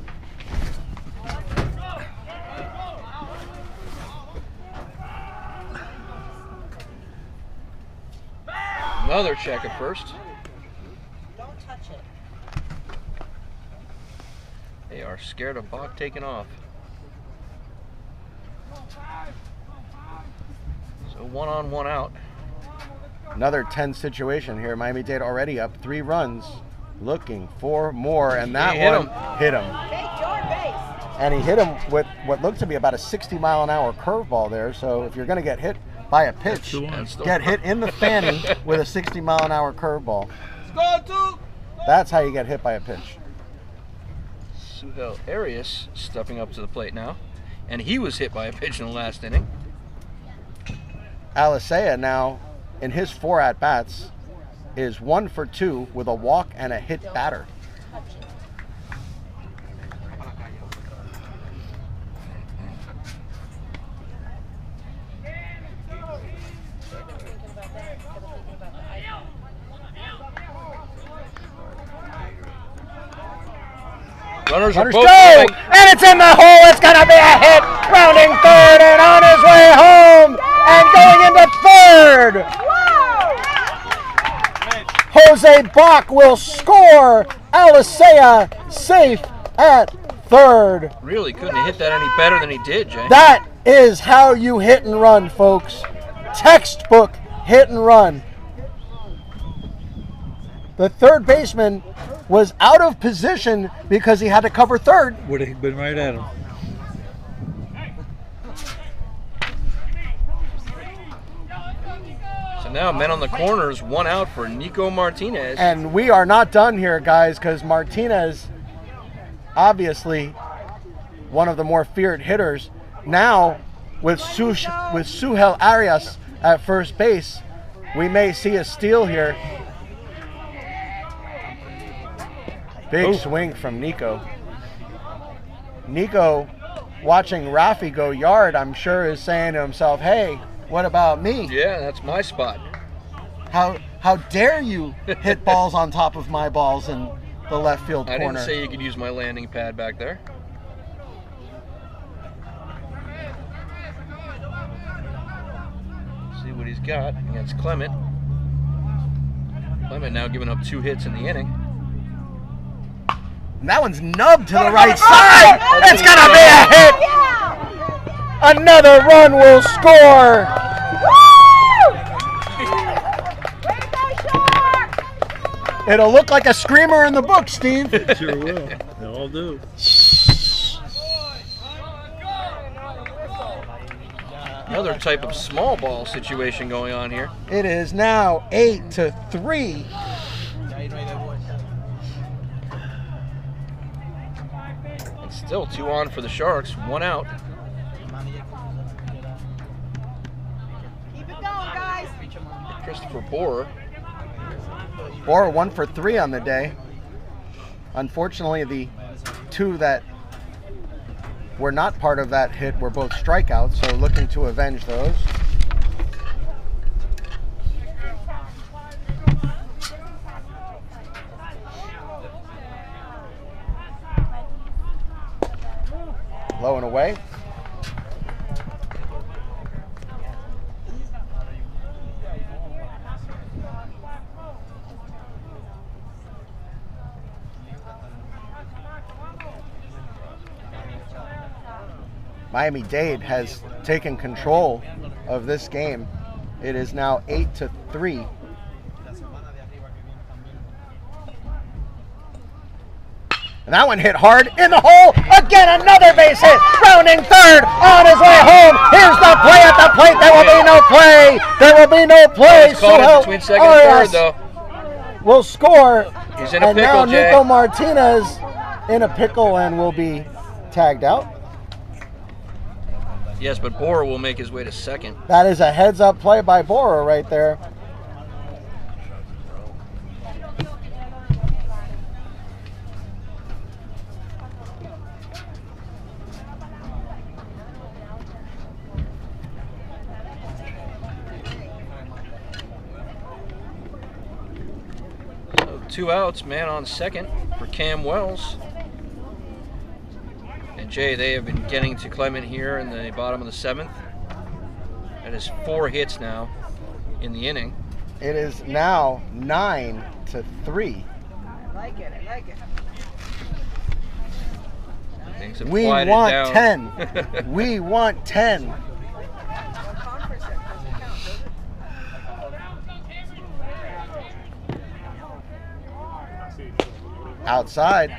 Another check at first. Don't touch it. They are scared of Bach taking off. So 1 on, 1 out. Another tense situation here. Miami-Dade already up 3 runs. Looking for more, and that one hit him. Take your base. And he hit him with what looked to be about a 60-mile-an-hour curveball there. So if you're going to get hit by a pitch, get hit in the fanny with a 60-mile-an-hour curveball. Let's go, Duke! That's how you get hit by a pitch. Suhel Arias stepping up to the plate now. And he was hit by a pitch in the last inning. Alicea now, in his 4 at-bats, is 1 for 2 with a walk and a hit batter. Runners Runners are both go! going. And it's in the hole! It's gonna be a hit! Rounding third and on his way home! And going into third! Jose Bach will score! Alicea safe at third. Really couldn't have hit that any better than he did, Jay. That is how you hit and run, folks. Textbook hit and run. The third baseman was out of position because he had to cover third. Would have been right at him. So now men on the corners, 1 out for Nico Martinez. And we are not done here, guys, because Martinez, obviously one of the more feared hitters, now with Suhel Arias at first base, we may see a steal here. Big swing from Nico. Nico, watching Rafi go yard, I'm sure is saying to himself, hey, what about me? Yeah, that's my spot. How dare you hit balls on top of my balls in the left field corner? I didn't say you could use my landing pad back there. See what he's got against Clement. Clement now giving up 2 hits in the inning. And that one's nubbed to the right side. It's going to be a hit. Another run will score. It'll look like a screamer in the book, Steve. It sure will. They all do. Another type of small ball situation going on here. It is now 8-3. And still 2 on for the Sharks, 1 out. Keep it going, guys. Christopher Borer. Borer 1 for 3 on the day. Unfortunately, the 2 that were not part of that hit were both strikeouts, so looking to avenge those. Low and away. Miami-Dade has taken control of this game. It is now 8-3. And that one hit hard in the hole. Again, another base hit. Rounding third on his way home. Here's the play at the plate. There will be no play. There will be no play. He's caught it between second and third, though. Will score. He's in a and pickle, now Jay. Nico Martinez in a pickle and will be tagged out. Yes, but Borer will make his way to second. That is a heads-up play by Borer right there. So 2 outs, man on second for Cam Wells. And Jay, they have been getting to Clement here in the bottom of the 7th. That is 4 hits now in the inning. It is now 9-3. I like it. I like it. Things have We quieted want down. 10. We want 10. Outside.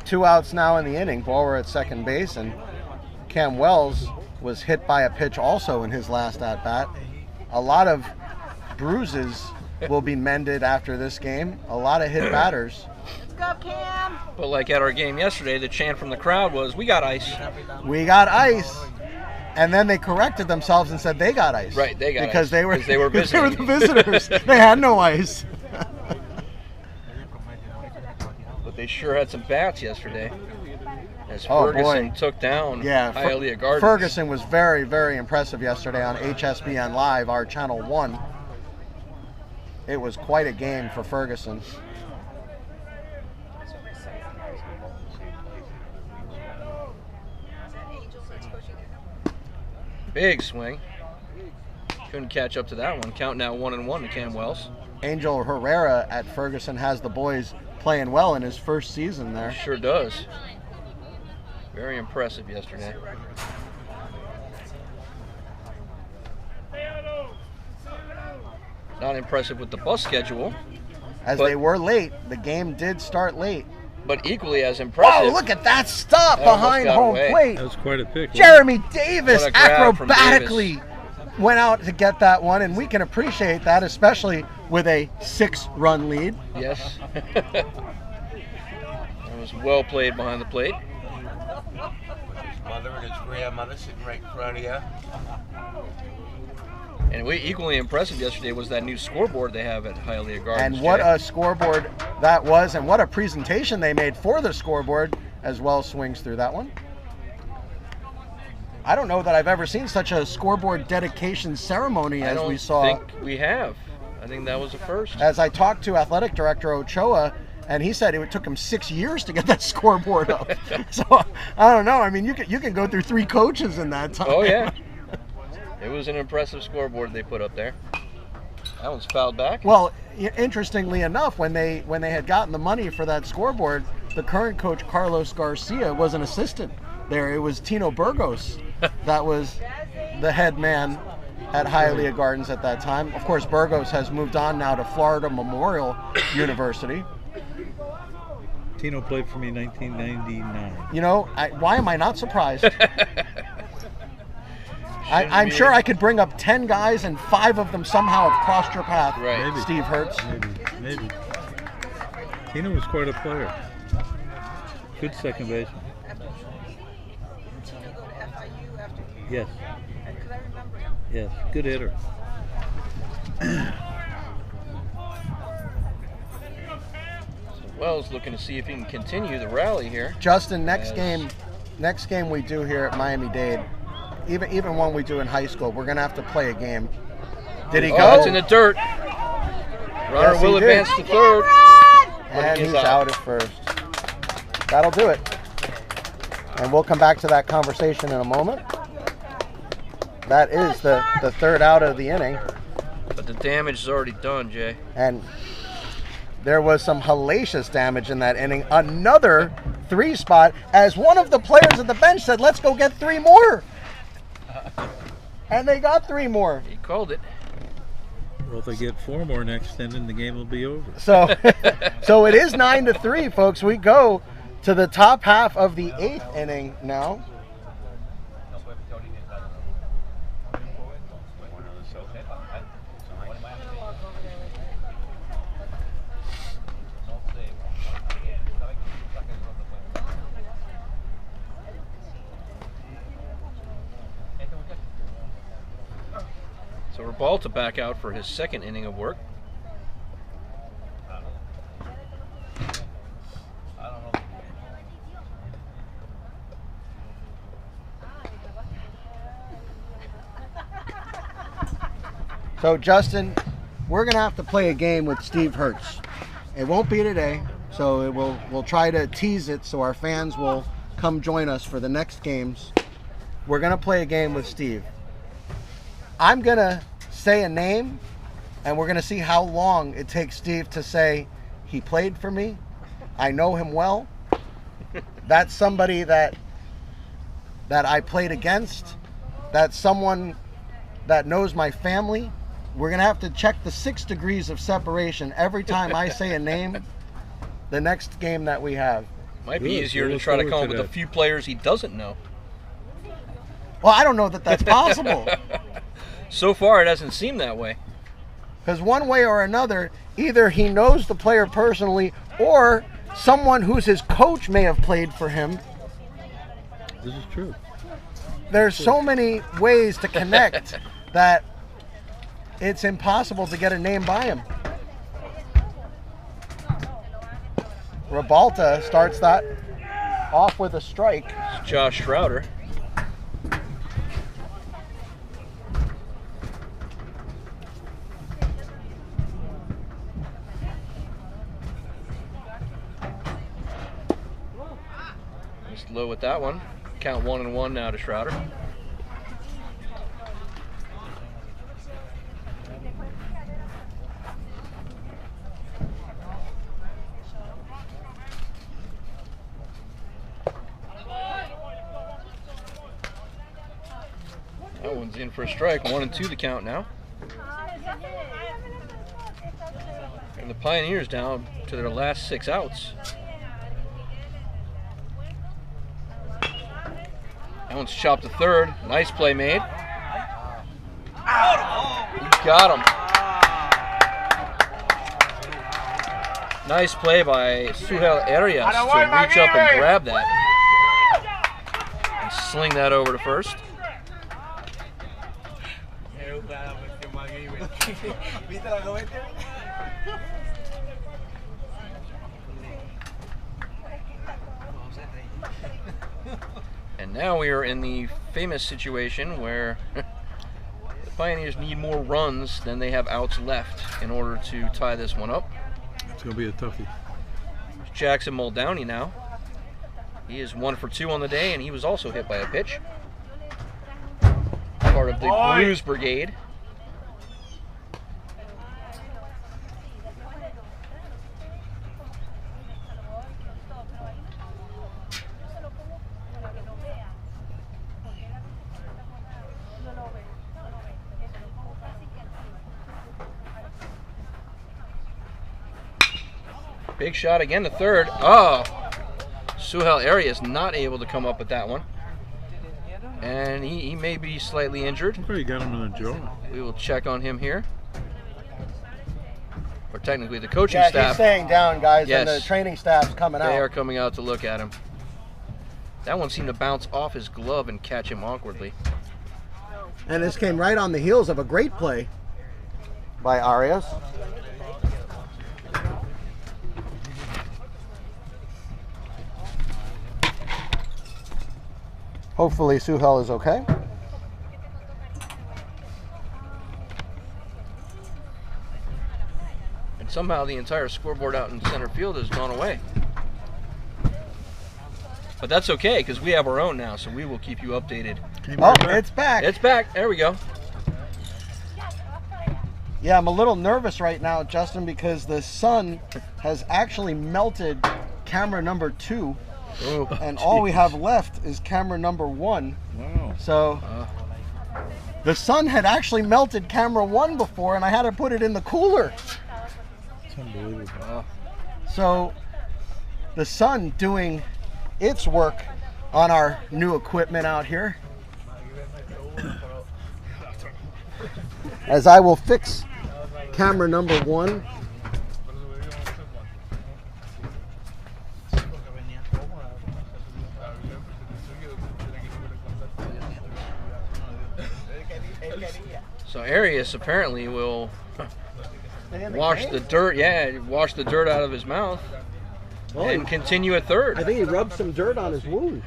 2 outs now in the inning. Borer at second base, and Cam Wells was hit by a pitch also in his last at-bat. A lot of bruises will be mended after this game. A lot of hit batters. Let's go, Cam. But like at our game yesterday, the chant from the crowd was, "We got ice." We got ice. And then they corrected themselves and said they got ice. Right, they got because ice. They were Because they were they were visiting. the visitors. They had no ice. But they sure had some bats yesterday. As Oh, Ferguson boy. took down Yeah, Hialeah Gardens. Ferguson was very, very impressive yesterday on HSBN Live, our Channel 1. It was quite a game for Ferguson. Big swing. Couldn't catch up to that one. Count now 1-1 to Cam Wells. Angel Herrera at Ferguson has the boys playing well in his first season there. Sure does. Very impressive yesterday. Not impressive with the bus schedule. As they were late, the game did start late. But equally as impressive. Oh, look at that stop That almost behind got home away. plate. That was quite a pick. Jeremy Davis What a grab from acrobatically went out to get that one, and we can appreciate that, especially with a 6-run lead. Yes. That was well played behind the plate. His mother and his grandmother sitting right in front of you. And equally impressive yesterday was that new scoreboard they have at Hialeah Gardens. And what Jay. a scoreboard that was, and what a presentation they made for the scoreboard, as well swings through that one. I don't know that I've ever seen such a scoreboard dedication ceremony as we saw. I don't think we have. I think that was a first. As I talked to Athletic Director Ochoa, And he said it took him 6 years to get that scoreboard up. So I don't know. I mean, you can go through 3 coaches in that time. Oh yeah, it was an impressive scoreboard they put up there. That one's fouled back. Well, interestingly enough, when they had gotten the money for that scoreboard, the current coach Carlos Garcia was an assistant there. It was Tino Burgos that was the head man at Hialeah Gardens at that time. Of course, Burgos has moved on now to Florida Memorial University. Tino played for me in 1999. You know, why am I not surprised? I'm sure I could bring up 10 guys and 5 of them somehow have crossed your path. Right. Maybe. Steve Hertz. Maybe. Tino was quite a player. Good second baseman. Did Tino go to FIU after you? Yes. Because I remember him. Yes. Good hitter. Wells looking to see if he can continue the rally here. Justin, next game we do here at Miami-Dade, even one we do in high school, we're gonna have to play a game. Did he go? It's in the dirt. Runner Yes, will he did. advance to third. And he's out at first. That'll do it. And we'll come back to that conversation in a moment. That is the third out of the inning. But the damage is already done, Jay. And there was some hellacious damage in that inning. Another 3 spot, as one of the players at the bench said, let's go get 3 more. And they got 3 more. He called it. Well, if they get 4 more next inning, the game will be over. So it is 9-3, folks. We go to the top half of the 8th inning now. So Rebalta back out for his second inning of work. So Justin, we're gonna have to play a game with Steve Hertz. It won't be today, so we'll try to tease it so our fans will come join us for the next games. We're gonna play a game with Steve. I'm gonna say a name, and we're gonna see how long it takes Steve to say he played for me. I know him well. That's somebody that I played against. That's someone that knows my family. We're gonna have to check the 6 degrees of separation every time I say a name. The next game that we have. Might be easier to try to come up with a few players he doesn't know. Well, I don't know that that's possible. So far, it hasn't seemed that way. Because one way or another, either he knows the player personally, or someone who's his coach may have played for him. This is true. There's so many ways to connect that it's impossible to get a name by him. Rebalta starts that off with a strike. It's Josh Schroeder. Just low with that one. Count 1-1 now to Schroeder. That one's in for a strike. 1-2 the count now. And the Pioneers down to their last 6 outs. That one's chopped to third. Nice play made. He got him. Nice play by Suhel Arias to reach up and grab that. And sling that over to first. And now we are in the famous situation where the Pioneers need more runs than they have outs left in order to tie this one up. It's going to be a toughie. Jackson Muldowney now. He is 1 for 2 on the day, and he was also hit by a pitch. Part of the Blues Brigade. Big shot again to third. Oh, Suhel Arias not able to come up with that one. And he may be slightly injured. You got him in the jaw. We will check on him here. Or technically the coaching Yeah, staff. he's staying down, guys, Yes. and the training staff's coming out. They are coming out to look at him. That one seemed to bounce off his glove and catch him awkwardly. And this came right on the heels of a great play by Arias. Hopefully Suhel is okay. And somehow the entire scoreboard out in center field has gone away. But that's okay, because we have our own now, so we will keep you updated. Oh, it's back. It's back. There we go. Yeah, I'm a little nervous right now, Justin, because the sun has actually melted camera number 2. Ooh, and all we have left is camera number 1. Wow. So the sun had actually melted camera 1 before, and I had to put it in the cooler. It's unbelievable. So the sun doing its work on our new equipment out here. As I will fix camera number 1. So Arias apparently will wash the dirt. Yeah, wash the dirt out of his mouth and continue at third. I think he rubbed some dirt on his wound.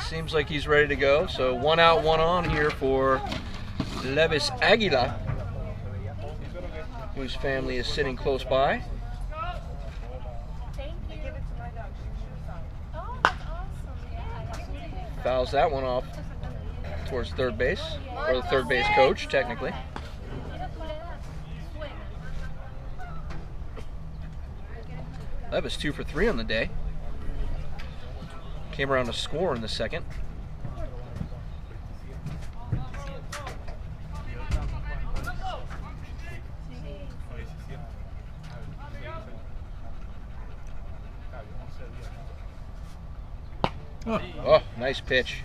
Seems like he's ready to go. So 1 out, 1 on here for Levis Aguila, whose family is sitting close by. Fouls that one off towards third base, or the third base coach, technically. Levis 2 for 3 on the day. Came around to score in the second. Oh, nice pitch.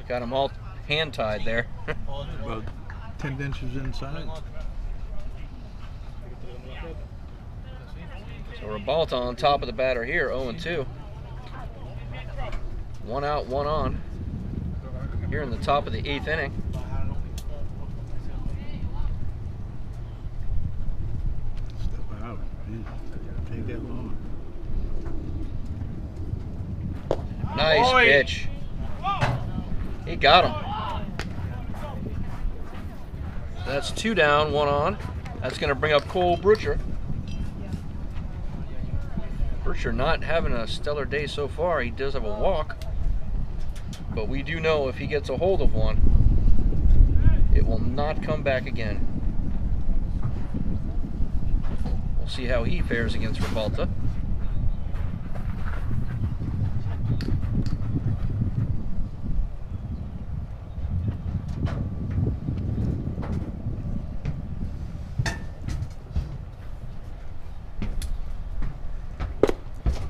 Got him all hand-tied there. About 10 inches inside. So Ribalta on top of the batter here, 0-2. 1 out, 1 on. Here in the top of the 8th inning. Step out. Take that long. Nice pitch. He got him. So that's 2 down, 1 on. That's going to bring up Cole Brucher. Brucher not having a stellar day so far. He does have a walk. But we do know if he gets a hold of one, it will not come back again. We'll see how he fares against Ribalta.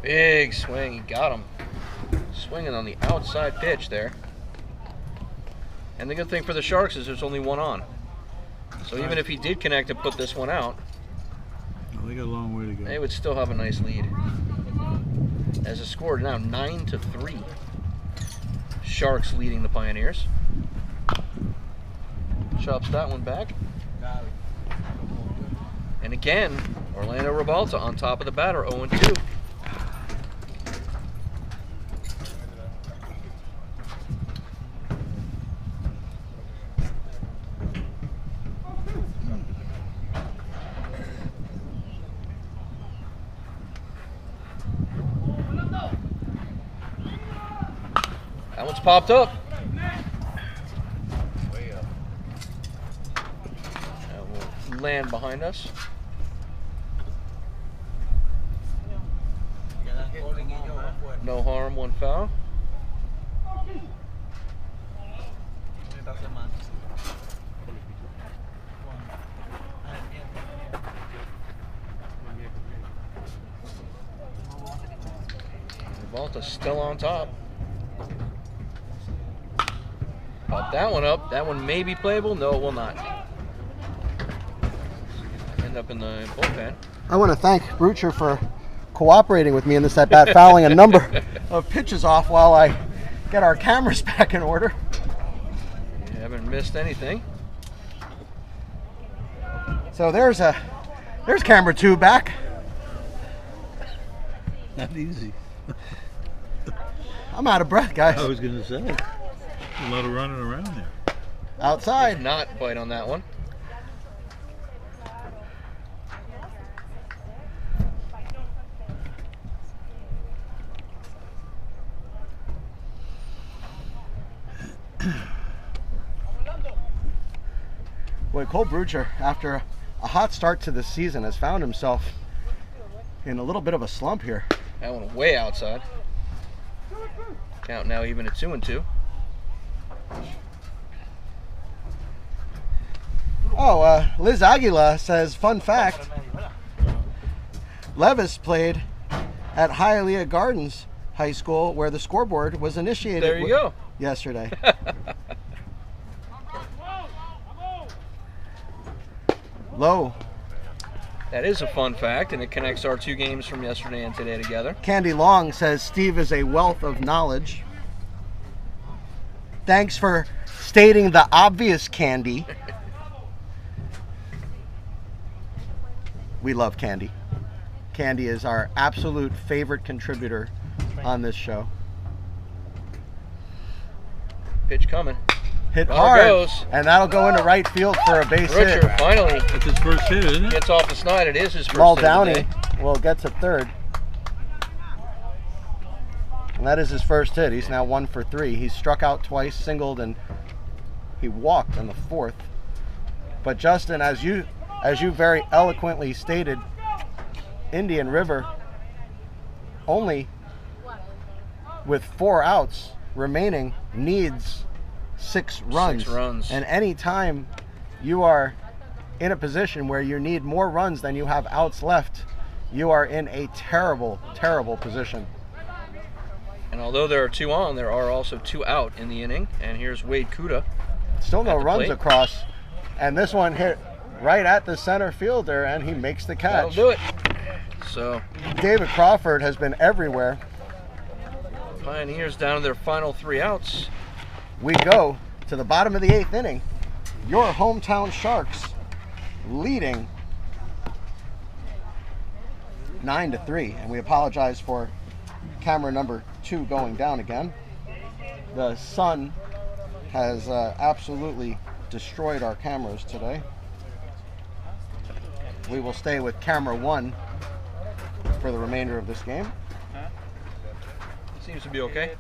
Big swing, he got him. Swinging on the outside pitch there. And the good thing for the Sharks is there's only 1 on. So even if he did connect and put this one out, Well, they got a long way to go. they would still have a nice lead. As the score now 9-3. Sharks leading the Pioneers. Chops that one back. And again, Orlando Ribalta on top of the batter, 0-2. That one's popped up. That will land behind us. No harm, one foul. Volta's still on top. Pop that one up. That one may be playable. No, it will not. End up in the bullpen. I want to thank Brucher for cooperating with me in this at-bat, fouling a number of pitches off while I get our cameras back in order. You haven't missed anything. So there's camera 2 back. Not easy. I'm out of breath, guys. I was going to say, a lot of running around there. Outside. Did not bite on that one. Boy, Cole Brucher, after a hot start to the season, has found himself in a little bit of a slump here. That one way outside. Count now even at 2-2. Oh, Liz Aguila says, fun fact, Levis played at Hialeah Gardens High School, where the scoreboard was initiated. There you go. Yesterday. Low. That is a fun fact, and it connects our 2 games from yesterday and today together. Candy Long says Steve is a wealth of knowledge. Thanks for stating the obvious, Candy. We love Candy. Candy is our absolute favorite contributor on this show. Pitch coming. Hit Well, hard, goes. and that'll go into right field for a base hit. Richard finally That's his first hit, isn't it? gets off the snide. It is his first Mal hit of the Downey day. will get to third. And that is his first hit. He's now 1 for 3. He's struck out twice, singled, and he walked in the 4th. But Justin, as you very eloquently stated, Indian River only with 4 outs remaining needs 6 runs. 6 runs. And any time you are in a position where you need more runs than you have outs left, you are in a terrible, terrible position. And although there are 2 on, there are also 2 out in the inning. And here's Wade Kuda. Still no at the runs plate. across. And this one hit right at the center fielder, and he makes the That'll catch. do it. So David Crawford has been everywhere. Pioneers down to their final 3 outs. We go to the bottom of the 8th inning. Your hometown Sharks leading 9-3. And we apologize for camera number 2 going down again. The sun has absolutely destroyed our cameras today. We will stay with camera 1 for the remainder of this game. Seems to be okay.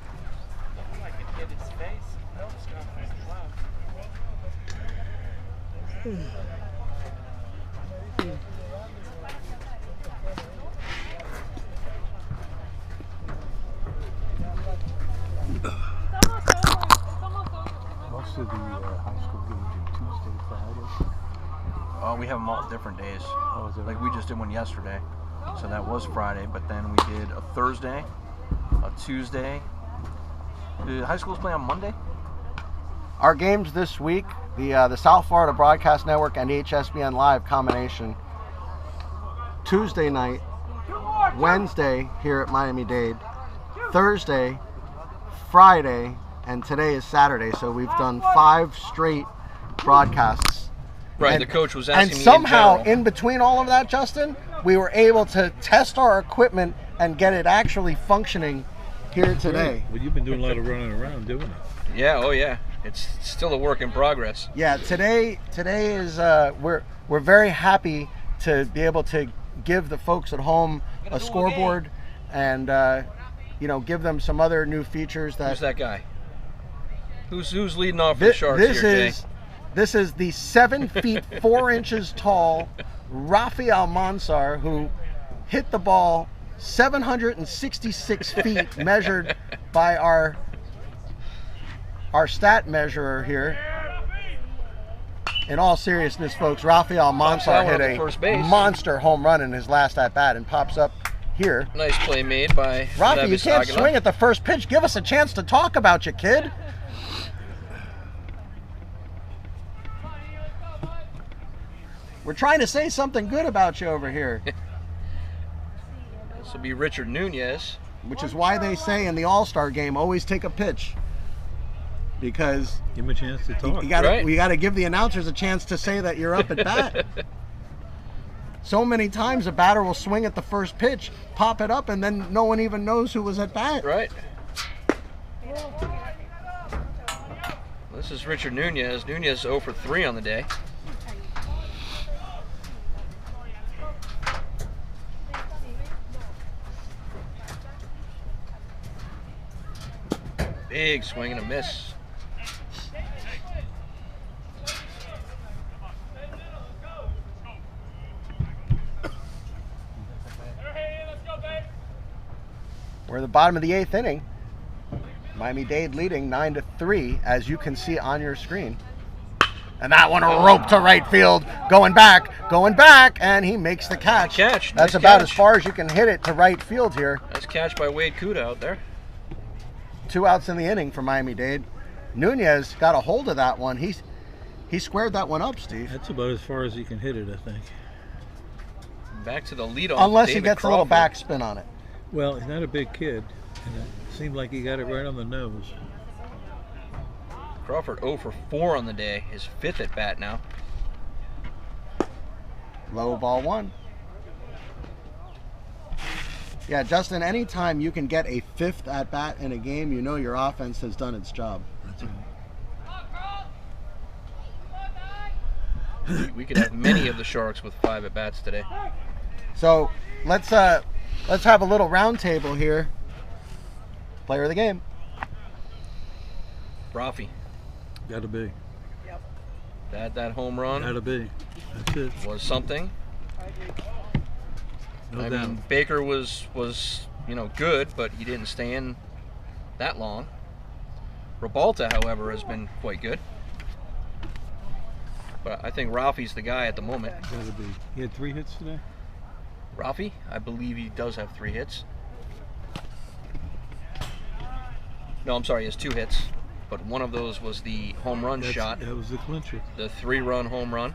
Most of the high school games are Tuesday, Friday. Oh, we have them all different days. Oh, is it? Like we just did one yesterday, so that was Friday. But then we did a Thursday, a Tuesday. The high schools play on Monday. Our games this week, the South Florida Broadcast Network and HSBN Live combination. Tuesday night, Wednesday here at Miami-Dade, Thursday, Friday, and today is Saturday. So we've done 5 straight broadcasts. Right, And- the coach was asking And me somehow, in general. in between all of that, Justin, we were able to test our equipment and get it actually functioning here today. Well, you've been doing a lot of running around doing it. Yeah, oh yeah. It's still a work in progress. Yeah, today is we're very happy to be able to give the folks at home a scoreboard and give them some other new features Who's that that guy? Who's leading off for the Sharks here, Jay? This is the 7 feet 4 inches tall Rafael Mansar, who hit the ball 766 feet measured by our stat measurer here. In all seriousness, folks, Rafael Mansar hit a monster home run in his last at-bat and pops up here. Nice play made by Rafi, you can't Aguilar. swing at the first pitch. Give us a chance to talk about you, kid. We're trying to say something good about you over here. This will be Richard Nunez. Which is why they say in the All-Star game, always take a pitch. Because give him a chance to talk. We got to give the announcers a chance to say that you're up at bat. So many times a batter will swing at the first pitch, pop it up, and then no one even knows who was at bat. Right. This is Richard Nunez. Nunez 0 for 3 on the day. Big swing and a miss. We're at the bottom of the 8th inning. Miami-Dade leading 9-3, as you can see on your screen. And that one a rope to right field, going back, and he makes the catch. That's nice about as far as you can hit it to right field here. Nice catch by Wade Kuda out there. 2 outs in the inning for Miami-Dade. Nunez got a hold of that one. He squared that one up, Steve. That's about as far as he can hit it, I think. Back to the leadoff. Unless he gets a little backspin on it. Well, he's not a big kid, and it seemed like he got it right on the nose. Crawford 0 for 4 on the day, his 5th at bat now. Low ball 1. Yeah, Justin, anytime you can get a 5th at bat in a game, you know your offense has done its job. That's right. We could have many of the Sharks with 5 at bats today. So let's have a little round table here. Player of the game. Rafi. Gotta be. That home run. Gotta be. That's it. Was something. No doubt. I mean, Baker was good, but he didn't stay in that long. Rabalta, however, has been quite good. But I think Rafi's the guy at the moment. Gotta be. He had 3 hits today? Rafi, I believe he does have 3 hits. No, I'm sorry, he has 2 hits. But one of those was the home run shot. That was the clincher. The 3-run home run.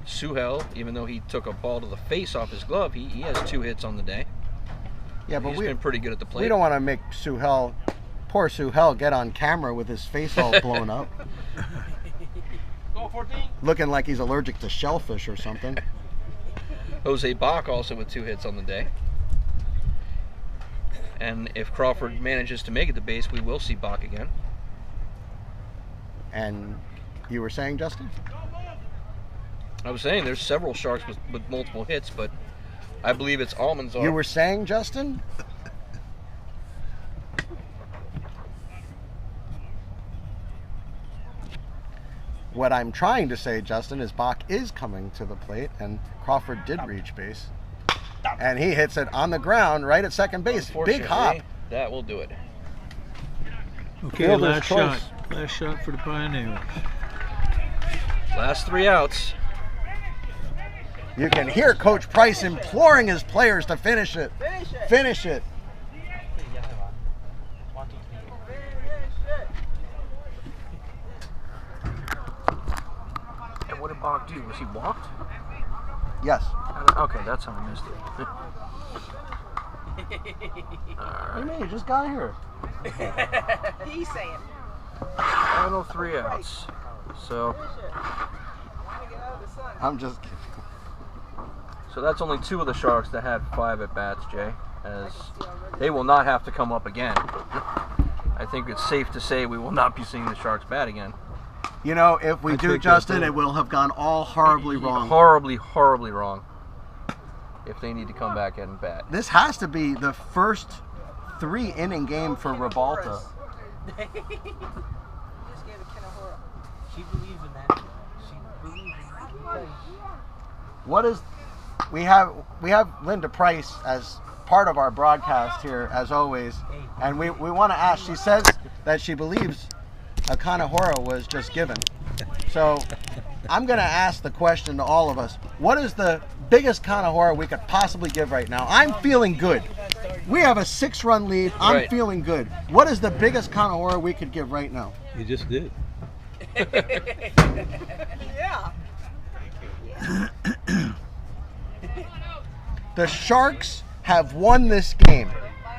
Suhel, even though he took a ball to the face off his glove, he has 2 hits on the day. Yeah, but he's been pretty good at the plate. We don't want to make poor Suhel, get on camera with his face all blown up. Go 14. Looking like he's allergic to shellfish or something. Jose Bach also with 2 hits on the day. And if Crawford manages to make it to base, we will see Bach again. And you were saying, Justin? I was saying there's several Sharks with multiple hits, but I believe it's Almanzar. You were saying, Justin? What I'm trying to say, Justin, is Bach is coming to the plate, and Crawford did reach base. And he hits it on the ground right at second base. Big hop. That will do it. Okay, Fielder's last choice. shot. Last shot for the Pioneers. Last 3 outs. You can hear Coach Price imploring his players to finish it. Finish it. And what did Bach do? Was he walked? Yes. Okay, that's how I missed it. What do you mean? You just got here. He's saying. Final 3 outs. So I'm just kidding. So that's only 2 of the Sharks that had 5 at bats, Jay, as they will not have to come up again. I think it's safe to say we will not be seeing the Sharks bat again. You know, if we do, Justin, it will have gone all horribly wrong. Horribly, horribly wrong. if they need to come back and bat. This has to be the first 3-inning game for Ribalta. Just gave a Kanahora. She believes in that. She believes in that. What is we have Linda Price as part of our broadcast here as always, and we want to ask. She says that she believes a Kanahora was just given. So I'm going to ask the question to all of us. What is the biggest Kanahora we could possibly give right now? I'm feeling good. We have a 6-run lead. I'm feeling good. What is the biggest Kanahora we could give right now? You just did. Yeah. The Sharks have won this game.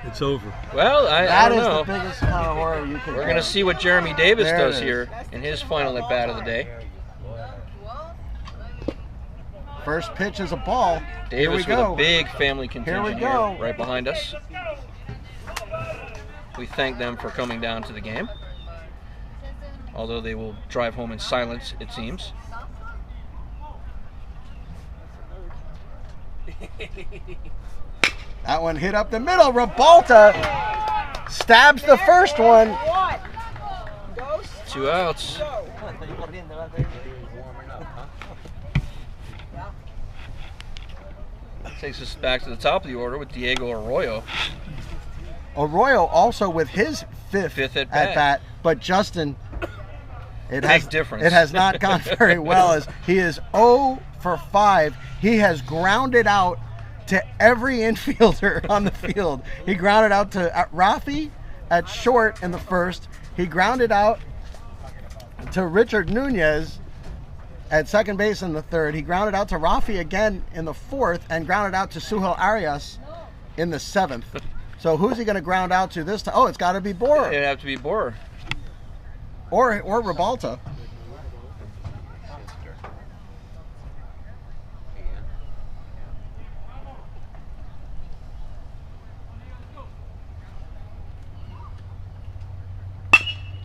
It's over. Well, I don't know. That is the biggest Kanahora you could We're give. going to see what Jeremy Davis There does it is. here in his final at bat of the day. First pitch is a ball. Here we Davis with go. a big family contingent Here we go. here right behind us. We thank them for coming down to the game. Although they will drive home in silence, it seems. That one hit up the middle. Ribalta stabs the first one. 2 outs. Takes us back to the top of the order with Diego Arroyo. Arroyo also with his fifth at bat, but Justin, it has not gone very well as he is 0 for 5. He has grounded out to every infielder on the field. He grounded out to Rafi at short in the first. He grounded out to Richard Nunez at second base in the third. He grounded out to Rafi again in the fourth and grounded out to Suhel Arias in the seventh. So who's he going to ground out to this time? Oh, it's got to be Borer. It'd have to be Borer. Or Ribalta.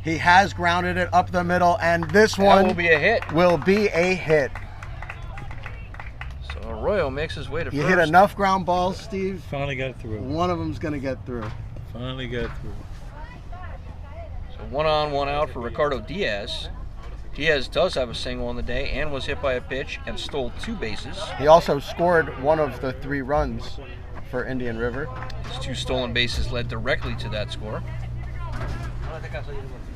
He has grounded it up the middle, and this one will be a hit. Will be a hit. So Arroyo makes his way to You first. hit enough ground balls, Steve. Finally got it through. One of them's going to get through. Finally got it through. So 1 on, 1 out for Ricardo Diaz. Diaz does have a single on the day and was hit by a pitch and stole 2 bases. He also scored one of the 3 runs for Indian River. His 2 stolen bases led directly to that score.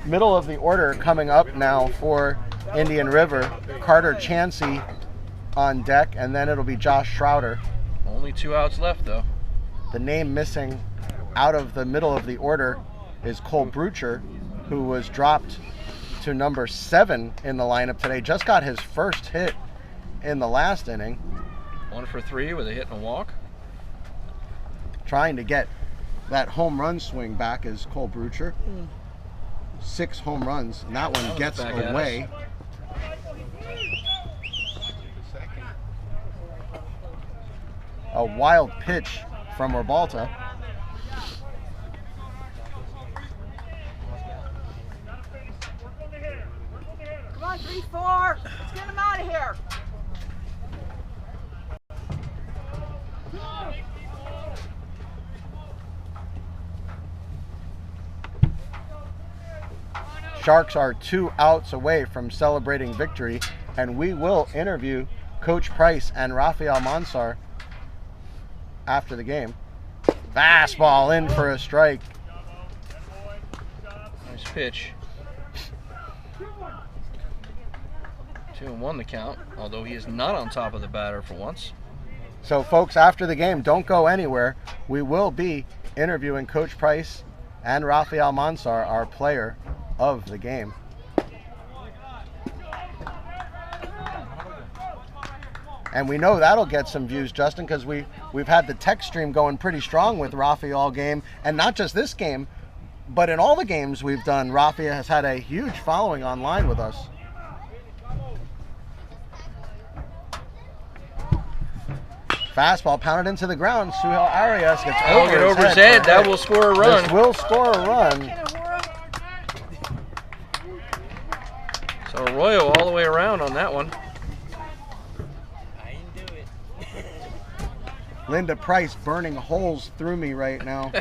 Middle of the order coming up now for Indian River. Carter Chansey on deck, and then it'll be Josh Schroeder. Only 2 outs left, though. The name missing out of the middle of the order is Cole Brucher, who was dropped to number 7 in the lineup today. Just got his first hit in the last inning. 1 for 3 with a hit and a walk. Trying to get that home run swing back is Cole Brucher. 6 home runs, and that one gets away. A wild pitch from Ribalta. Come on, 3-4. Let's get him out of here. Sharks are 2 outs away from celebrating victory, and we will interview Coach Price and Rafael Mansar after the game. Fastball in for a strike. Nice pitch. 2-1 the count, although he is not on top of the batter for once. So folks, after the game, don't go anywhere. We will be interviewing Coach Price and Rafael Mansar, our player of the game. And we know that'll get some views, Justin, because we've had the text stream going pretty strong with Rafi all game, and not just this game, but in all the games we've done, Rafi has had a huge following online with us. Fastball pounded into the ground. Suhel Arias gets over his head. That will score a run. This will score a run. So Arroyo all the way around on that one. I didn't do it. Linda Price burning holes through me right now.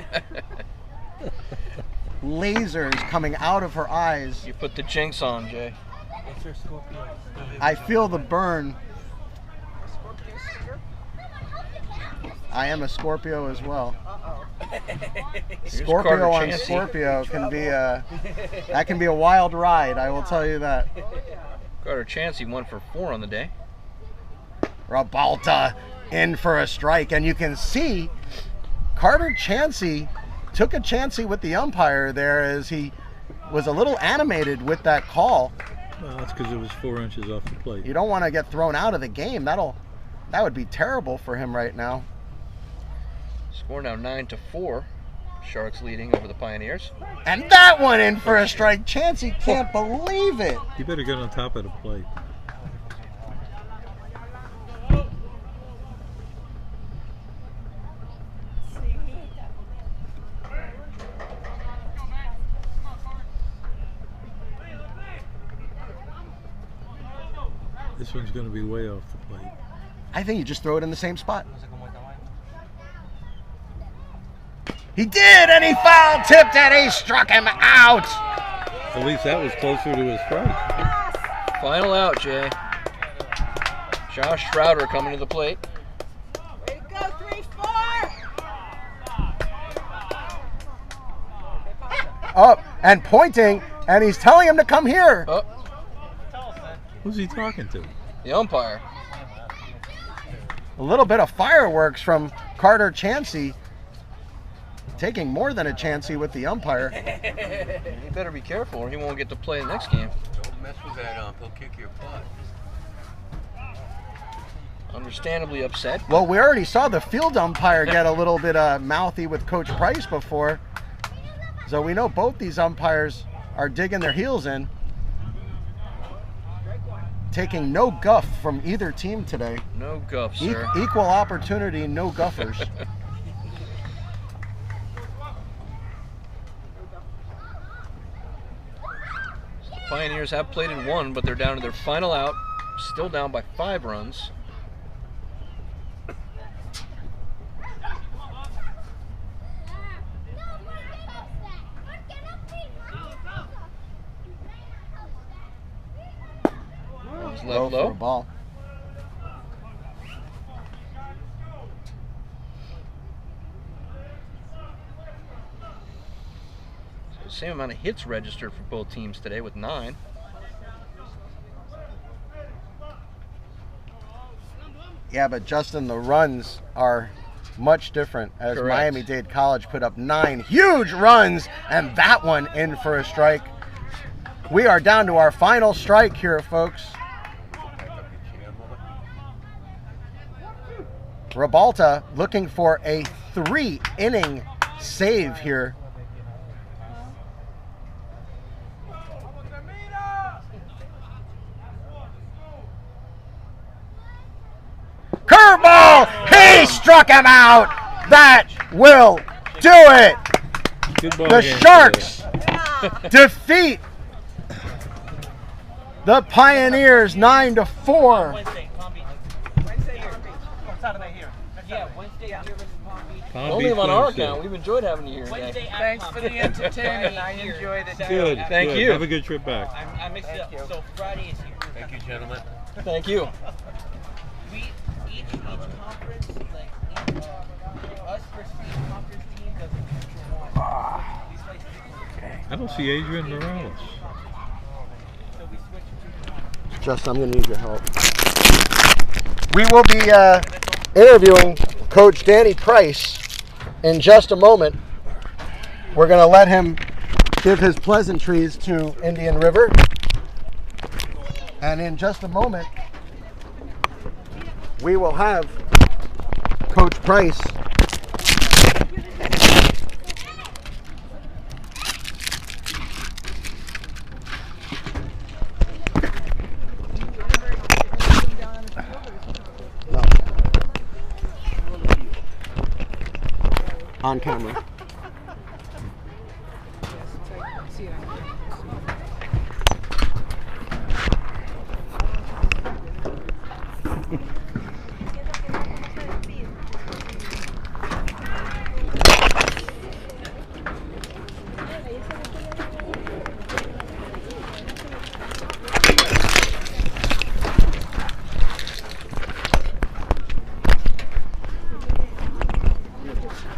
Lasers coming out of her eyes. You put the jinx on, Jay. It's her Scorpio. I feel the burn. I am a Scorpio as well. Scorpio on Scorpio can be that can be a wild ride, I will tell you that. Carter Chansey won for 4 on the day. Rabalta in for a strike, and you can see Carter Chansey took a chancey with the umpire there as he was a little animated with that call. Well, that's because it was 4 inches off the plate. You don't want to get thrown out of the game. That would be terrible for him right now. Score now 9-4. Sharks leading over the Pioneers. And that one in for a strike. Chansey can't believe it. You better get on top of the plate. This one's going to be way off the plate. I think you just throw it in the same spot. He did, and he foul tipped and he struck him out. At least that was closer to his strike. Final out, Jay. Josh Schrouder coming to the plate. Way to go, 3-4. Up and pointing, and he's telling him to come here. Oh, Who's he talking to? the umpire. A little bit of fireworks from Carter Chansey, taking more than a chancey with the umpire. You better be careful or he won't get to play the next game. Don't mess with that ump. He'll kick your butt. Understandably upset. Well, we already saw the field umpire get a little bit mouthy with Coach Price before. So we know both these umpires are digging their heels in. Taking no guff from either team today. No guff, sir. Equal opportunity, no guffers. The Pioneers have played in 1, but they're down to their final out. Still down by 5 runs. Left low. For a ball. So the same amount of hits registered for both teams today with 9. Yeah, but Justin, the runs are much different as Correct. Miami-Dade College put up 9 huge runs, and that one in for a strike. We are down to our final strike here, folks. Rabalta looking for a 3-inning save here. Curveball! He struck him out! That will do it! Good ball The game Sharks defeat the Pioneers 9-4. Wednesday, Palm Beach. Wednesday here. Saturday here. Yeah, Wednesday here versus Palm Beach. Palm Only Beach on our Wednesday. account. We've enjoyed having you here. Wednesday Today. at Thanks Palm for the Beach. entertainment. I Friday enjoyed it. Good. Thank good. you. Have a good trip back. I mixed it up. So Friday is here. Thank you, gentlemen. Thank you. We each conference, like us versus each conference team does a neutral one. These places I don't see Adrian Morales. so we switch to Justin, I'm going to need your help. We will be interviewing Coach Danny Price in just a moment. We're going to let him give his pleasantries to Indian River. And in just a moment, we will have Coach Price on camera.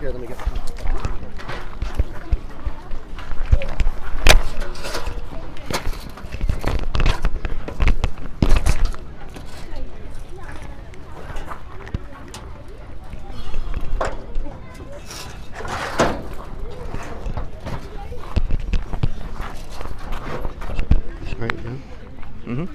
Here, let me get. Right now. Mm-hmm.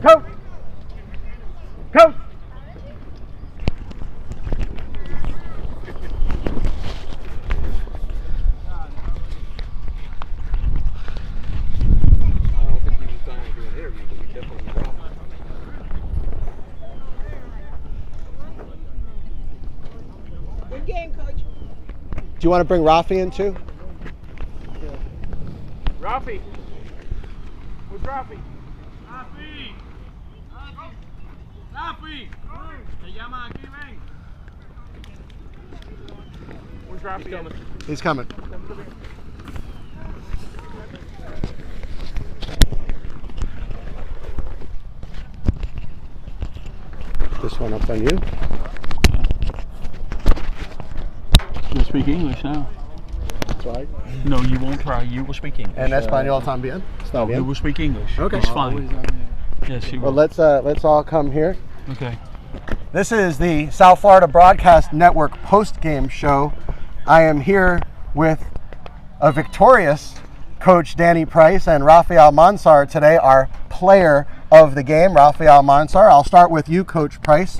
Coach! Coach! I don't think he was trying to do an interview, but we definitely were. Good game, coach. Do you want to bring Rafi in too? Rafi. Where's Rafi? Rafi. Rafi. Te llama aquí, ven. Where's Rafi? He's coming. This one up on you. You'll speak English now. That's right. No, you won't try. You will speak English. En español también. Está You bien. will speak English. Okay. It's fine. Yes, you Well, will. let's all come here. Okay. This is the South Florida Broadcast Network post-game show. I am here with a victorious Coach Danny Price and Rafael Mansar today, our player of the game, Rafael Mansar. I'll start with you, Coach Price.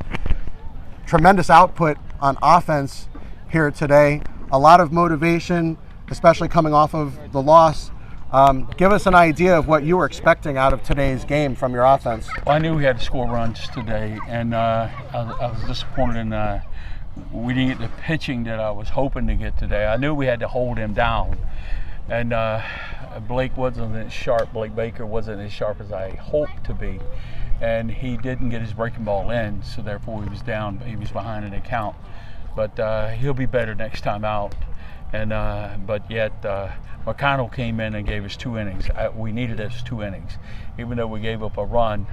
Tremendous output on offense here today. A lot of motivation, especially coming off of the loss. Give us an idea of what you were expecting out of today's game from your offense. Well, I knew we had to score runs today, and I was disappointed in we didn't get the pitching that I was hoping to get today. I knew we had to hold him down, and Blake wasn't as sharp. Blake Baker wasn't as sharp as I hoped to be, and he didn't get his breaking ball in, so therefore he was down. He was behind in the count, but he'll be better next time out. And but yet McConnell came in and gave us 2 innings. We needed us 2 innings, even though we gave up a run.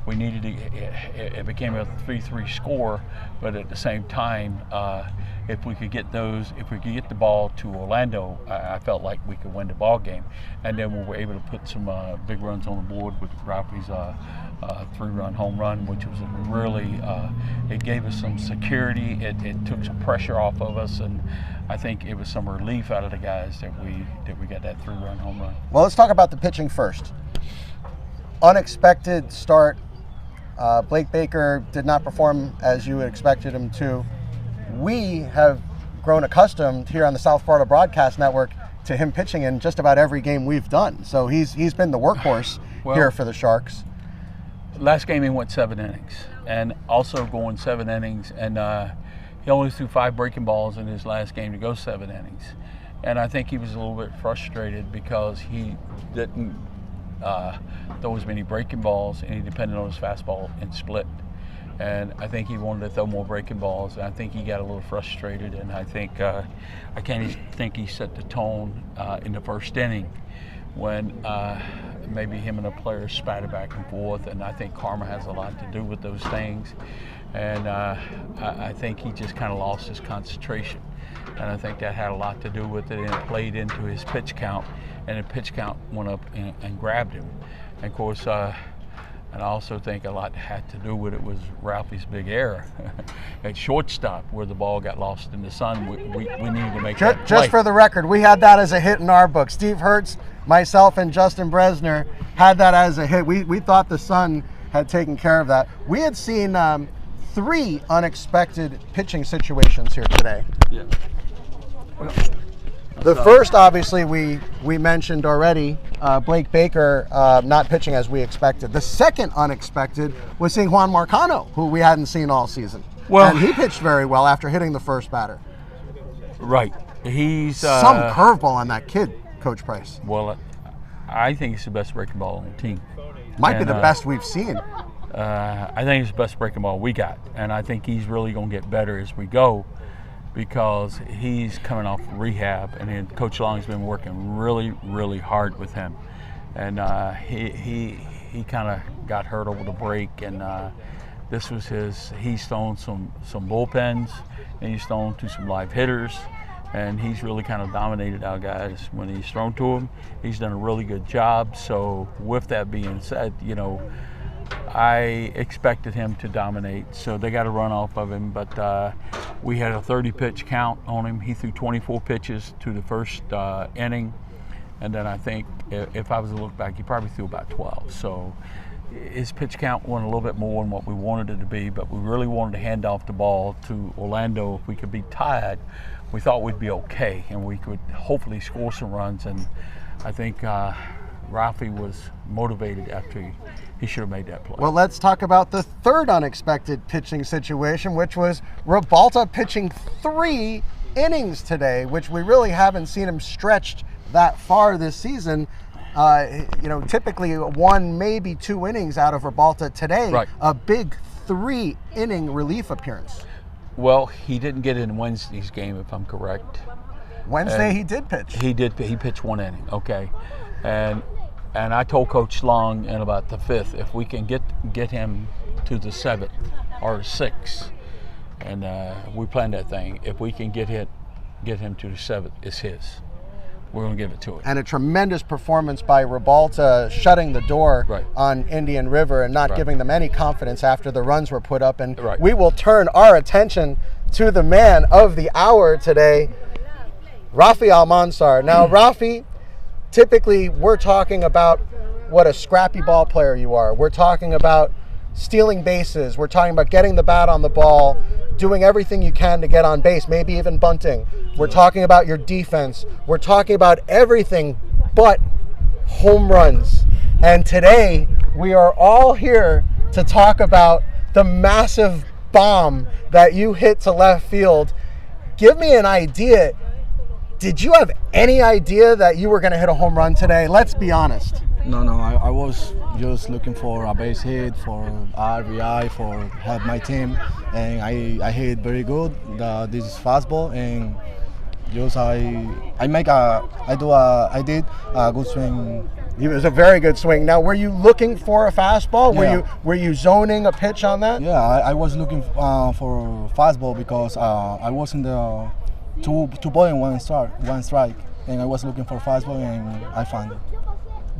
We needed it became a 3-3 score, but at the same time, if we could get the ball to Orlando, I felt like we could win the ball game. And then we were able to put some big runs on the board with Ralphie's 3-run home run, which was really it gave us some security. It took some pressure off of us, and I think it was some relief out of the guys that we got that 3-run home run. Well, let's talk about the pitching first. Unexpected start. Blake Baker did not perform as you had expected him to. We have grown accustomed here on the South Florida Broadcast Network to him pitching in just about every game we've done. So he's been the workhorse here for the Sharks. Last game he went 7 innings, and also going 7 innings, and he only threw 5 breaking balls in his last game to go 7 innings. And I think he was a little bit frustrated because he didn't throw as many breaking balls, and he depended on his fastball and split. And I think he wanted to throw more breaking balls, and I think he got a little frustrated. And I think I can't think he set the tone in the first inning when maybe him and the players spattered back and forth. And I think karma has a lot to do with those things. And I think he just kind of lost his concentration. And I think that had a lot to do with it, and it played into his pitch count, and the pitch count went up and grabbed him. And of course, and I also think a lot had to do with it was Ralphie's big error at shortstop, where the ball got lost in the sun. We needed to make that play. Just for the record, we had that as a hit in our book. Steve Hertz, myself, and Justin Bresner had that as a hit. We thought the sun had taken care of that. We had seen 3 unexpected pitching situations here today. Yeah. The first, obviously, we mentioned already, Blake Baker not pitching as we expected. The second unexpected was seeing Juan Marcano, who we hadn't seen all season. Well, and he pitched very well after hitting the first batter. Right. He's some curveball on that kid, Coach Price. Well, I think he's the best breaking ball on the team. Might be the best we've seen. I think he's the best breaking ball we got, and I think he's really going to get better as we go, because he's coming off rehab, and then Coach Long's been working really, really hard with him. And he kind of got hurt over the break, and this was he's thrown some bullpens, and he's thrown to some live hitters, and he's really kind of dominated our guys when he's thrown to him. He's done a really good job. So with that being said, you know, I expected him to dominate, so they got a run off of him, but we had a 30-pitch count on him. He threw 24 pitches to the first inning, and then I think if I was to look back, he probably threw about 12. So his pitch count went a little bit more than what we wanted it to be, but we really wanted to hand off the ball to Orlando. If we could be tied, we thought we'd be okay, and we could hopefully score some runs, and I think Ralphie was motivated after he should have made that play. Well, let's talk about the third unexpected pitching situation, which was Ribalta pitching 3 innings today, which we really haven't seen him stretched that far this season. You know, typically 1, maybe 2 innings out of Ribalta today. Right. A big 3-inning relief appearance. Well, he didn't get in Wednesday's game, if I'm correct. Wednesday he did pitch. He did. He pitched 1 inning. Okay, and I told Coach Long in about the 5th, if we can get him to the 7th or the 6th, and we planned that thing. If we can get him to the 7th, it's his. We're going to give it to him. And a tremendous performance by Ribalta, shutting the door on Indian River and not giving them any confidence after the runs were put up. And we will turn our attention to the man of the hour today, Rafi Almanzar. Now, Rafi, typically we're talking about what a scrappy ball player you are. We're talking about stealing bases. We're talking about getting the bat on the ball, doing everything you can to get on base, maybe even bunting. We're talking about your defense. We're talking about everything but home runs. And today we are all here to talk about the massive bomb that you hit to left field. Give me an idea. Did you have any idea that you were going to hit a home run today? Let's be honest. No, I was just looking for a base hit, for RBI, for help my team, and I hit very good. This is fastball, and just I did a good swing. It was a very good swing. Now, were you looking for a fastball? Yeah. Were you zoning a pitch on that? Yeah, I was looking for fastball because I was in the 2 ball and 1 strike, and I was looking for fastball, and I found it.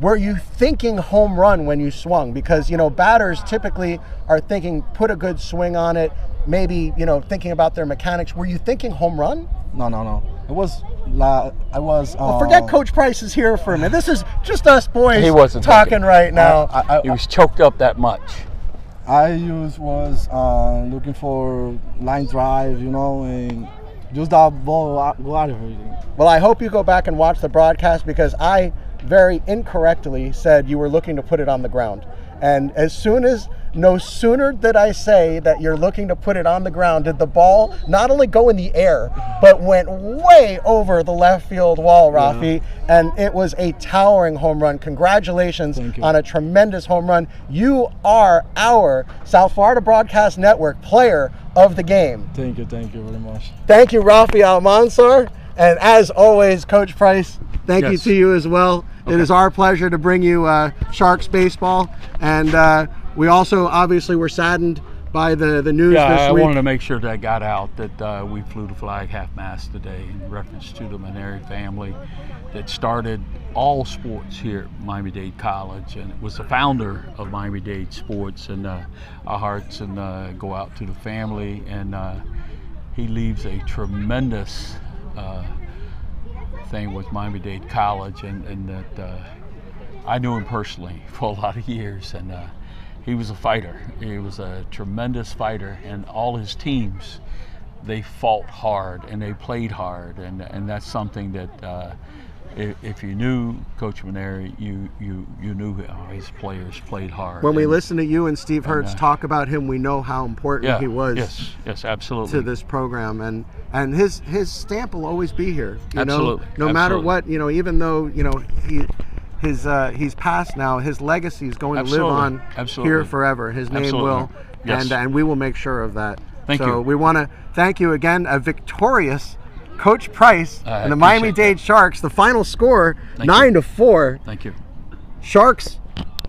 Were you thinking home run when you swung? Because, you know, batters typically are thinking put a good swing on it, maybe, you know, thinking about their mechanics. Were you thinking home run? No. I was. Forget Coach Price is here for a minute. This is just us boys he wasn't talking right now. He was choked up that much. I was looking for line drive, you know, and just that ball go out of it. Well, I hope you go back and watch the broadcast, because I very incorrectly said you were looking to put it on the ground. And no sooner did I say that you're looking to put it on the ground, did the ball not only go in the air, but went way over the left field wall, Rafi, and it was a towering home run. Congratulations on a tremendous home run. You are our South Florida Broadcast Network Player of the Game. Thank you very much. Thank you, Rafi Almanzar. And as always, Coach Price, thank you to you as well. Okay. It is our pleasure to bring you Sharks baseball. And we also obviously were saddened by the news Yeah, this I week. wanted to make sure that got out that we flew the flag half-mast today in reference to the Maneri family that started all sports here at Miami-Dade College, and it was the founder of Miami-Dade Sports, and our hearts go out to the family, and he leaves a tremendous thing with Miami-Dade College, and that I knew him personally for a lot of years, and he was a fighter. He was a tremendous fighter, and all his teams, they fought hard and they played hard, and that's something that if you knew Coach Maneri, you knew his players played hard. When we listen to you and Steve Hertz talk about him, we know how important he was. Yes, absolutely. To this program, and his stamp will always be here. You absolutely. know, no matter what, even though he's passed now, his legacy is going to live on here forever. His name will, and we will make sure of that. Thank you. So we want to thank you again. A victorious Coach Price and the Miami-Dade Sharks. The final score, 9-4. Thank you. Sharks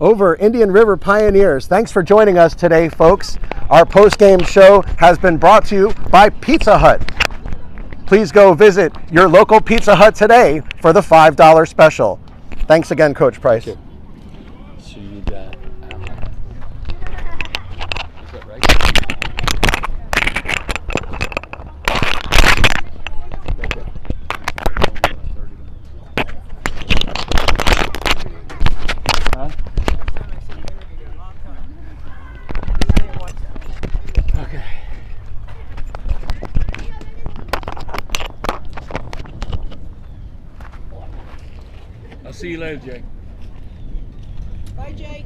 over Indian River Pioneers. Thanks for joining us today, folks. Our post-game show has been brought to you by Pizza Hut. Please go visit your local Pizza Hut today for the $5 special. Thanks again, Coach Price. Thank you. See you down. Is that right? Huh? Okay. I'll see you later, Jake. Bye, Jake.